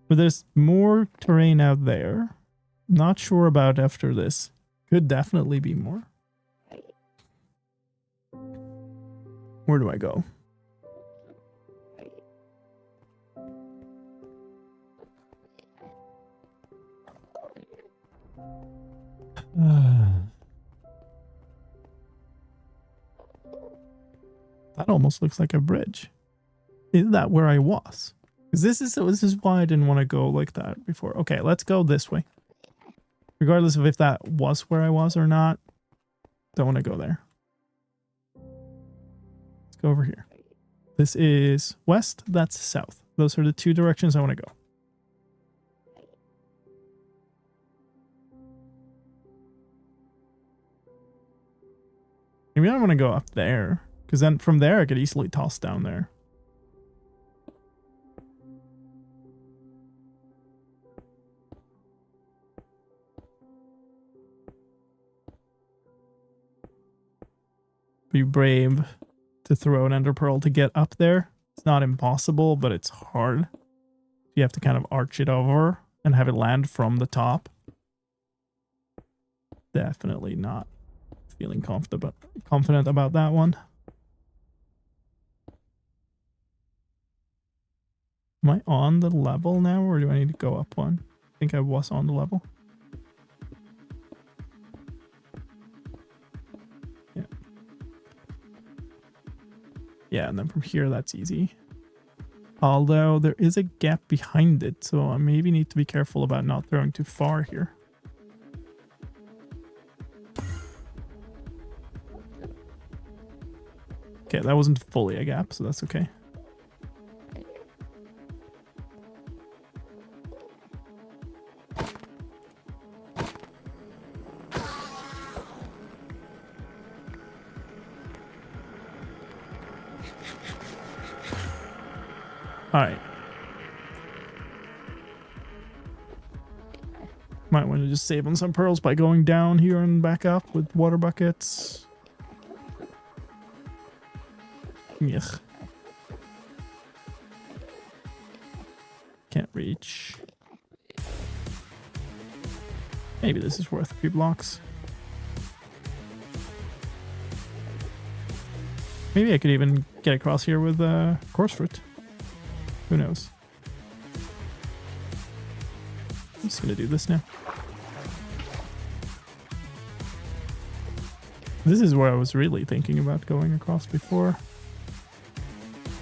But there's more terrain out there. Not sure about after this. Could definitely be more. Where do I go? That almost looks like a bridge. Is that where I was? This is why I didn't want to go like that before. Okay, let's go this way. Regardless of if that was where I was or not. Don't want to go there. Let's go over here. This is west, that's south. Those are the two directions I want to go. Maybe I want to go up there. Because then from there I could easily toss down there. Be brave to throw an ender pearl to get up there. It's not impossible, but it's hard. You have to kind of arch it over and have it land from the top. Definitely not feeling confident about that one. Am I on the level now, or do I need to go up one? I think I was on the level. Yeah, and then from here, that's easy. Although there is a gap behind it, so I maybe need to be careful about not throwing too far here. Okay, that wasn't fully a gap, so that's okay. Alright. Might want to just save on some pearls by going down here and back up with water buckets. Yuck. Can't reach. Maybe this is worth a few blocks. Maybe I could even get across here with coarse fruit. Who knows? I'm just gonna do this now. This is where I was really thinking about going across before.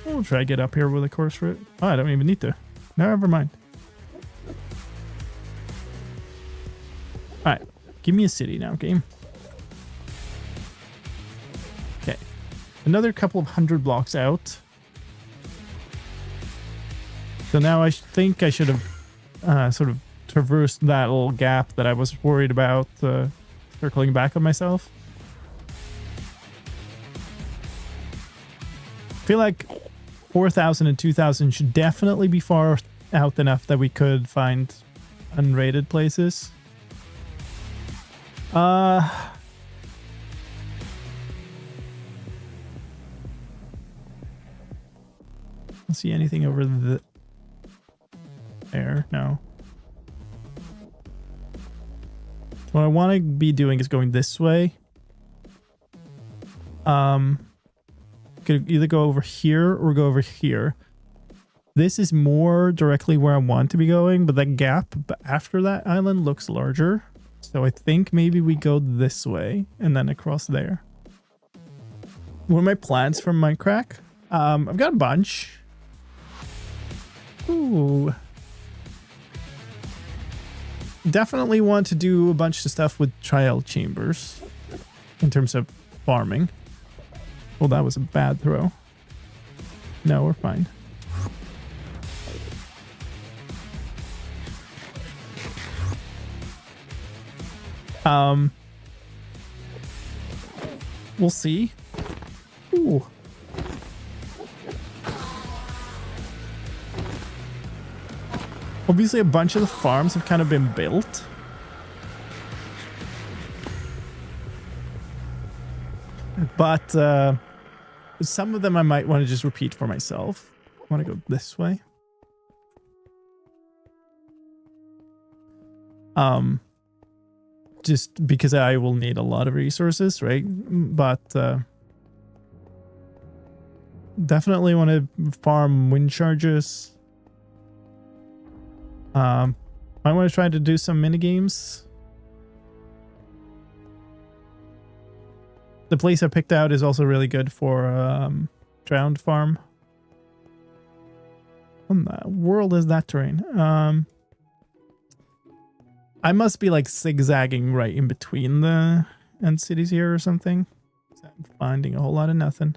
We'll try to get up here with a course route. Oh, I don't even need to. Never mind. Alright, give me a city now, game. Okay. Another couple of 100 blocks out. So now I think I should have sort of traversed that little gap that I was worried about circling back on myself. I feel like 4,000 and 2,000 should definitely be far out enough that we could find unrated places. Don't see anything over there. No. What I want to be doing is going this way. Could either go over here or go over here. This is more directly where I want to be going, but that gap after that island looks larger. So I think maybe we go this way and then across there. What are my plans for Mindcrack? I've got a bunch. Ooh. Definitely want to do a bunch of stuff with trial chambers in terms of farming. Well, that was a bad throw. No, we're fine. We'll see. Ooh. Obviously, a bunch of the farms have kind of been built. But some of them I might want to just repeat for myself. I want to go this way. Just because I will need a lot of resources, right? But definitely want to farm wind charges. I want to try to do some mini games. The place I picked out is also really good for drowned farm. What in the world is that terrain? I must be like zigzagging right in between the end cities here or something. I'm finding a whole lot of nothing.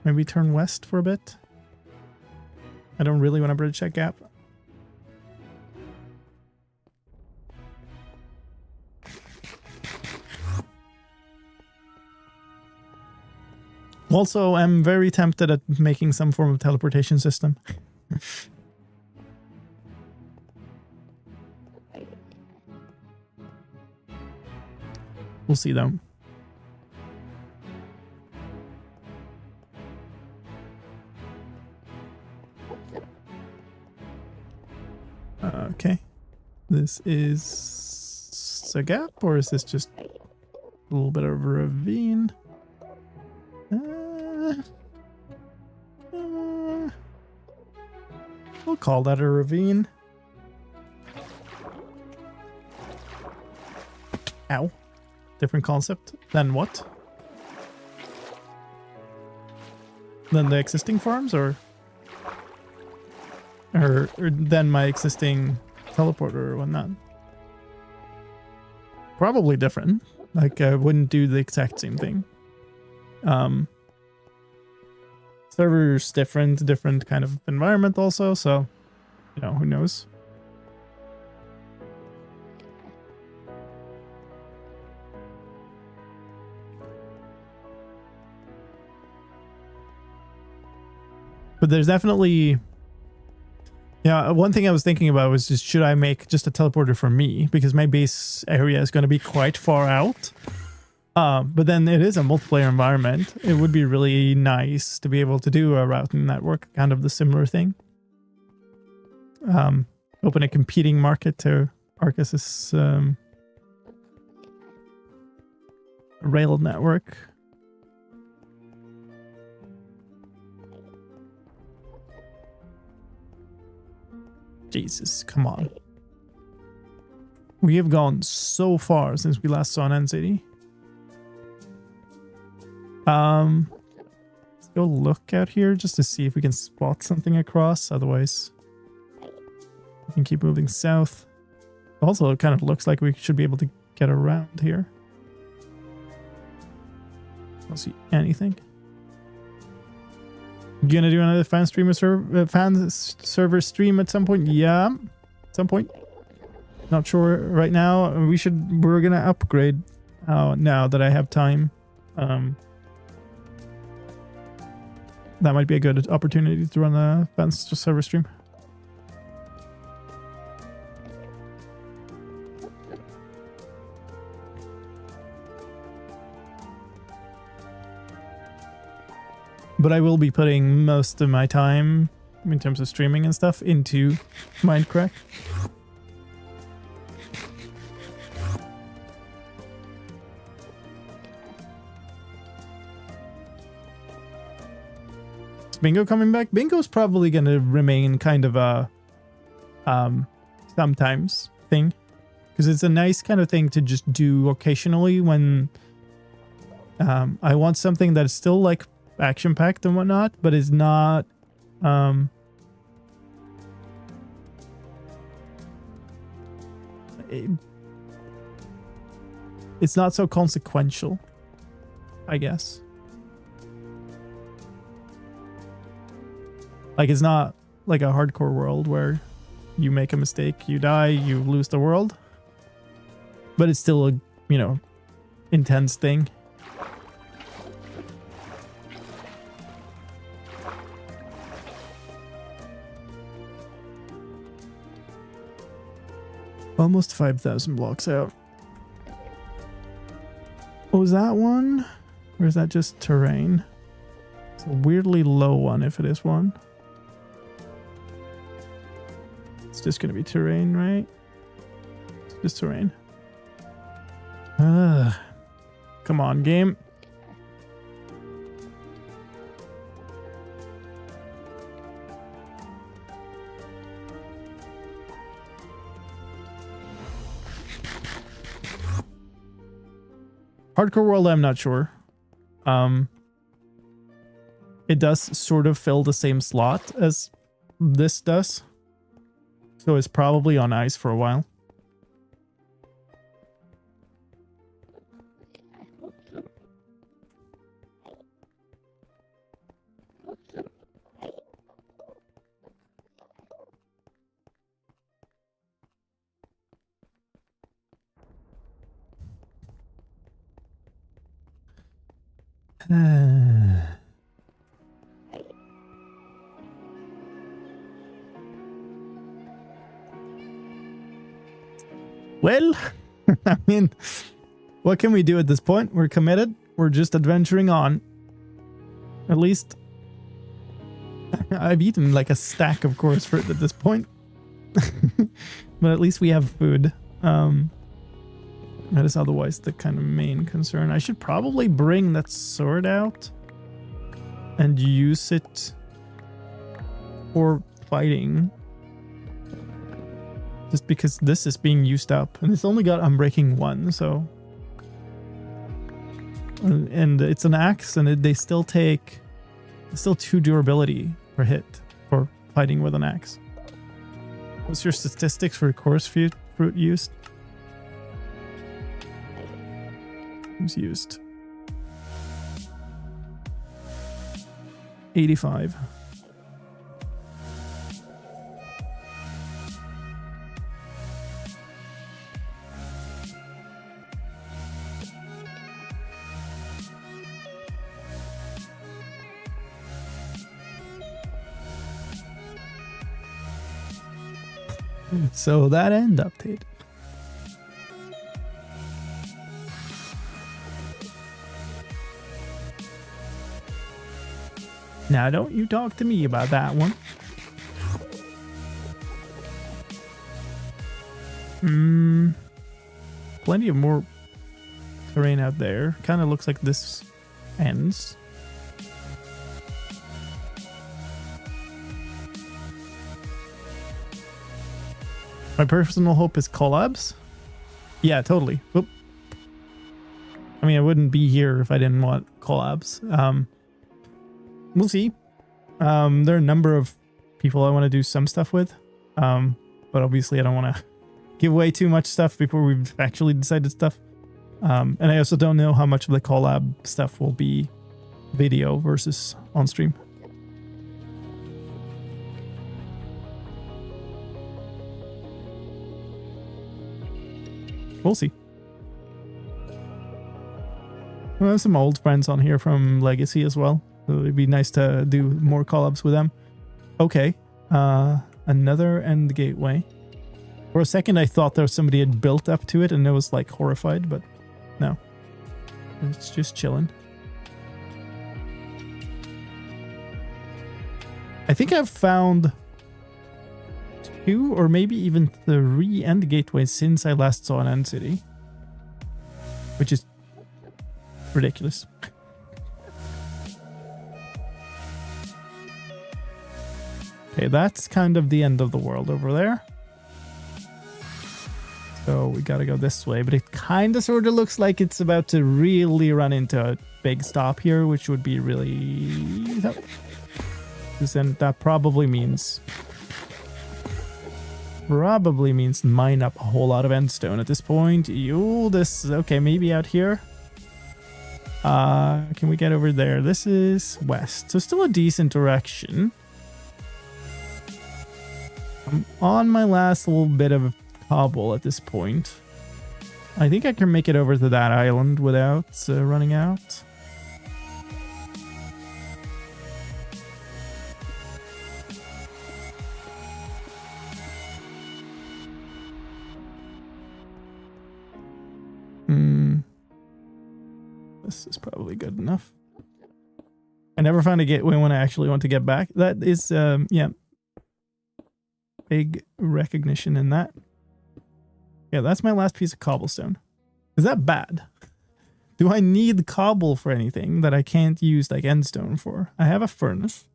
Maybe turn west for a bit. I don't really want to bridge that gap. Also, I'm very tempted at making some form of teleportation system. We'll see though. Okay. This is a gap, or is this just a little bit of a ravine? We'll call that a ravine. Ow. Different concept than what? Than the existing farms, or than my existing teleporter or whatnot? Probably different. Like, I wouldn't do the exact same thing. Server's different kind of environment also, so, you know, who knows? But there's definitely, yeah, one thing I was thinking about was just, should I make just a teleporter for me? Because my base area is going to be quite far out. But then it is a multiplayer environment. It would be really nice to be able to do a routing network, kind of the similar thing. Open a competing market to Arcus's rail network. Jesus, come on. We have gone so far since we last saw an end city. Let's go look out here just to see if we can spot something across. Otherwise, we can keep moving south. Also, it kind of looks like we should be able to get around here. I don't see anything. Gonna do another fan server stream at some point? Yeah, at some point. Not sure right now. We're gonna upgrade now that I have time. That might be a good opportunity to run a fan server stream. But I will be putting most of my time, in terms of streaming and stuff, into Mindcrack. Is Bingo coming back? Bingo's probably going to remain kind of a sometimes thing. Because it's a nice kind of thing to just do occasionally when I want something that is still like action-packed and whatnot, but is not it's not so consequential, I guess. Like, it's not like a hardcore world where you make a mistake, you die, you lose the world, but it's still a, you know, intense thing. Almost 5,000 blocks out. Oh, is that one? Or is that just terrain? It's a weirdly low one if it is one. It's just going to be terrain, right? It's just terrain. Come on, game. Hardcore world, I'm not sure. It does sort of fill the same slot as this does. So it's probably on ice for a while. Well, I mean, what can we do at this point? We're committed. We're just adventuring on. At least I've eaten like a stack of course fruit at this point. But at least we have food. That is otherwise the kind of main concern. I should probably bring that sword out and use it for fighting. Just because this is being used up. And it's only got Unbreaking 1, so... And it's an axe, and they still take... Still 2 durability per hit for fighting with an axe. What's your statistics for coarse fruit used? Who's used? 85. So that end update. Now don't you talk to me about that one. Plenty of more terrain out there. Kind of looks like this ends. My personal hope is collabs. Yeah, totally. Oop. I mean, I wouldn't be here if I didn't want collabs. We'll see. There are a number of people I want to do some stuff with. But obviously I don't want to give away too much stuff before we've actually decided stuff. And I also don't know how much of the collab stuff will be video versus on stream. We'll see. Well, there's some old friends on here from Legacy as well. So it'd be nice to do more collabs with them. Okay. Another end gateway. For a second, I thought there was somebody had built up to it and I was like horrified, but no. It's just chilling. I think I've found 2 or maybe even 3 end gateways since I last saw an end city, which is ridiculous. Okay, that's kind of the end of the world over there. So we gotta go this way, but it kind of sort of looks like it's about to really run into a big stop here, which would be really tough. Because then that probably means mine up a whole lot of endstone at this point. This is okay, maybe out here. Can we get over there? This is west, so still a decent direction. I'm on my last little bit of cobble at this point. I think I can make it over to that island without running out. This is probably good enough. I never found a gateway when I actually want to get back. That is, yeah. Big recognition in that. Yeah, that's my last piece of cobblestone. Is that bad? Do I need cobble for anything that I can't use like endstone for? I have a furnace.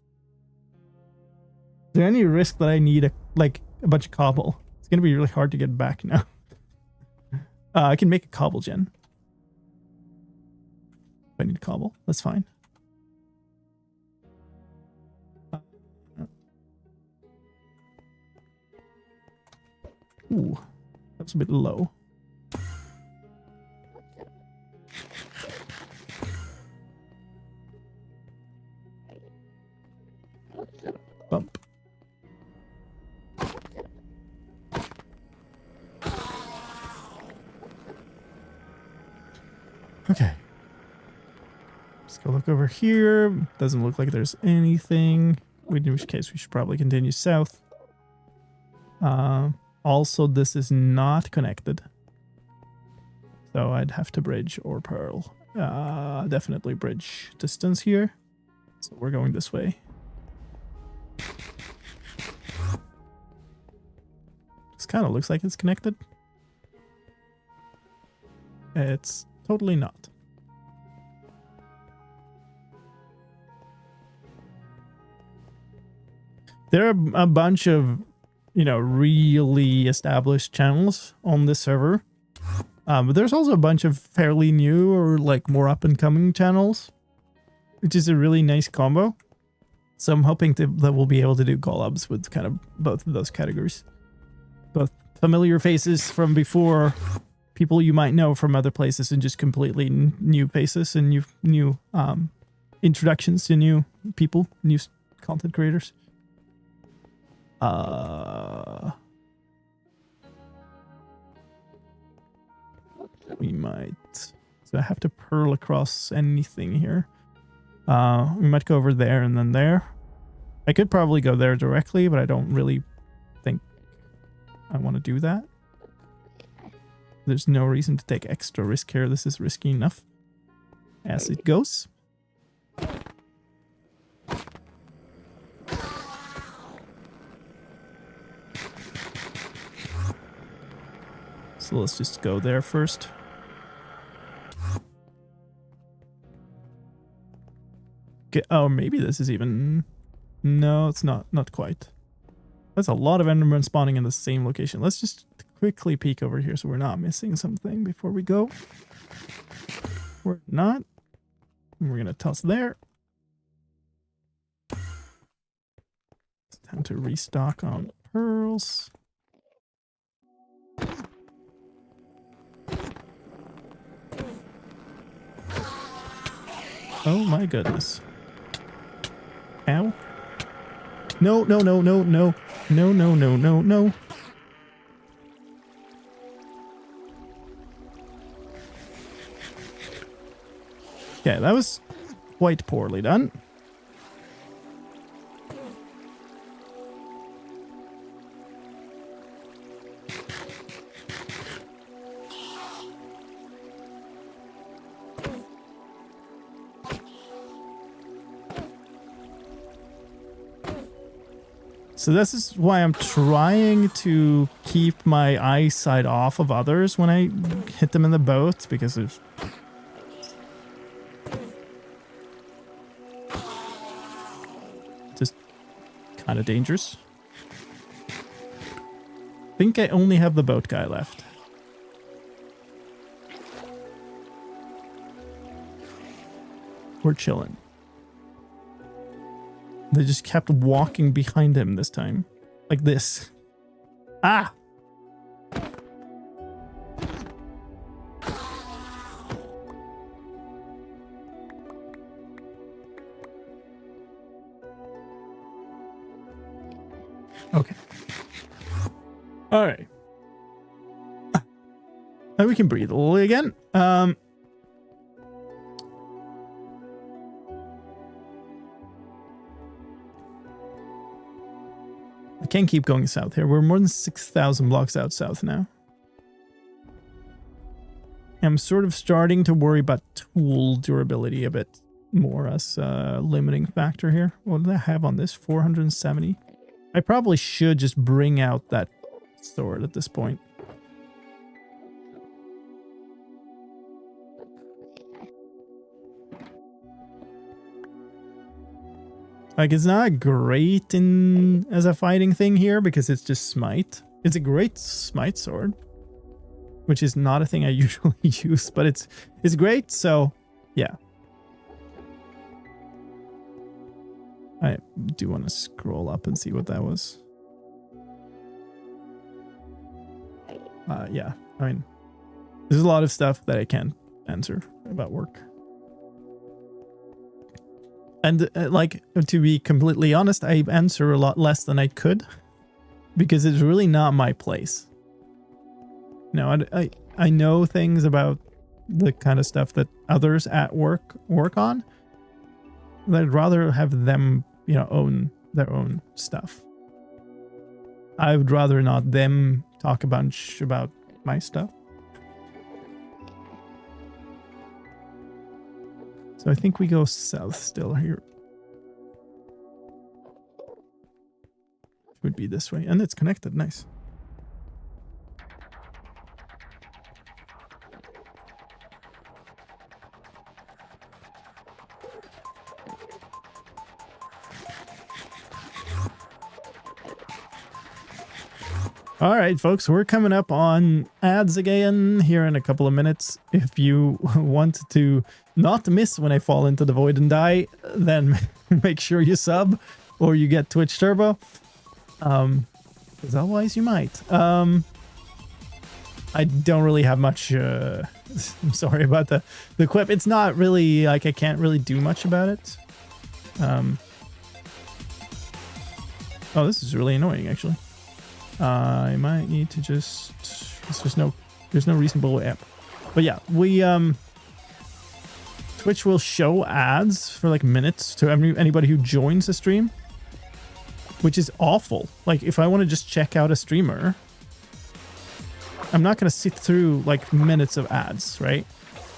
Is there any risk that I need a bunch of cobble? It's gonna be really hard to get back now. I can make a cobble gen. If I need cobble, that's fine. Ooh, that's a bit low. Bump. Okay. Let's go look over here. Doesn't look like there's anything. In which case we should probably continue south. Also, this is not connected. So I'd have to bridge or pearl. Definitely bridge distance here. So we're going this way. This kind of looks like it's connected. It's totally not. There are a bunch of, really established channels on this server. But there's also a bunch of fairly new or more up and coming channels, which is a really nice combo. So I'm hoping that we'll be able to do collabs with kind of both of those categories. Both familiar faces from before, people you might know from other places, and just completely new faces and new introductions to new people, new content creators. We might. So I have to pearl across anything here. We might go over there and then there. I could probably go there directly, but I don't really think I want to do that. There's no reason to take extra risk here. This is risky enough as it goes. So let's just go there first. Okay, oh, maybe this is even... No, it's not quite. That's a lot of Endermen spawning in the same location. Let's just quickly peek over here so we're not missing something before we go. We're not. We're going to toss there. It's time to restock on pearls. Oh my goodness. Ow. No, no, no, no, no. No, no, no, no, no. Okay, that was quite poorly done. So this is why I'm trying to keep my eyesight off of others when I hit them in the boat, because it's just kind of dangerous. I think I only have the boat guy left. We're chilling. They just kept walking behind him this time. Like this. Ah! Okay. Alright. Now we can breathe a little again. I can't keep going south here. We're more than 6,000 blocks out south now. I'm sort of starting to worry about tool durability a bit more as a limiting factor here. What did I have on this? 470? I probably should just bring out that sword at this point. Like, it's not great in as a fighting thing here because it's just smite. It's a great smite sword, which is not a thing I usually use, but it's great, so yeah. I do want to scroll up and see what that was. Yeah, I mean, there's a lot of stuff that I can't answer about work. And like, to be completely honest, I answer a lot less than I could because it's really not my place. No, I know things about the kind of stuff that others at work on. I'd rather have them, you know, own their own stuff. I would rather not them talk a bunch about my stuff. So I think we go south still here. Would be this way, and it's connected. Nice. All right, folks, we're coming up on ads again here in a couple of minutes. If you want to not miss when I fall into the void and die, then make sure you sub or you get Twitch Turbo. Because otherwise you might. I don't really have much, I'm sorry about the equip. It's not really, like, I can't really do much about it. Oh, this is really annoying, actually. I might need to just, there's no reasonable way up. But yeah, Twitch will show ads for like minutes to anybody who joins the stream, which is awful. Like, if I want to just check out a streamer, I'm not going to sit through like minutes of ads, right?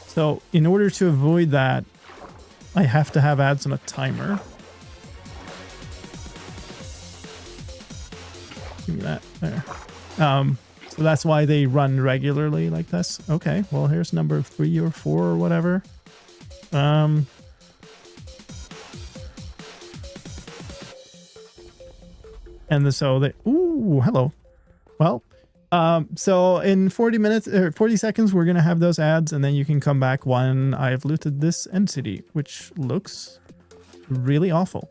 So in order to avoid that, I have to have ads on a timer. Give me that there. So that's why they run regularly like this. Okay, well, here's number 3 or 4 or whatever. And And so they, ooh, hello. Well, so in 40 minutes or 40 seconds, we're going to have those ads, and then you can come back when I've looted this end city, which looks really awful.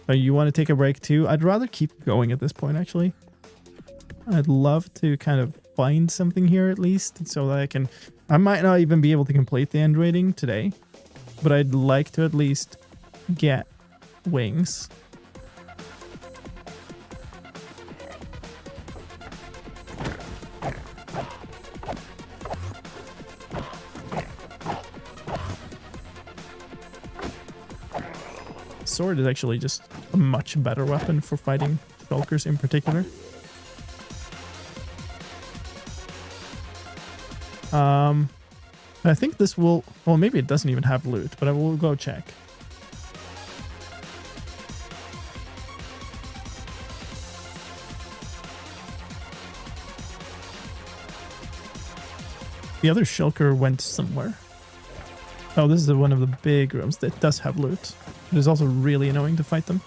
You want to take a break too? I'd rather keep going at this point, actually. I'd love to kind of find something here at least so that I might not even be able to complete the end rating today, but I'd like to at least get wings. Sword is actually just a much better weapon for fighting shulkers in particular. I think this will, well, maybe it doesn't even have loot, but I will go check. The other shulker went somewhere. Oh, this is one of the big rooms that does have loot. It is also really annoying to fight them.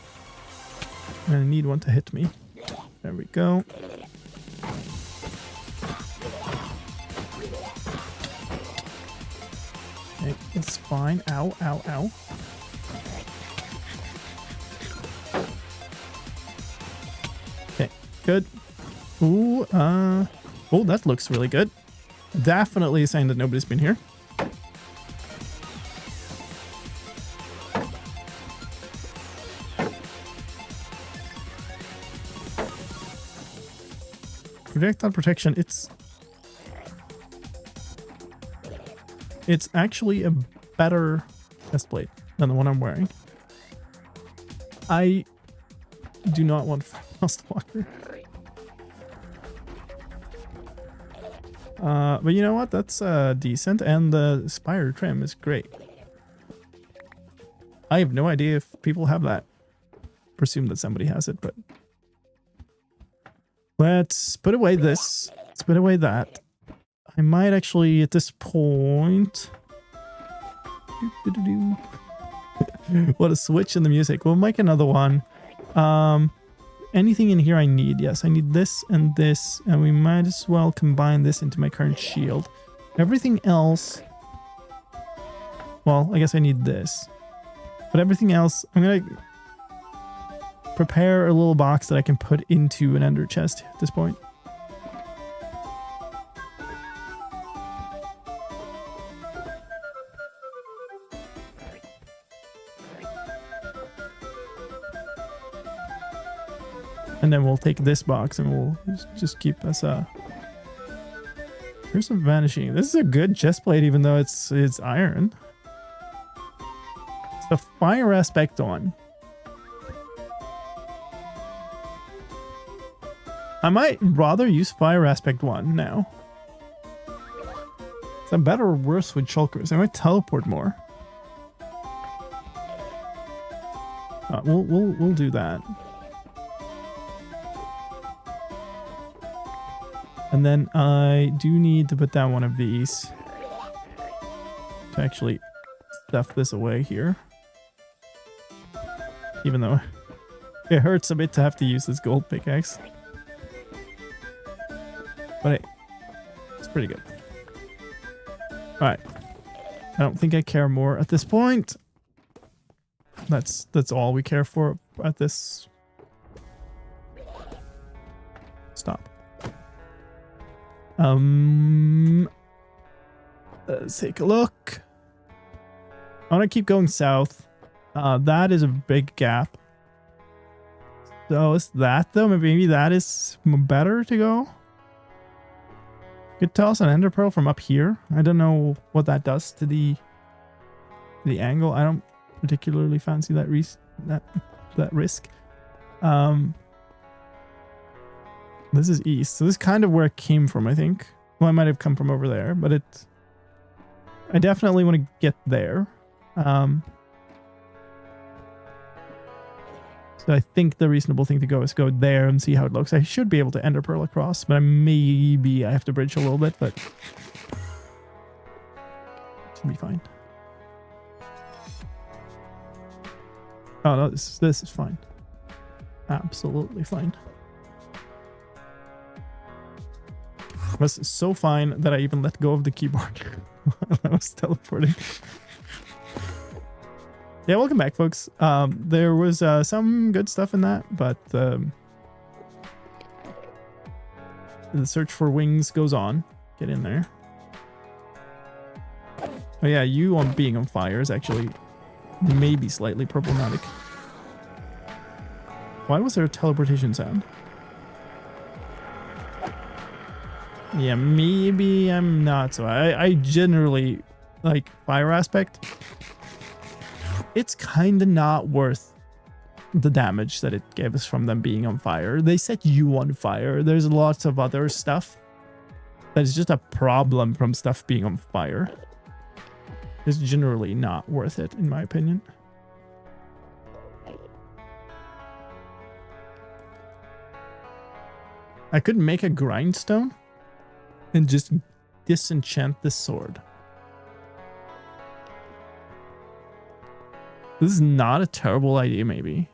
I need one to hit me. There we go. Okay, that's fine. Ow, ow, ow. Okay, good. Ooh, oh, that looks really good. Definitely a sign that nobody's been here. Projectile protection, it's actually a better chest plate than the one I'm wearing. I do not want Frostwalker. But you know what? That's decent, and the spire trim is great. I have no idea if people have that. Presume that somebody has it, but let's put away this. Let's put away that. I might actually, at this point... What a switch in the music. We'll make another one. Anything in here I need? Yes, I need this, and we might as well combine this into my current shield. Everything else... Well, I guess I need this. But everything else, I'm going to prepare a little box that I can put into an ender chest at this point. And then we'll take this box and we'll just keep us here's some vanishing. This is a good chest plate even though it's iron. It's the fire aspect on. I might rather use Fire Aspect 1 now. Is that better or worse with shulkers? I might teleport more. We'll do that. And then I do need to put down one of these to actually stuff this away here. Even though it hurts a bit to have to use this gold pickaxe. But hey, it's pretty good. Alright. I don't think I care more at this point. That's all we care for at this. Stop. Let's take a look. I want to keep going south. That is a big gap. So is that though? Maybe that is better to go. Could tell us an ender pearl from up here. I don't know what that does to the angle. I don't particularly fancy that risk. This is east, so this is kind of where it came from, I think. Well, I might have come from over there, but I definitely want to get there. So I think the reasonable thing to go is go there and see how it looks. I should be able to ender pearl across, but maybe I have to bridge a little bit, but should be fine. Oh no, this is fine. absolutely fine. It was so fine that I even let go of the keyboard while I was teleporting. Yeah, welcome back, folks. There was some good stuff in that, but the search for wings goes on. Get in there. Oh yeah, you on being on fire is actually maybe slightly problematic. Why was there a teleportation sound? Yeah, maybe I'm not so. I generally like fire aspect. It's kind of not worth the damage that it gave us from them being on fire. They set you on fire. There's lots of other stuff that is just a problem from stuff being on fire. It's generally not worth it, in my opinion. I could make a grindstone and just disenchant this sword. This is not a terrible idea, maybe.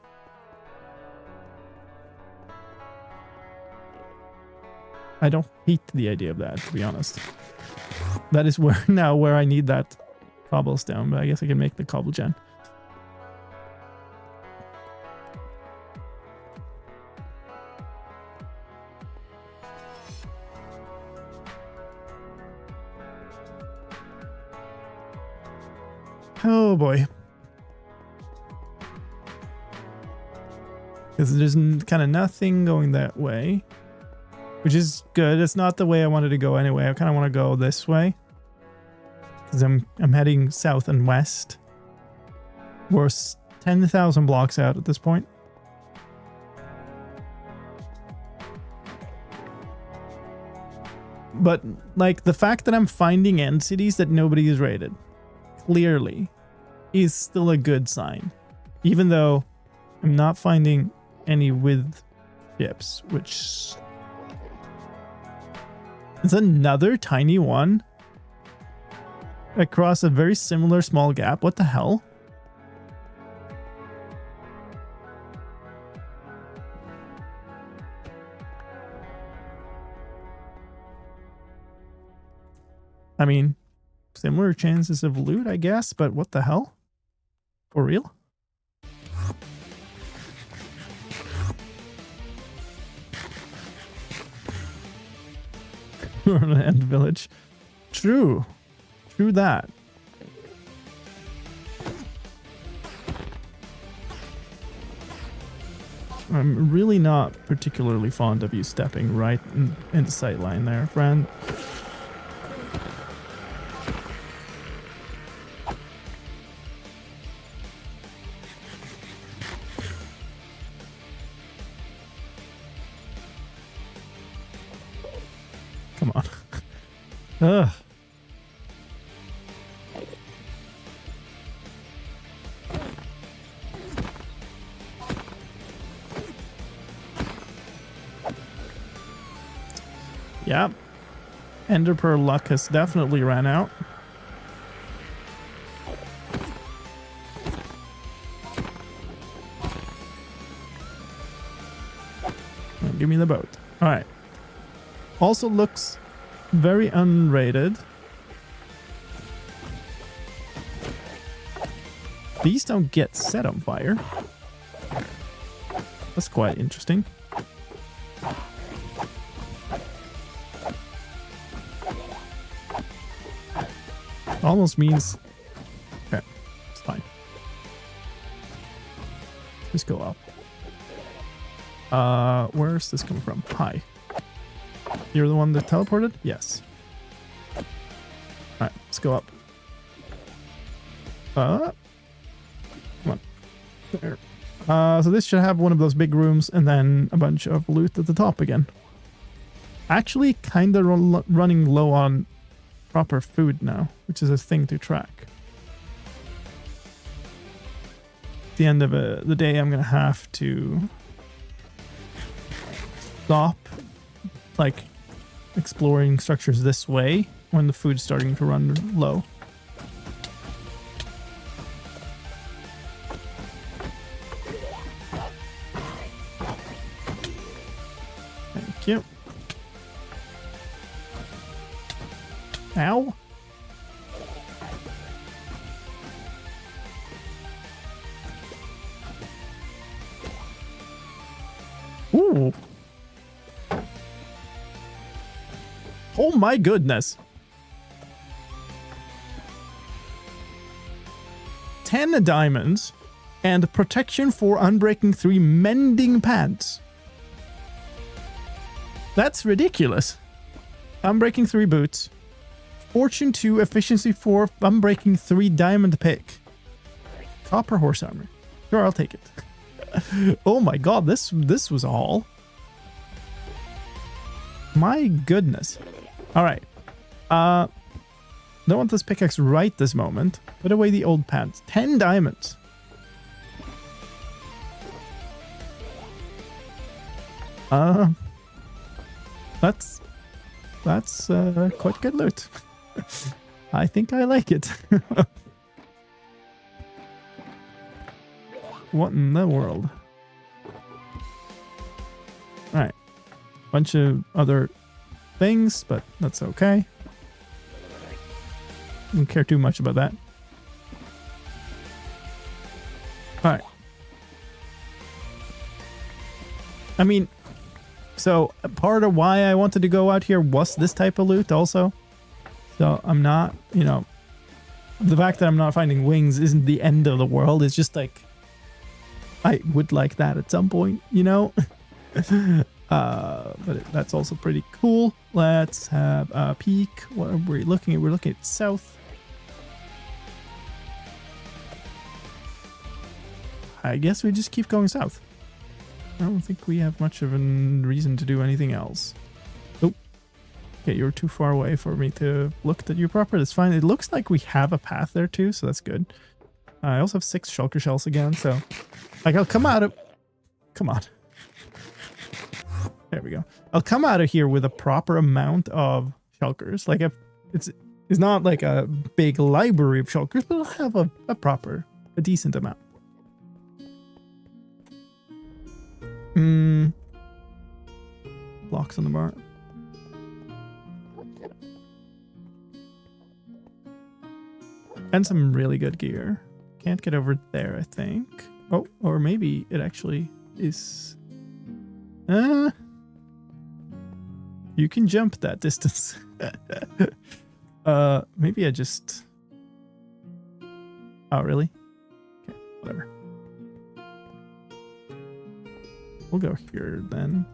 I don't hate the idea of that, to be honest. That is where I need that cobblestone, but I guess I can make the cobble gen. Oh boy. Because there's kind of nothing going that way. Which is good. It's not the way I wanted to go anyway. I kind of want to go this way. Because I'm heading south and west. We're 10,000 blocks out at this point. But like the fact that I'm finding end cities that nobody has raided, clearly, is still a good sign. Even though I'm not finding any with ships, which is another tiny one across a very similar small gap. What the hell? I mean, similar chances of loot, I guess, but what the hell? For real? We're on an end village. True. True that. I'm really not particularly fond of you stepping right in the sight line there, friend. Come on. Ugh. Yep. Ender Pearl luck has definitely ran out. Give me the boat. All right. Also looks very unrated. These don't get set on fire. That's quite interesting. Almost means... Okay, it's fine. Let's go up. Where's this coming from? Hi. You're the one that teleported? Yes. Alright, let's go up. Come on. There. So this should have one of those big rooms and then a bunch of loot at the top again. Actually, kind of running low on proper food now, which is a thing to track. At the end of the day, I'm going to have to stop, like, exploring structures this way when the food's starting to run low. Thank you. Ow. Ooh. Oh my goodness. 10 diamonds and protection for Unbreaking 3 mending pants. That's ridiculous. Unbreaking 3 boots. Fortune 2, efficiency 4, Unbreaking 3 diamond pick. Copper horse armor. Sure, I'll take it. Oh my god, this was all. My goodness. Alright. Don't want this pickaxe right this moment. Put away the old pants. 10 diamonds. That's quite good loot. I think I like it. What in the world? Alright. Bunch of other things, but that's okay. Don't care too much about that. Alright. I mean, so part of why I wanted to go out here was this type of loot also. So I'm not, you know, the fact that I'm not finding wings isn't the end of the world. It's just like, I would like that at some point, you know? But that's also pretty cool. Let's have a peek. What are we looking at? We're looking at south. I guess we just keep going south. I don't think we have much of a reason to do anything else. Oh. Okay, you're too far away for me to look at you proper. That's fine. It looks like we have a path there too, so that's good. I also have 6 shulker shells again, so... Like, I'll come out of... Come on. There we go. I'll come out of here with a proper amount of shulkers. Like, it's not like a big library of shulkers, but I'll have a decent amount. Blocks on the bar. And some really good gear. Can't get over there, I think. Oh, or maybe it actually is... You can jump that distance. Maybe I just... Oh, really? Okay, whatever. We'll go here then.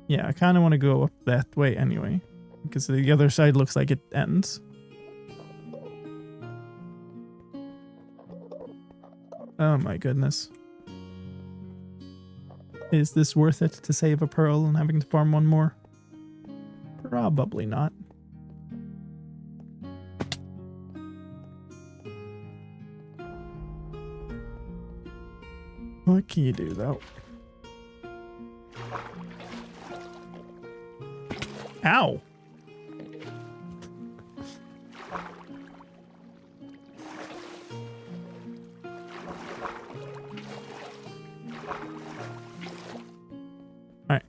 Yeah, I kind of want to go up that way anyway, because the other side looks like it ends. Oh my goodness. Is this worth it to save a pearl and having to farm one more? Probably not. What can you do though? Ow! Alright.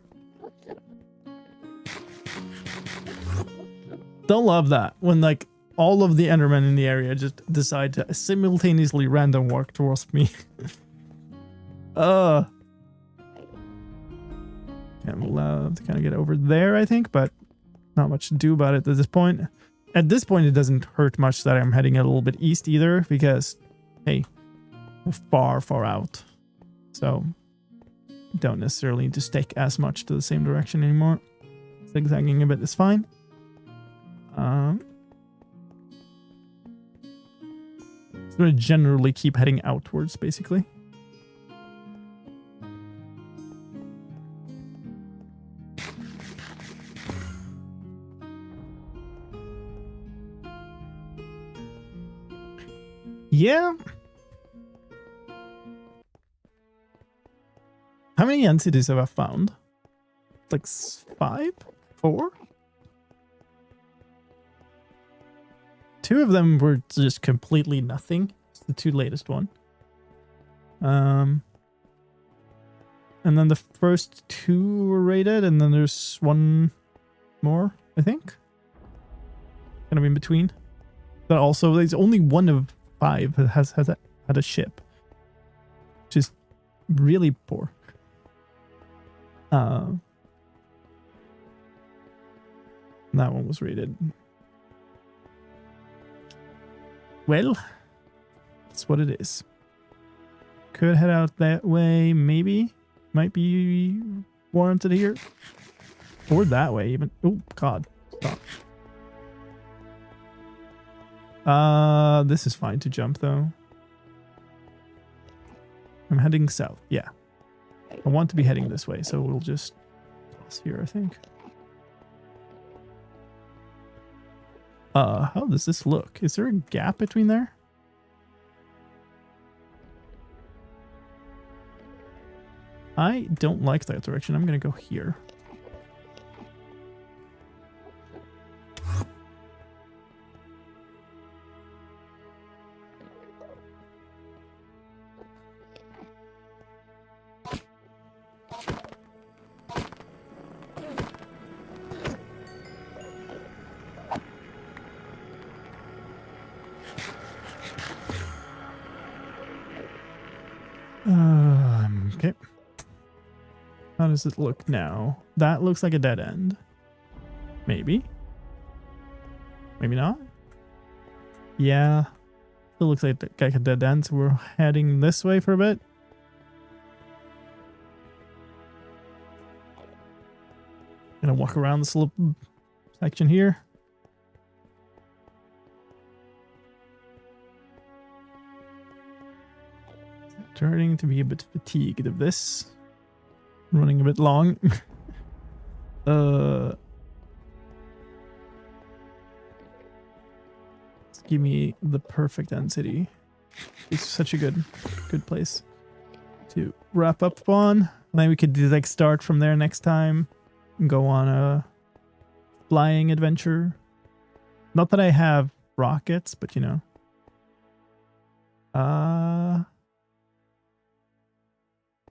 Don't love that when like all of the Endermen in the area just decide to simultaneously random walk towards me. And we'll have to kind of get over there, I think, but not much to do about it at this point. At this point, it doesn't hurt much that I'm heading a little bit east either, because, hey, we're far, far out. So, don't necessarily need to stick as much to the same direction anymore. Zigzagging a bit is fine. So I'm going to generally keep heading outwards, basically. Yeah. How many entities have I found? Like 5? 4? 2 of them were just completely nothing. It's the 2 latest one. And And then the first 2 were raided, and then there's 1 more, I think. Kind of in between. But also, there's only 1 of 5 that has had a ship. Which is really poor. That one was raided. Well, that's what it is. Could head out that way, maybe. Might be warranted here. Or that way, even. Oh, God. Stop. This is fine to jump, though. I'm heading south. Yeah. I want to be heading this way, so we'll just toss here, I think. How does this look? Is there a gap between there? I don't like that direction. I'm gonna go here. Okay. How does it look now? That looks like a dead end. Maybe. Maybe not. Yeah. Still looks like a dead end, so we're heading this way for a bit. Gonna walk around this little section here. Starting to be a bit fatigued of this. Running a bit long. Give me the perfect end city. It's such a good place to wrap up on. And then we could do like start from there next time and go on a flying adventure. Not that I have rockets, but you know.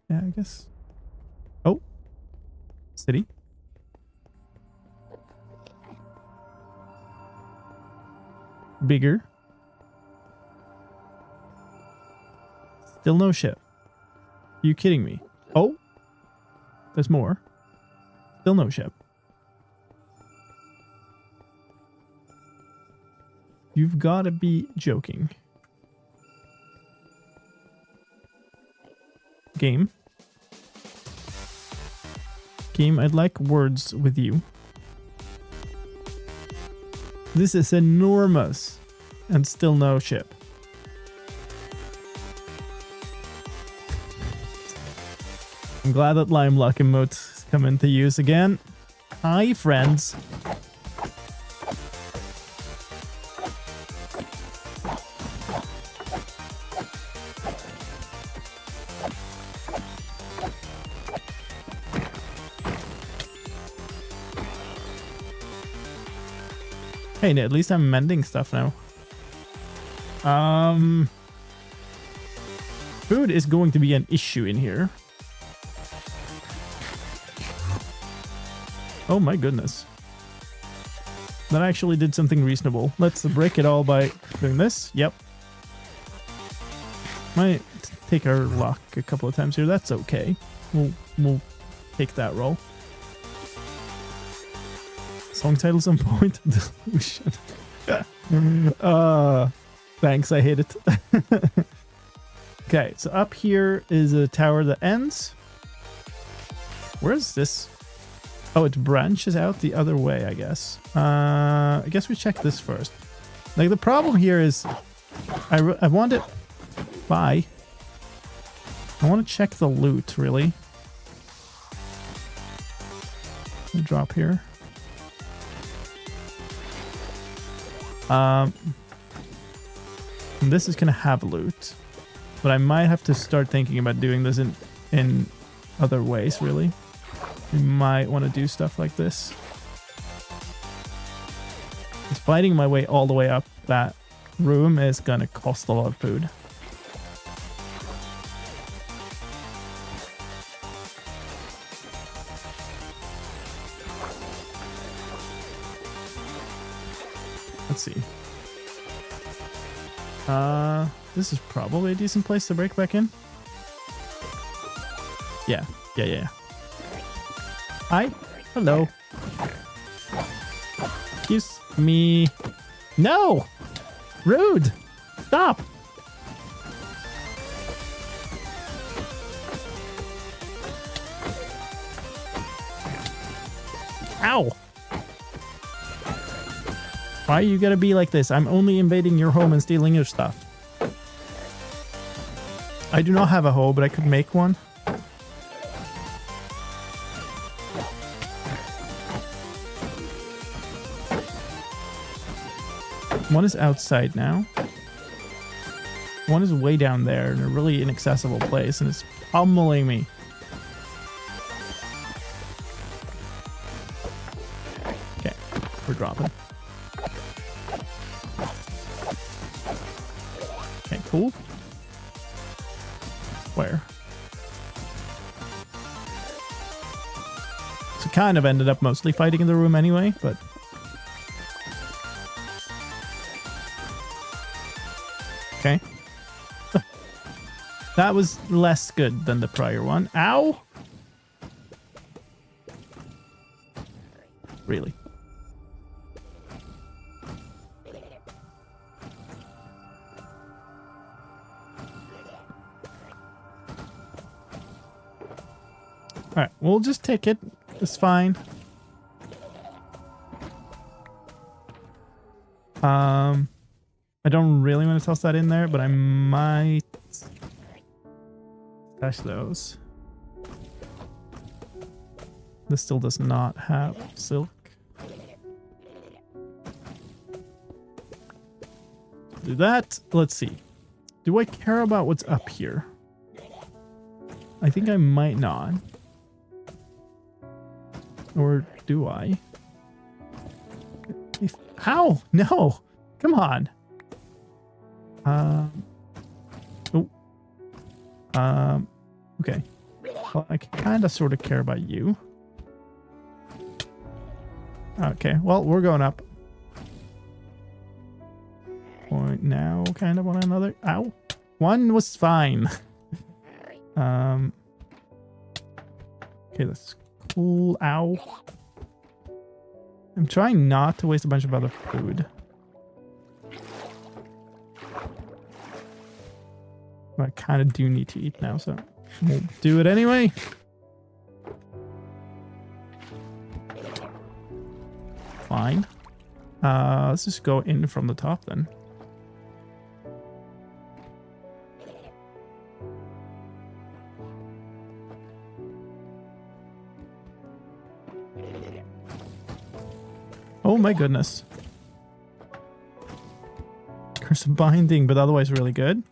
Yeah, I guess. Oh. City. Bigger. Still no ship. Are you kidding me? Oh. There's more. Still no ship. You've got to be joking. Game. Game, I'd like words with you. This is enormous. And still no ship. I'm glad that Lime Luck emotes come into use again. Hi, friends. Hey, at least I'm mending stuff now. Food is going to be an issue in here. Oh my goodness. That actually did something reasonable. Let's break it all by doing this. Yep. Might take our luck a couple of times here. That's okay. We'll take that roll. Song titles on point. Delusion. Thanks, I hate it. Okay, so up here is a tower that ends. Where is this? Oh, it branches out the other way, I guess. I guess we check this first. Like, the problem here is I want it by. I want to check the loot, really. Drop here. This is gonna have loot, but I might have to start thinking about doing this in other ways, really. We might want to do stuff like this. Just fighting my way all the way up that room is gonna cost a lot of food. Let's see. This is probably a decent place to break back in. Yeah. Hi. Hello. Excuse me. No! Rude! Stop! Ow! Why you gotta be like this? I'm only invading your home and stealing your stuff. I do not have a hoe, but I could make one. One is outside now. One is way down there in a really inaccessible place, and it's pummeling me. Okay, we're dropping. Okay, cool. Where? So kind of ended up mostly fighting in the room anyway, but... Okay. That was less good than the prior one. Ow! Really? Alright, we'll just take it. It's fine. I don't really want to toss that in there, but I might stash those. This still does not have silk. Do that. Let's see. Do I care about what's up here? I think I might not. Or do I? How? No! Come on! Okay. Well, I kind of sort of care about you. Okay, well, we're going up. Point now, kind of on another. Ow! One was fine. Okay, that's cool. Ow. I'm trying not to waste a bunch of other food. I kind of do need to eat now, so we'll do it anyway. Fine. Let's just go in from the top then. Oh my goodness. Curse of binding, but otherwise really good.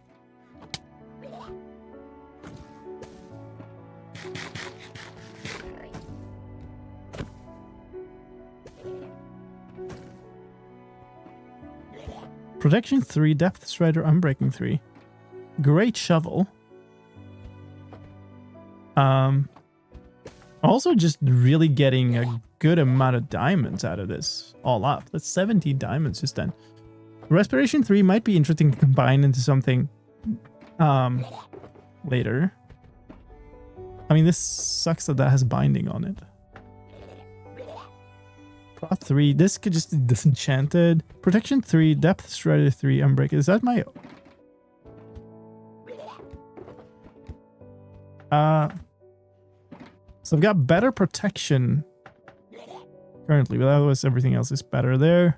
Protection 3, Depth Strider, Unbreaking 3. Great shovel. Also just really getting a good amount of diamonds out of this all up. That's 17 diamonds just then. Respiration 3 might be interesting to combine into something later. I mean, this sucks that has binding on it. Prot 3, this could just be disenchanted. Protection 3, Depth Strider 3, Unbreak. Is that my... So I've got better protection currently, but otherwise everything else is better there.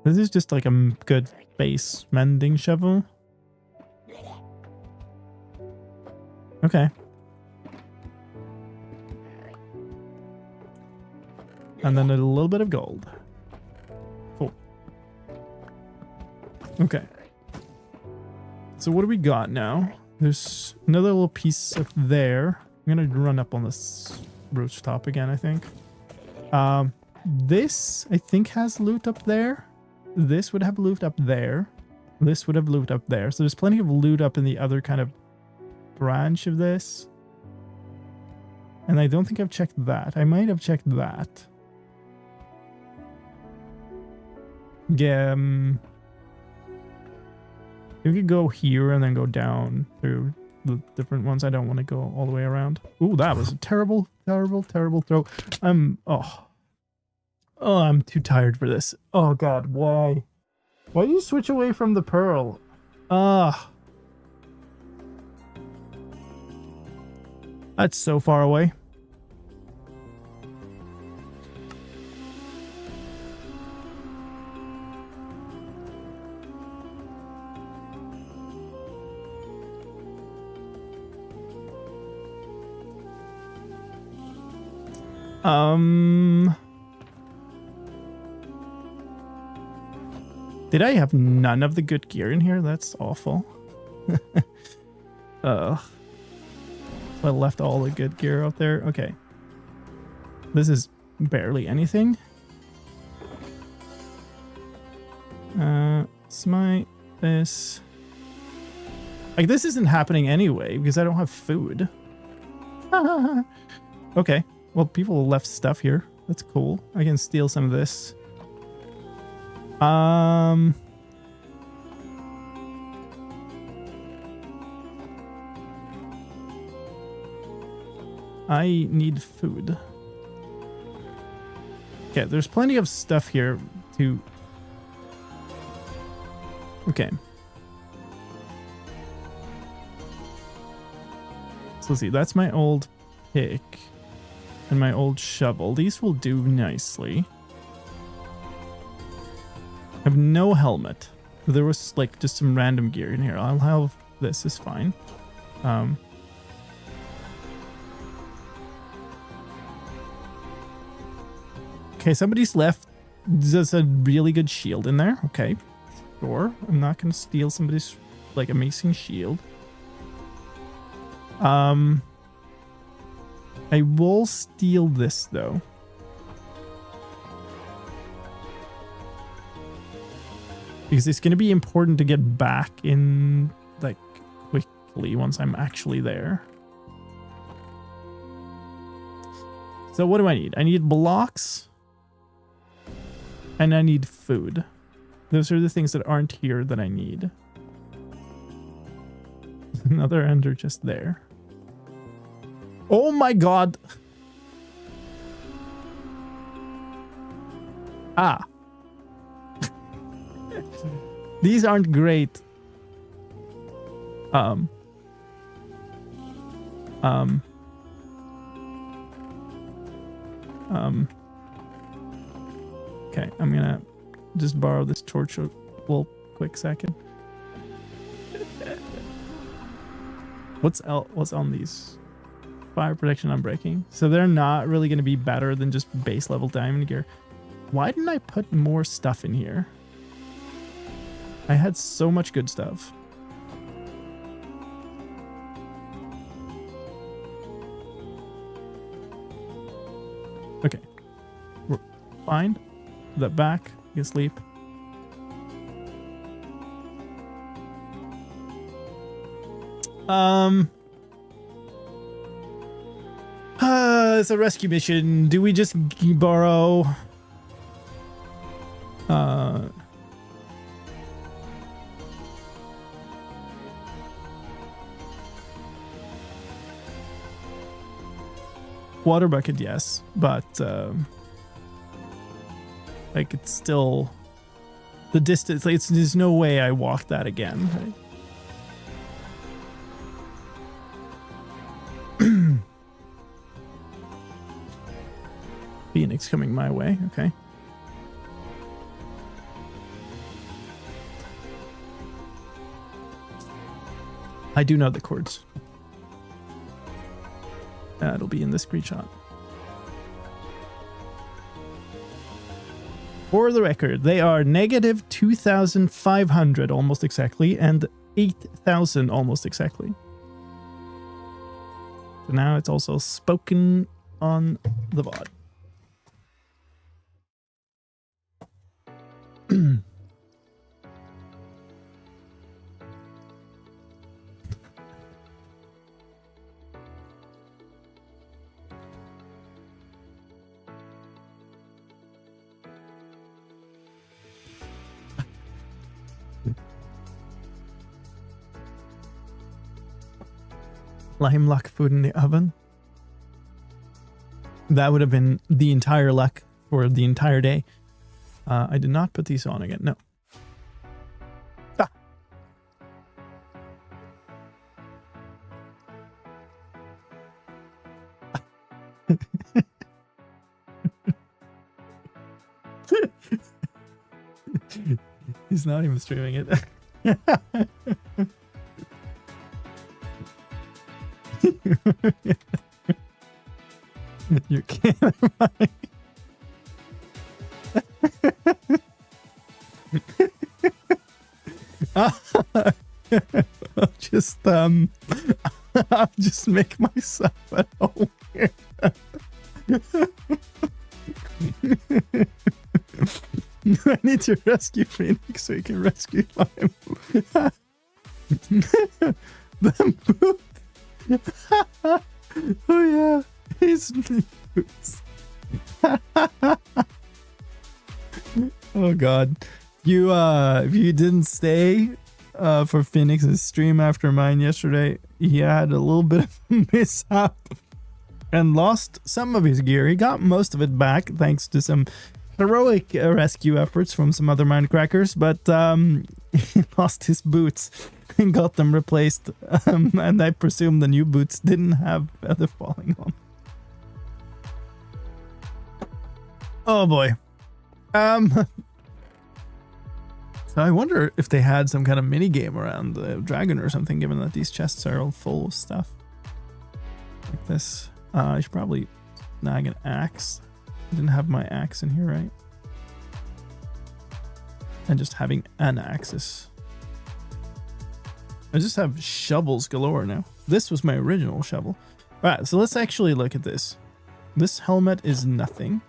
This is just like a good base mending shovel. Okay. And then a little bit of gold. Cool. Okay. So what do we got now? There's another little piece up there. I'm gonna run up on this rooftop again, I think. This, I think, has loot up there. This would have loot up there. This would have loot up there. So there's plenty of loot up in the other kind of branch of this. And I don't think I've checked that. I might have checked that. Yeah. You could go here and then go down through the different ones. I don't want to go all the way around. Ooh, that was a terrible, terrible, terrible throw. Oh, I'm too tired for this. Oh God, why? Why do you switch away from the pearl? Ah. That's so far away. Did I have none of the good gear in here? That's awful. So I left all the good gear out there. Okay. This is barely anything. Smite this. Like, this isn't happening anyway because I don't have food. Okay. Well, people left stuff here. That's cool. I can steal some of this. I need food. Okay, there's plenty of stuff here to... Okay. So let's see, that's my old pick and my old shovel. These will do nicely. I have no helmet. There was like just some random gear in here. I'll have this, is fine. Okay, somebody's left. There's a really good shield in there. Okay, sure. I'm not gonna steal somebody's like amazing shield. I will steal this though. Because it's gonna be important to get back in like quickly once I'm actually there. So what do I need? I need blocks. And I need food. Those are the things that aren't here that I need. Another ender just there. Oh my God. Ah. These aren't great. Okay, I'm gonna just borrow this torch a little quick second. What's on these? Fire protection, unbreaking. So they're not really gonna be better than just base level diamond gear. Why didn't I put more stuff in here? I had so much good stuff. Okay, we're fine. That back, you can sleep. It's a rescue mission. Do we just borrow? Water bucket, yes, but like it's still the distance. Like there's no way I walk that again. Right? Phoenix coming my way. Okay. I do know the chords. It'll be in the screenshot. For the record, they are negative 2,500 almost exactly and 8,000 almost exactly. So now it's also spoken on the VOD. Lime luck food in the oven. That would have been the entire luck for the entire day. I did not put these on again. No. Ah. He's not even streaming it. You can't. I'll just make myself at home here. I need to rescue Phoenix so he can rescue Lime. The boot. Oh yeah, he's boots. Oh god, you if you didn't stay for Phoenix's stream after mine yesterday, he had a little bit of a mishap and lost some of his gear. He got most of it back thanks to some heroic rescue efforts from some other Mindcrackers, but he lost his boots and got them replaced, and I presume the new boots didn't have feather falling on. Oh boy. So I wonder if they had some kind of mini game around the dragon or something, given that these chests are all full of stuff like this. I should probably snag an axe. I didn't have my axe in here, right? And just having an axe is... I just have shovels galore now. This was my original shovel. Alright, so let's actually look at this. This helmet is nothing.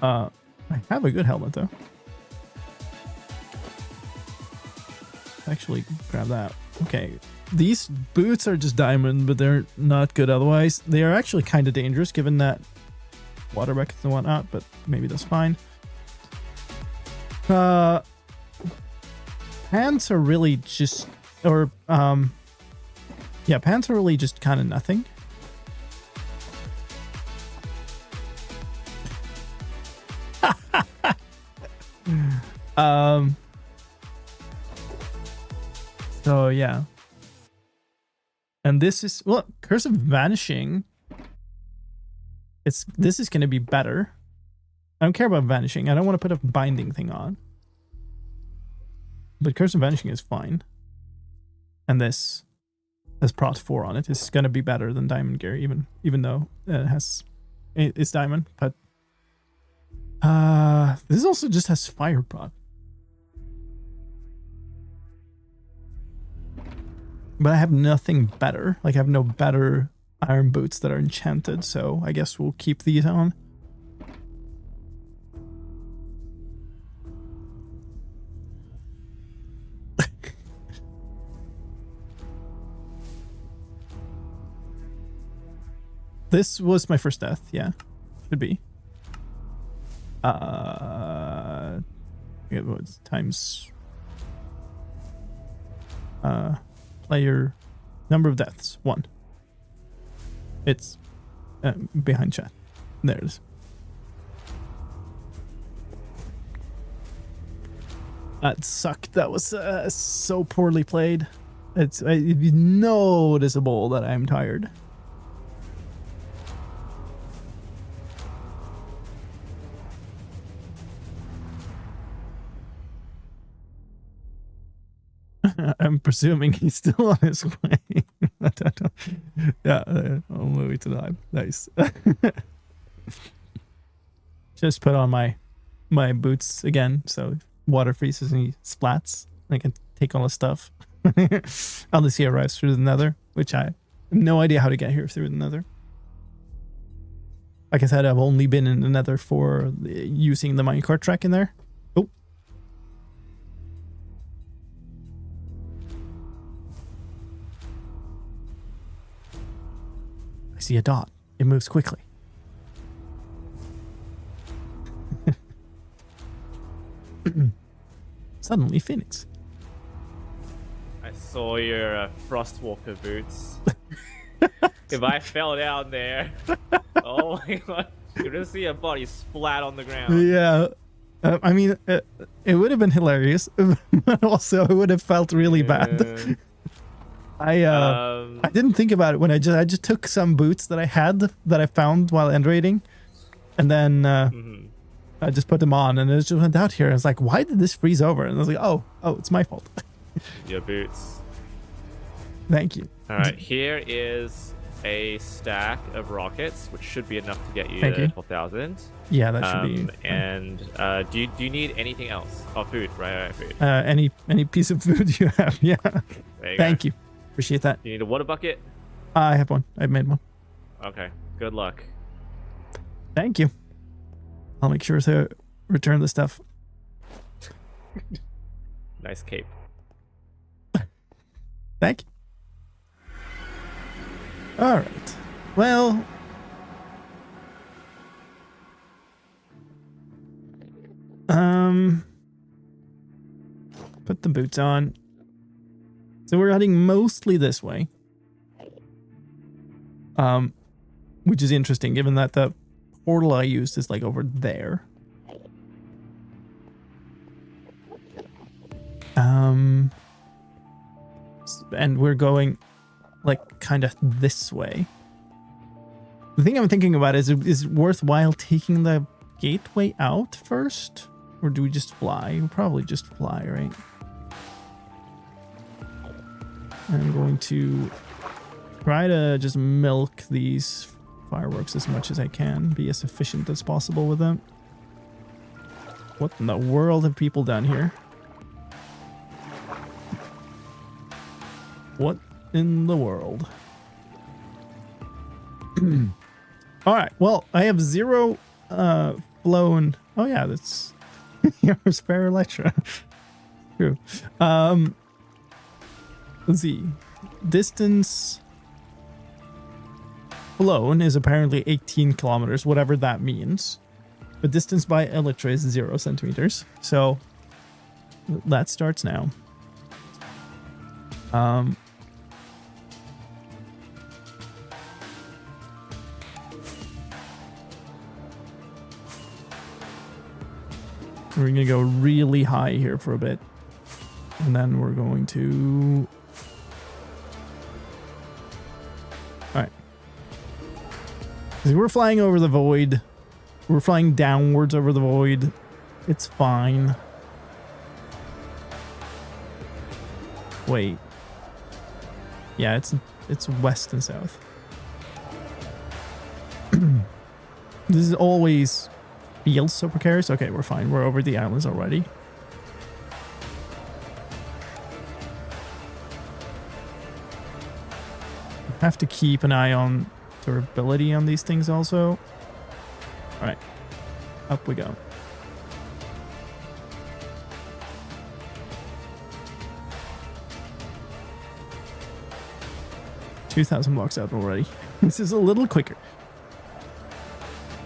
I have a good helmet though. Actually, grab that. Okay, these boots are just diamond, but they're not good otherwise. They are actually kind of dangerous given that water buckets and whatnot, but maybe that's fine. Pants are really just, or yeah, pants are really just kind of nothing. So yeah, and this is, well, Curse of Vanishing. This is going to be better. I don't care about Vanishing. I don't want to put a binding thing on. But Curse of Vanishing is fine. And this has Prot 4 on it. It's going to be better than Diamond Gear, even though it's Diamond. But this also just has Fire Prot. But I have nothing better. Like, I have no better iron boots that are enchanted, so I guess we'll keep these on. This was my first death, yeah. Should be. It was times player number of deaths, 1. It's behind chat. There it is. That sucked. That was so poorly played. It's noticeable that I'm tired. I'm presuming he's still on his way. Yeah, on my way to the hive. Nice. Just put on my boots again, so water freezes and he splats. I can take all the stuff. Unless he arrives through the nether, which I have no idea how to get here through the nether. Like I said, I've only been in the nether for using the minecart track in there. Oh. I see a dot. It moves quickly. Suddenly Phoenix. saw your Frostwalker boots. If I fell down there, oh my god, you're gonna see a body splat on the ground. Yeah. I mean, it would have been hilarious, but also it would have felt really bad. I didn't think about it when I just took some boots that I had that I found while end raiding, and then I just put them on, and it just went out here. I was like, why did this freeze over? And I was like, oh, it's my fault. Your boots. Thank you. All right, here is a stack of rockets, which should be enough to get you Thank to you. 12,000. Yeah, that should be. And do you need anything else? Oh, food, right, food. Any piece of food you have, yeah. Thank you. Appreciate that. You need a water bucket? I have one. I've made one. Okay, good luck. Thank you. I'll make sure to return the stuff. Nice cape. Thank you. All right. Well, put the boots on. So we're heading mostly this way. Which is interesting given that the portal I used is like over there. And we're going like kind of this way. The thing I'm thinking about is it worthwhile taking the gateway out first? Or do we just fly? We'll probably just fly, right? I'm going to try to just milk these fireworks as much as I can. Be as efficient as possible with them. What in the world have people done here? What in the world? All right. Well, I have 0 flown. Oh yeah, that's your spare Electra. True. Let's see. Distance flown is apparently 18 kilometers, whatever that means. But distance by Electra is 0 centimeters. So that starts now. We're going to go really high here for a bit. And then we're going to... Alright. We're flying over the void. We're flying downwards over the void. It's fine. Wait. Yeah, it's west and south. This is always... feels so precarious. Okay, we're fine. We're over the islands already. Have to keep an eye on durability on these things also. All right, up we go. $2,000 blocks out already. This is a little quicker.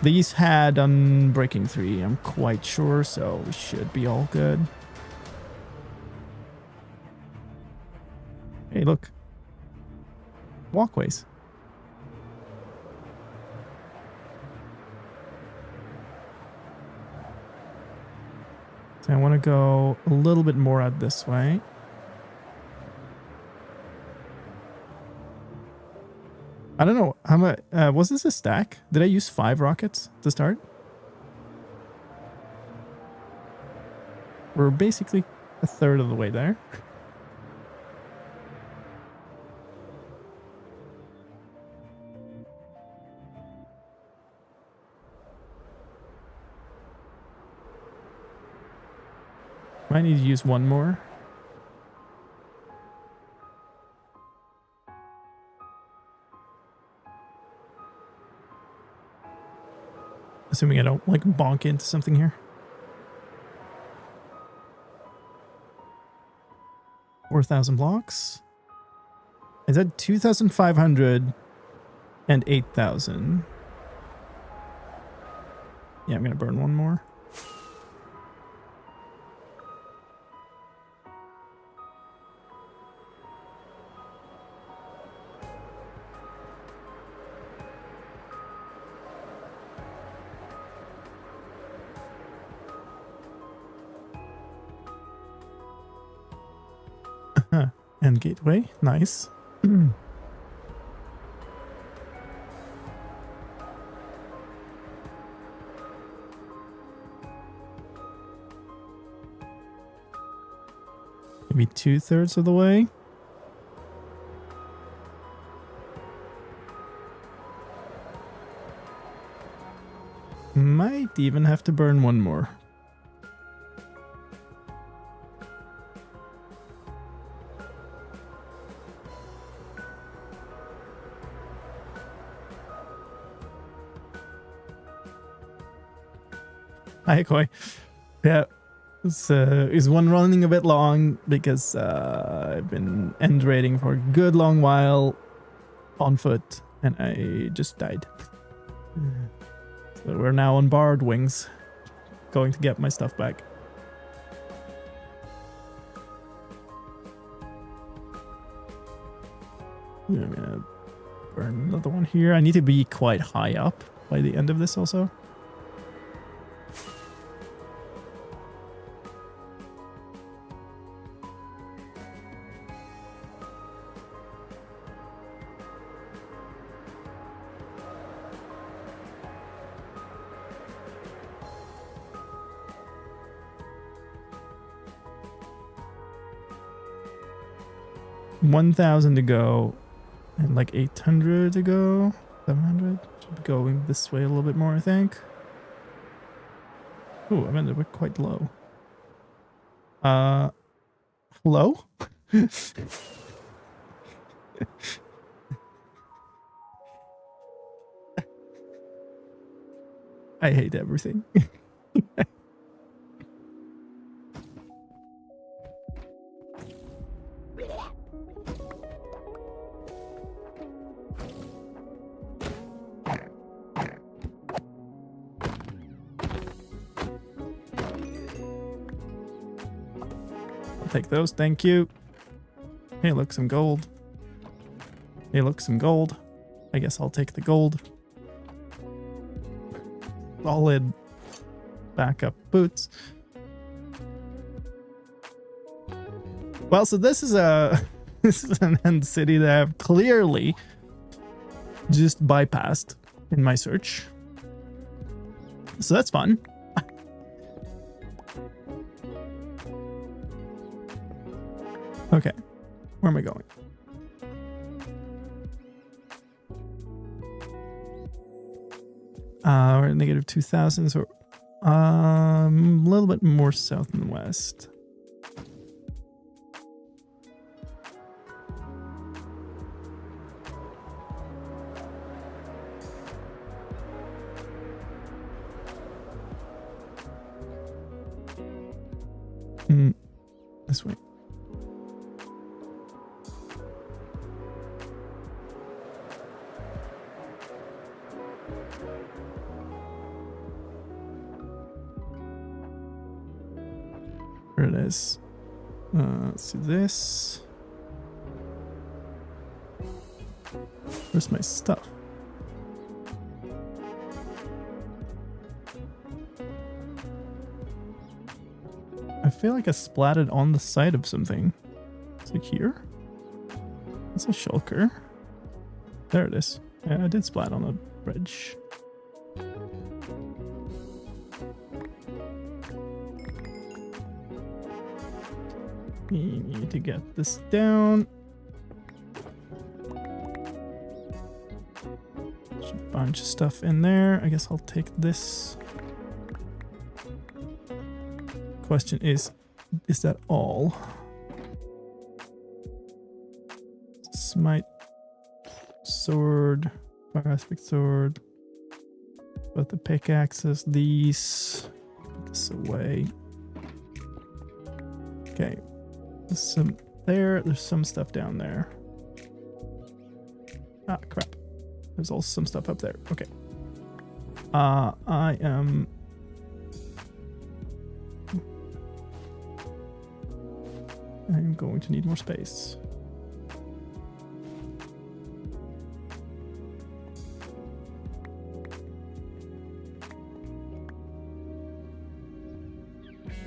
These had Unbreaking 3, I'm quite sure, so we should be all good. Hey, look. Walkways. So I want to go a little bit more out this way. I don't know how much. Was this a stack? Did I use 5 rockets to start? We're basically a third of the way there. Might need to use 1 more. Assuming I don't like bonk into something here. 4,000 blocks. I said 2,500 and 8,000. Yeah, I'm gonna burn 1 more. And gateway. Nice. Maybe 2/3 of the way. Might even have to burn one more. Hi, Koi. Yeah, is one running a bit long because I've been end raiding for a good long while on foot and I just died. So we're now on borrowed wings, going to get my stuff back. Yeah, I'm gonna burn another one here. I need to be quite high up by the end of this also. $1,000 to go and like 800 to go. 700. Should be going this way a little bit more, I think. Oh, I ended up quite low. Hello? I hate everything. Take those, thank you. Hey, look, some gold. Hey, look, some gold. I guess I'll take the gold. Solid backup boots. Well, so this is this is an end city that I've clearly just bypassed in my search. So that's fun. Okay, where am I going? We're at negative 2,000, so a little bit more south and west. This way. There it is. Let's do this. Where's my stuff? I feel like I splatted on the side of something. Is it here? It's a shulker. There it is. Yeah, I did splat on a bridge. We need to get this down. There's a bunch of stuff in there. I guess I'll take this. Question is that all? Smite, sword, fire aspect sword. But the pickaxes, these. Put this away. Okay. There's some there. There's some stuff down there. Ah, crap. There's also some stuff up there. Okay. I am. I'm going to need more space.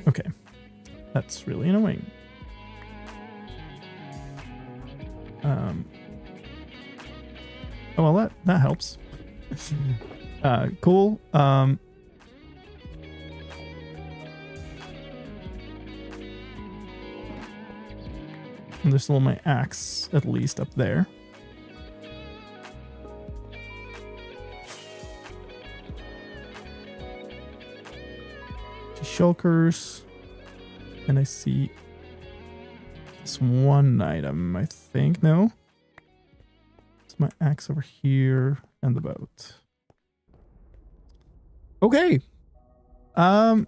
Okay. That's really annoying. Oh, well, that helps. Cool. And there's still my axe, at least, up there. Shulkers. And I see this one item, I think. No? It's my axe over here and the boat. Okay. Well.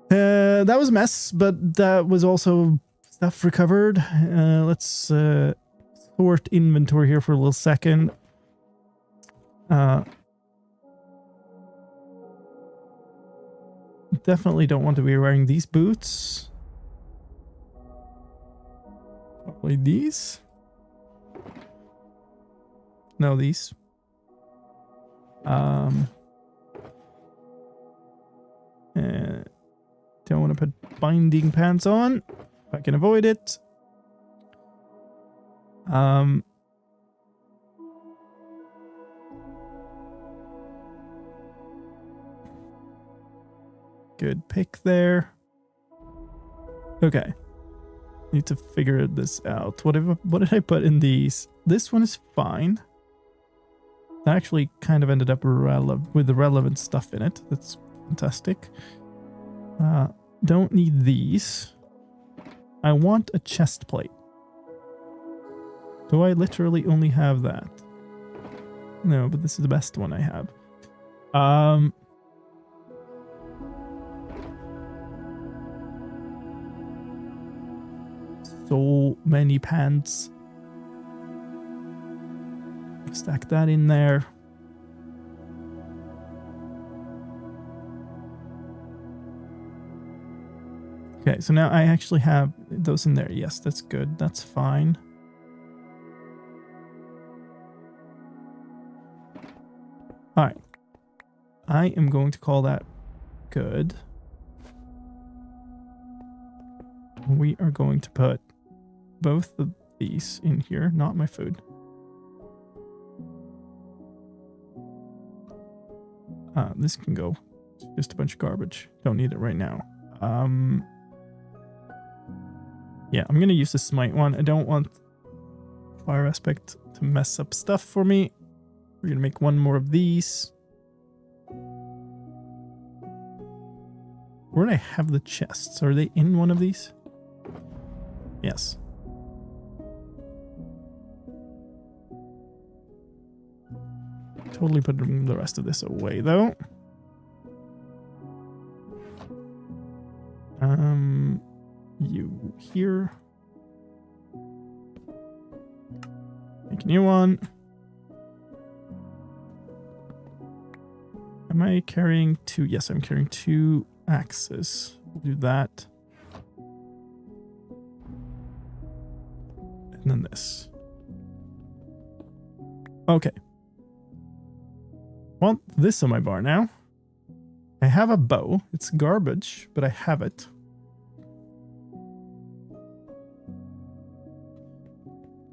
That was a mess, but that was also stuff recovered. Let's sort inventory here for a little second. Definitely don't want to be wearing these boots. Probably these. No, these. Don't want to put binding pants on if I can avoid it. Good pick there. Okay. Need to figure this out. What did I put in these? This one is fine. That actually kind of ended up with the relevant stuff in it. That's fantastic. Don't need these. I want a chest plate. Do I literally only have that? No, but this is the best one I have. So many pants. Stack that in there. Okay, so now I actually have those in there. Yes, that's good. That's fine. All right. I am going to call that good. We are going to put both of these in here, not my food. This can go. It's just a bunch of garbage. Don't need it right now. Yeah, I'm going to use the smite one. I don't want fire aspect to mess up stuff for me. We're going to make one more of these. Where do I have the chests? Are they in one of these? Yes. Totally put the rest of this away, though. You here. Make a new one. Am I carrying two? Yes, I'm carrying two axes. We'll do that. And then this. Okay. Want this on my bar now. I have a bow. It's garbage, but I have it.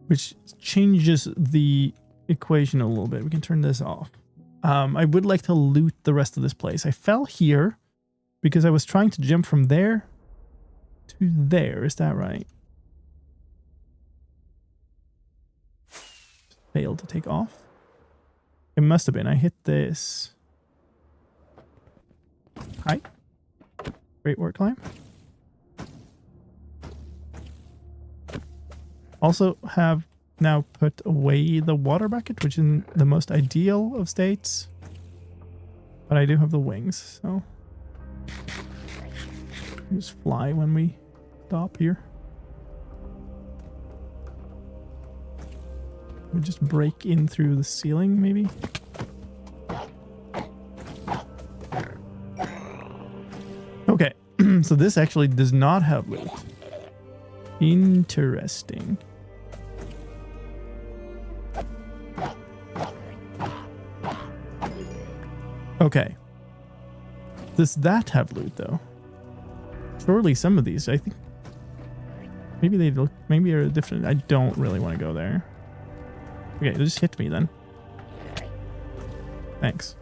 Which changes the equation a little bit. We can turn this off. I would like to loot the rest of this place. I fell here because I was trying to jump from there to there. Is that right? Failed to take off. It must have been. I hit this. Hi. Great work, climb. Also have now put away the water bucket, which is the most ideal of states. But I do have the wings, so just fly when we stop here. We just break in through the ceiling, maybe. Okay, so this actually does not have loot. Interesting. Okay. Does that have loot, though? Surely some of these, I think. Maybe they look, maybe are different. I don't really want to go there. Okay, just hit me then. Thanks.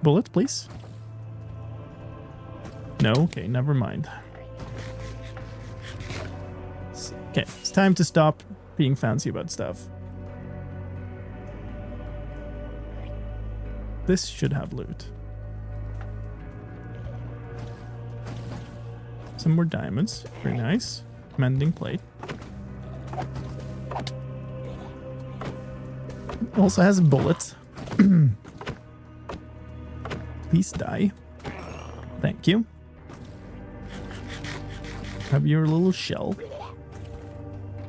Bullet, please. No, okay, never mind. Okay, it's time to stop being fancy about stuff. This should have loot. Some more diamonds. Very nice. Mending plate. Also has bullets. Please die. Thank you. Have your little shell.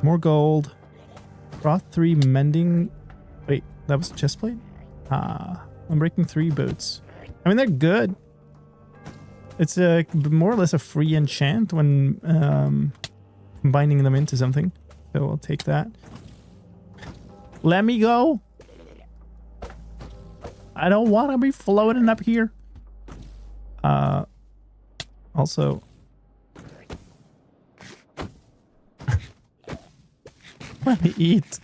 More gold. Brought 3 mending. Wait, that was a chest plate? Ah, I'm breaking 3 boots. I mean, they're good. It's a more or less a free enchant when combining them into something. So I'll take that. Let me go. I don't want to be floating up here. Also, let me eat.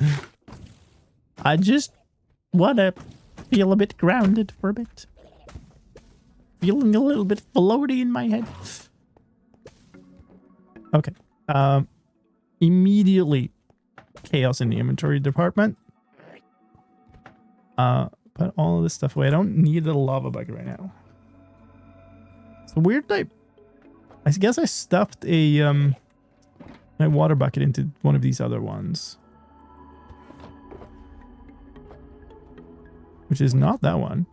I just want to feel a bit grounded for a bit. Feeling a little bit floaty in my head. Okay. Immediately chaos in the inventory department. Put all of this stuff away. I don't need a lava bucket right now. It's a weird type. I guess I stuffed a my water bucket into one of these other ones. Which is not that one.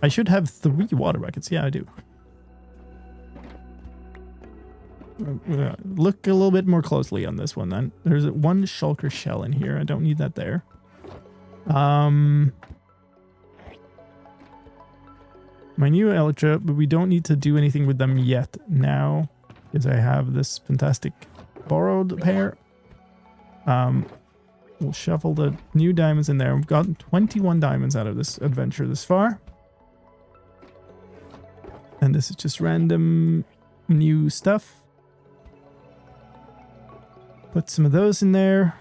I should have 3 water buckets. Yeah, I do. Look a little bit more closely on this one then. There's 1 shulker shell in here. I don't need that there. My new Elytra, but we don't need to do anything with them yet now because I have this fantastic borrowed pair. We'll shuffle the new diamonds in there. We've gotten 21 diamonds out of this adventure this far. And this is just random new stuff. Put some of those in there.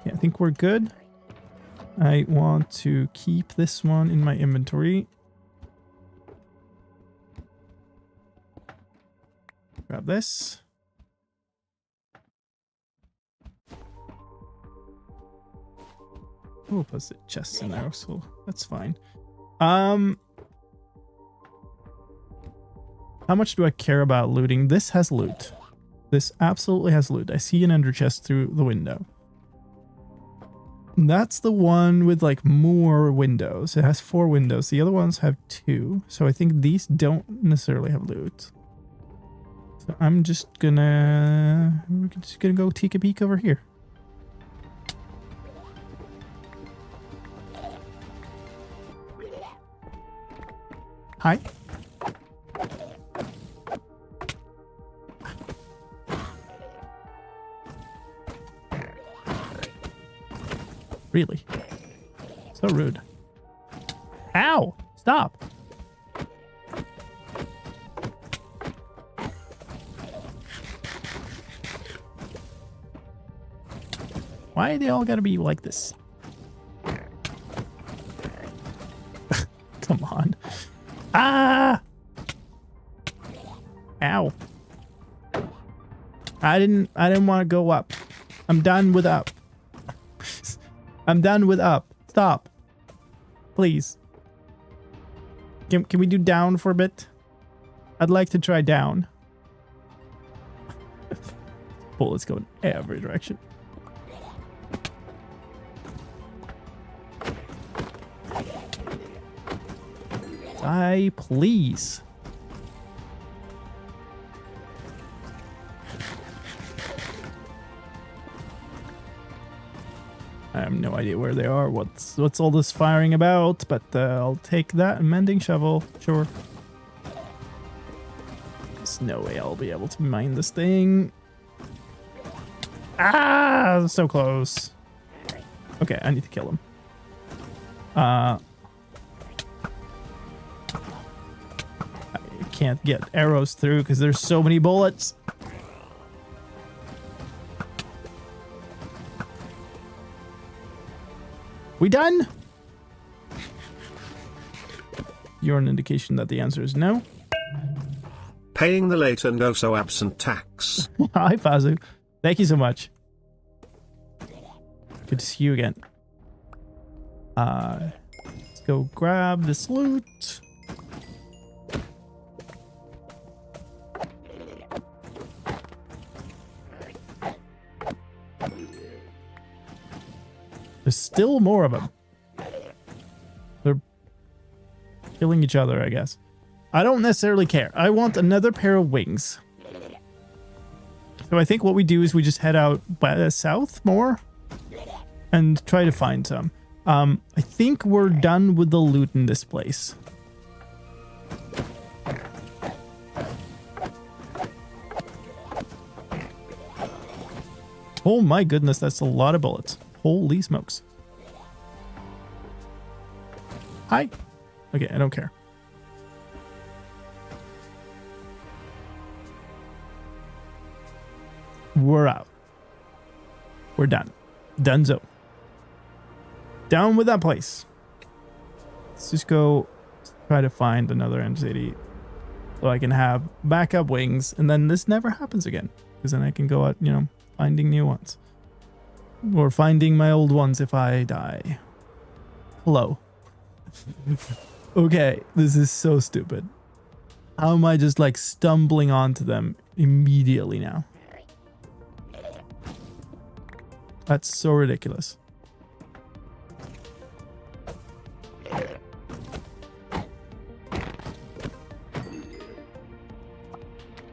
Yeah, I think we're good. I want to keep this one in my inventory. Grab this. We'll put the chests in there, so that's fine. How much do I care about looting? This has loot. This absolutely has loot. I see an ender chest through the window. That's the one with like more windows. It has 4 windows. The other ones have 2. So I think these don't necessarily have loot. So we're just gonna go take a peek over here. Hi. Really? So rude. Ow! Stop! Why they all gotta be like this? Come on. Ah! Ow. I didn't want to go up. I'm done with up. I'm done with up. Stop. Please. Can we do down for a bit? I'd like to try down. Bullets go in every direction. Die, please. I have no idea where they are. What's all this firing about? But I'll take that. Mending shovel, sure. There's no way I'll be able to mine this thing. Ah, so close. Okay, I need to kill him. I can't get arrows through because there's so many bullets. We done? You're an indication that the answer is no. Paying the late and oh so absent tax. Hi, Fazu. Thank you so much. Good to see you again. Let's go grab this loot. There's still more of them. They're killing each other, I guess. I don't necessarily care. I want another pair of wings. So I think what we do is we just head out by the south more and try to find some. I think we're done with the loot in this place. Oh my goodness, that's a lot of bullets. Holy smokes. Hi. Okay, I don't care. We're out. We're done. Donezo. Down with that place. Let's just go try to find another end city so I can have backup wings, and then this never happens again. Because then I can go out, you know, finding new ones. Or finding my old ones if I die. Hello. Okay, this is so stupid. How am I just like stumbling onto them immediately now? That's so ridiculous.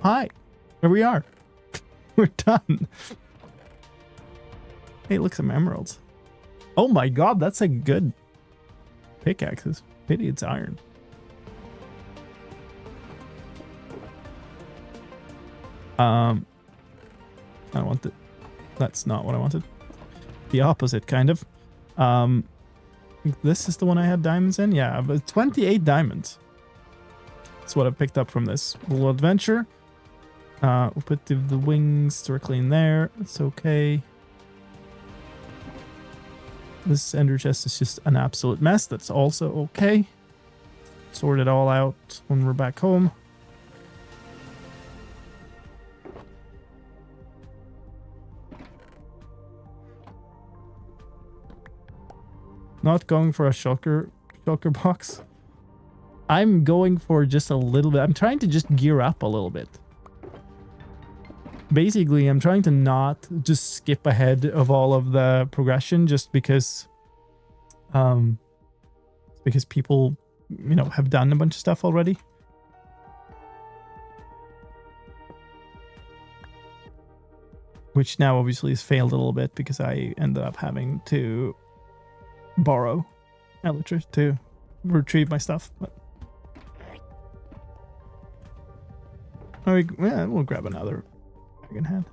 Hi, here we are. We're done. Hey, look, some emeralds. Oh my god, that's a good pickaxe. Pity it's iron. I want it. That's not what I wanted. The opposite, kind of. I think this is the one I had diamonds in. Yeah, but 28 diamonds. That's what I picked up from this little adventure. We'll put the wings directly in there. It's okay. This ender chest is just an absolute mess. That's also okay. Sort it all out when we're back home. Not going for a shulker box. I'm going for just a little bit. I'm trying to just gear up a little bit. Basically, I'm trying to not just skip ahead of all of the progression just because people, you know, have done a bunch of stuff already. Which now obviously has failed a little bit because I ended up having to borrow Elytra to retrieve my stuff. But yeah, we'll grab another dragon head.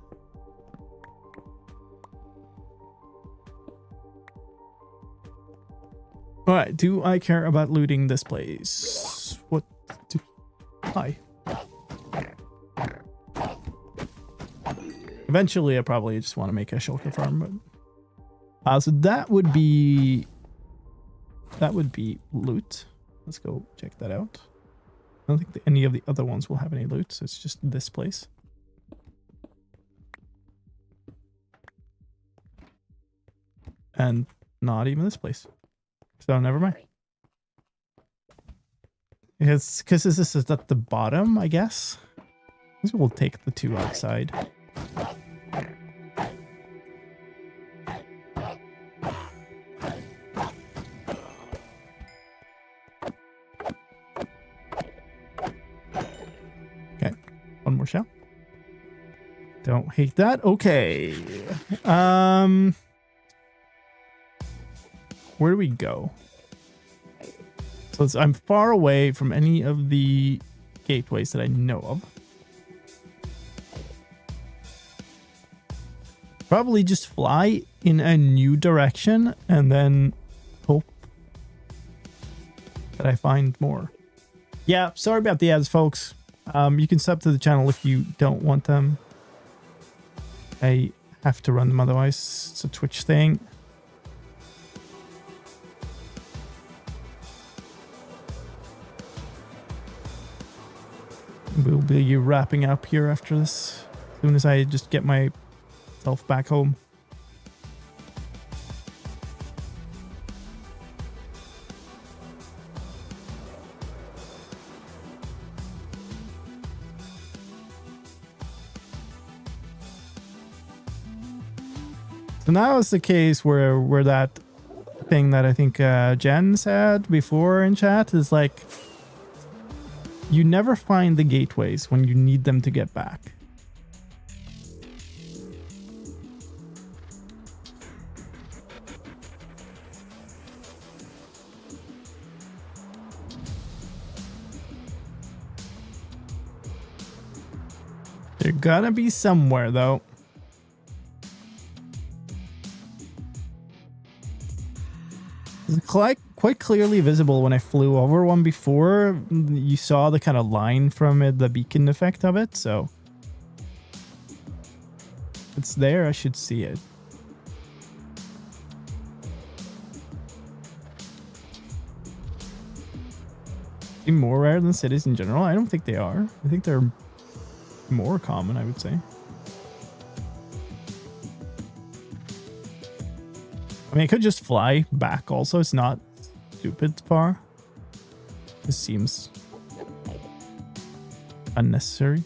All right, do I care about looting this place? What do I? Eventually, I probably just want to make a shulker farm, but so that would be loot. Let's go check that out. I don't think any of the other ones will have any loot, so it's just this place. And not even this place. So never mind. Because this is at the bottom, I guess. I guess we'll take the two outside. Okay, one more shell. Don't hate that. Okay. Where do we go? So I'm far away from any of the gateways that I know of. Probably just fly in a new direction and then hope that I find more. Yeah, sorry about the ads, folks. You can sub to the channel if you don't want them. I have to run them otherwise. It's a Twitch thing. We'll be wrapping up here after this, as soon as I just get myself back home. So now is the case where that thing that I think Jen said before in chat is like, you never find the gateways when you need them to get back. They're gonna be somewhere though. It's quite clearly visible when I flew over one before. You saw the kind of line from it, the beacon effect of it, so it's there. I should see it. Are they more rare than cities in general? I don't think they are. I think they're more common, I would say. I mean, I could just fly back also. It's not stupid far. This seems unnecessary.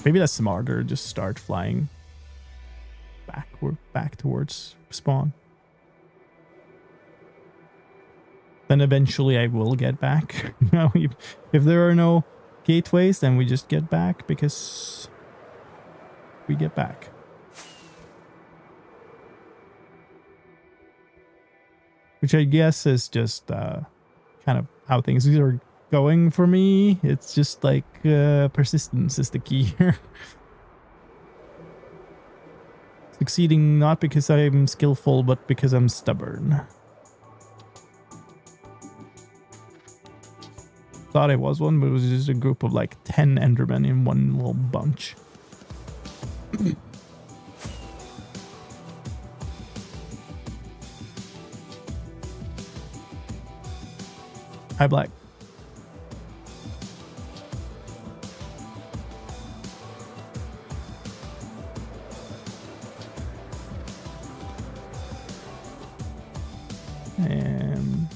Maybe that's smarter. Just start flying back towards spawn. Then eventually I will get back. You know, if there are no gateways, then we just get back because we get back. Which I guess is just kind of how things are going for me. It's just like persistence is the key here. Succeeding not because I'm skillful, but because I'm stubborn. Thought it was one, but it was just a group of like 10 Endermen in one little bunch. Hi, Black. And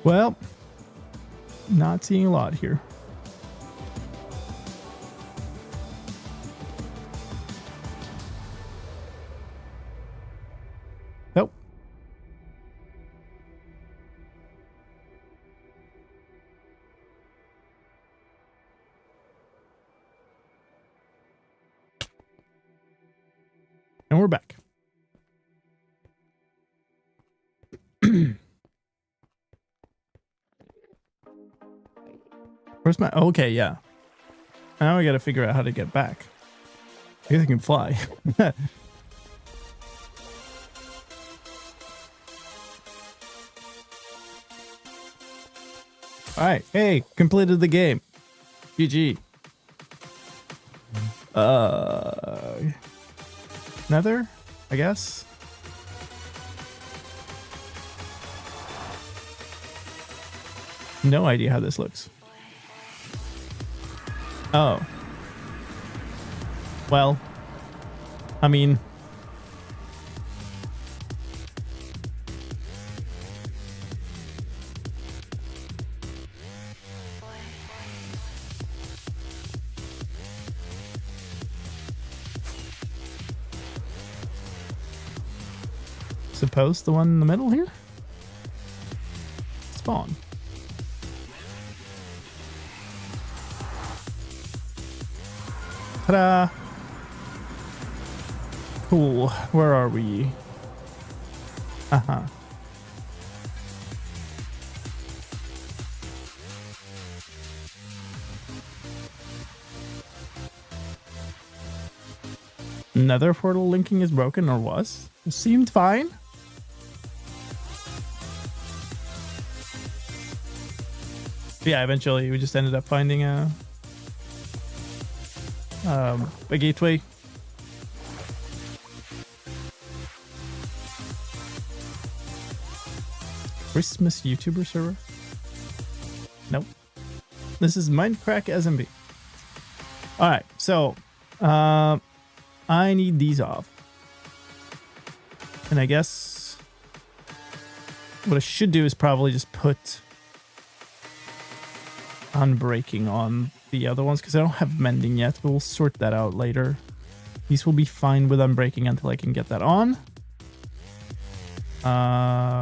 well, not seeing a lot here. Nope. And we're back. Where's my... Okay, yeah. Now I gotta figure out how to get back. I guess I can fly. Alright, hey, completed the game. GG. Nether, I guess. No idea how this looks. Oh. Well, I mean, suppose the one in the middle here? Spawn. Ta-da! Cool. Where are we? Uh-huh. Nether portal linking is broken, or was? It seemed fine. Yeah, eventually we just ended up finding a gateway. Christmas YouTuber server? Nope. This is Mindcrack SMP. Alright, so I need these off. And I guess what I should do is probably just put unbreaking on the other ones because I don't have mending yet, but we'll sort that out later. These will be fine with unbreaking until I can get that on.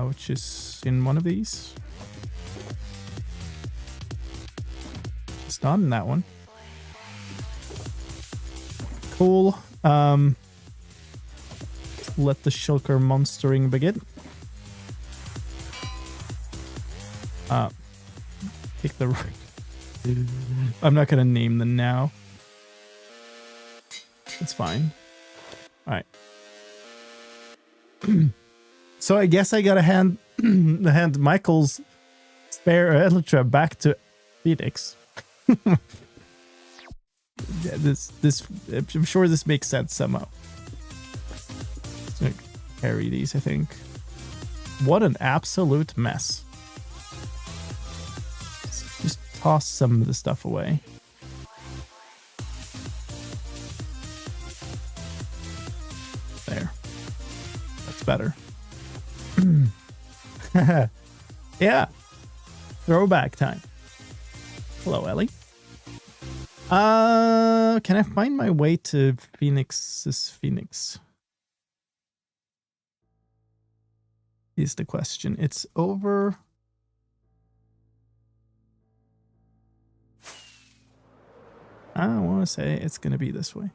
Which is in one of these. It's not in that one. Cool. Let the shulker monstering begin. Take the right. I'm not gonna name them now. It's fine. All right. So I guess I gotta hand Michael's spare Elytra back to Phoenix. Yeah, this I'm sure this makes sense somehow. Just gonna carry these, I think. What an absolute mess. Just toss some of the stuff away. There. That's better. Yeah. Throwback time. Hello, Ellie. Can I find my way to Phoenix's Phoenix? Is the question. It's over. I want to say it's going to be this way.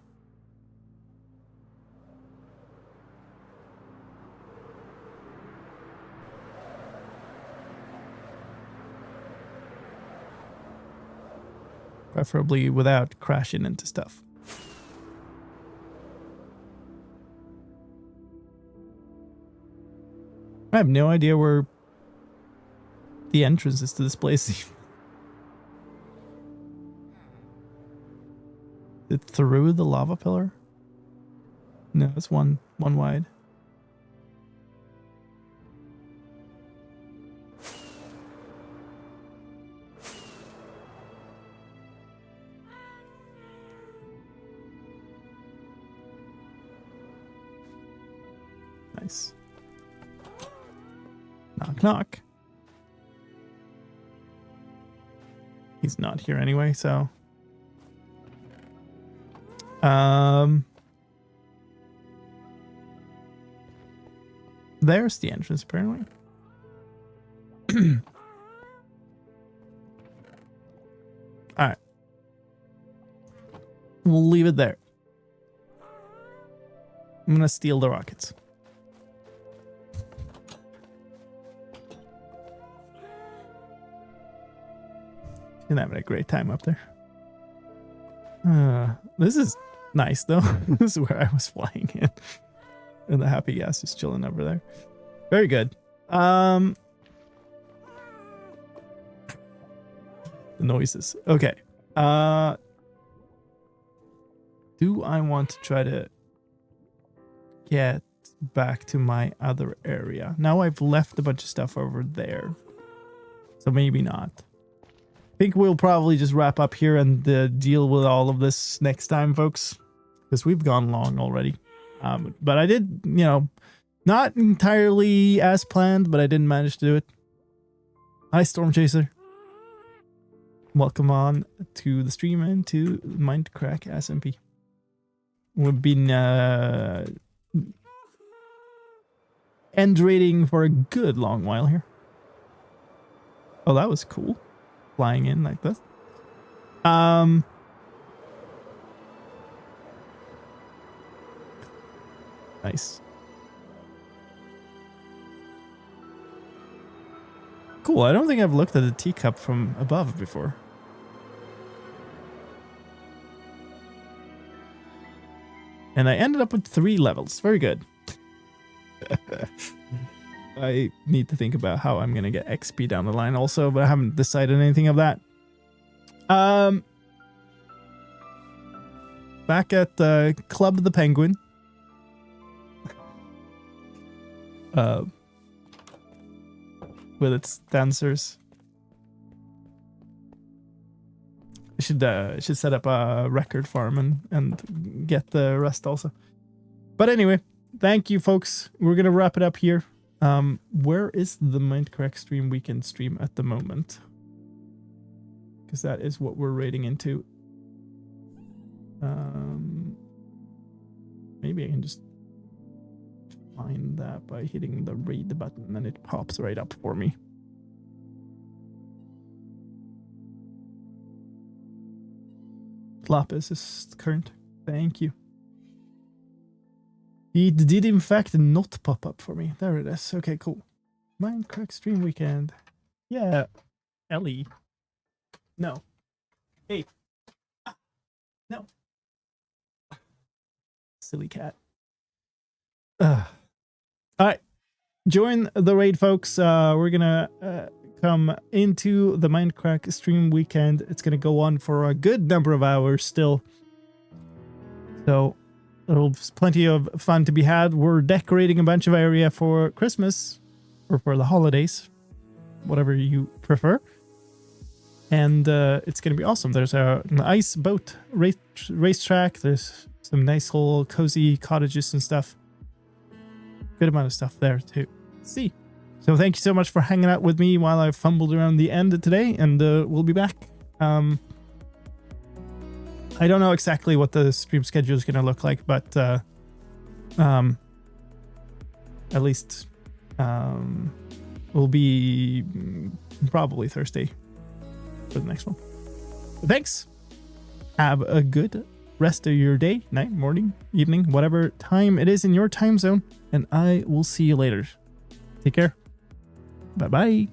Preferably without crashing into stuff. I have no idea where the entrance is to this place. Is it through the lava pillar? No, it's one wide. Nice. Knock, knock. He's not here anyway, so. There's the entrance, apparently. All right. We'll leave it there. I'm gonna steal the rockets. You're having a great time up there. This is nice, though. This is where I was flying in. And the happy gas is chilling over there. Very good. The noises. Okay. Do I want to try to get back to my other area? Now I've left a bunch of stuff over there. So maybe not. I think we'll probably just wrap up here and deal with all of this next time, folks. Because we've gone long already. But I did, you know, not entirely as planned, but I didn't manage to do it. Hi, Storm Chaser. Welcome on to the stream and to Mindcrack SMP. We've been end rating for a good long while here. Oh, that was cool. Flying in like this. Nice. Cool. I don't think I've looked at a teacup from above before. And I ended up with 3 levels. Very good. I need to think about how I'm going to get XP down the line also, but I haven't decided anything of that. Back at Club the Penguin. With its dancers. I should set up a record farm and get the rest also. But anyway, thank you folks. We're gonna wrap it up here. Where is the Mindcrack stream weekend stream at the moment? Because that is what we're raiding into. Maybe I can just find that by hitting the raid button and it pops right up for me. Lapis is current. Thank you. It did in fact not pop up for me. There it is. Okay, cool. Mindcrack stream weekend. Yeah. Ellie. No. Hey. No. Silly cat. All right. Join the raid, folks. We're gonna come into the Mindcrack stream weekend. It's gonna go on for a good number of hours still. So there's plenty of fun to be had. We're decorating a bunch of area for Christmas or for the holidays, whatever you prefer. And it's going to be awesome. There's an ice boat racetrack. There's some nice little cozy cottages and stuff. Good amount of stuff there to see. So thank you so much for hanging out with me while I fumbled around the end today. And we'll be back. I don't know exactly what the stream schedule is going to look like, but at least will be probably Thursday for the next one. But thanks. Have a good rest of your day, night, morning, evening, whatever time it is in your time zone. And I will see you later. Take care. Bye-bye.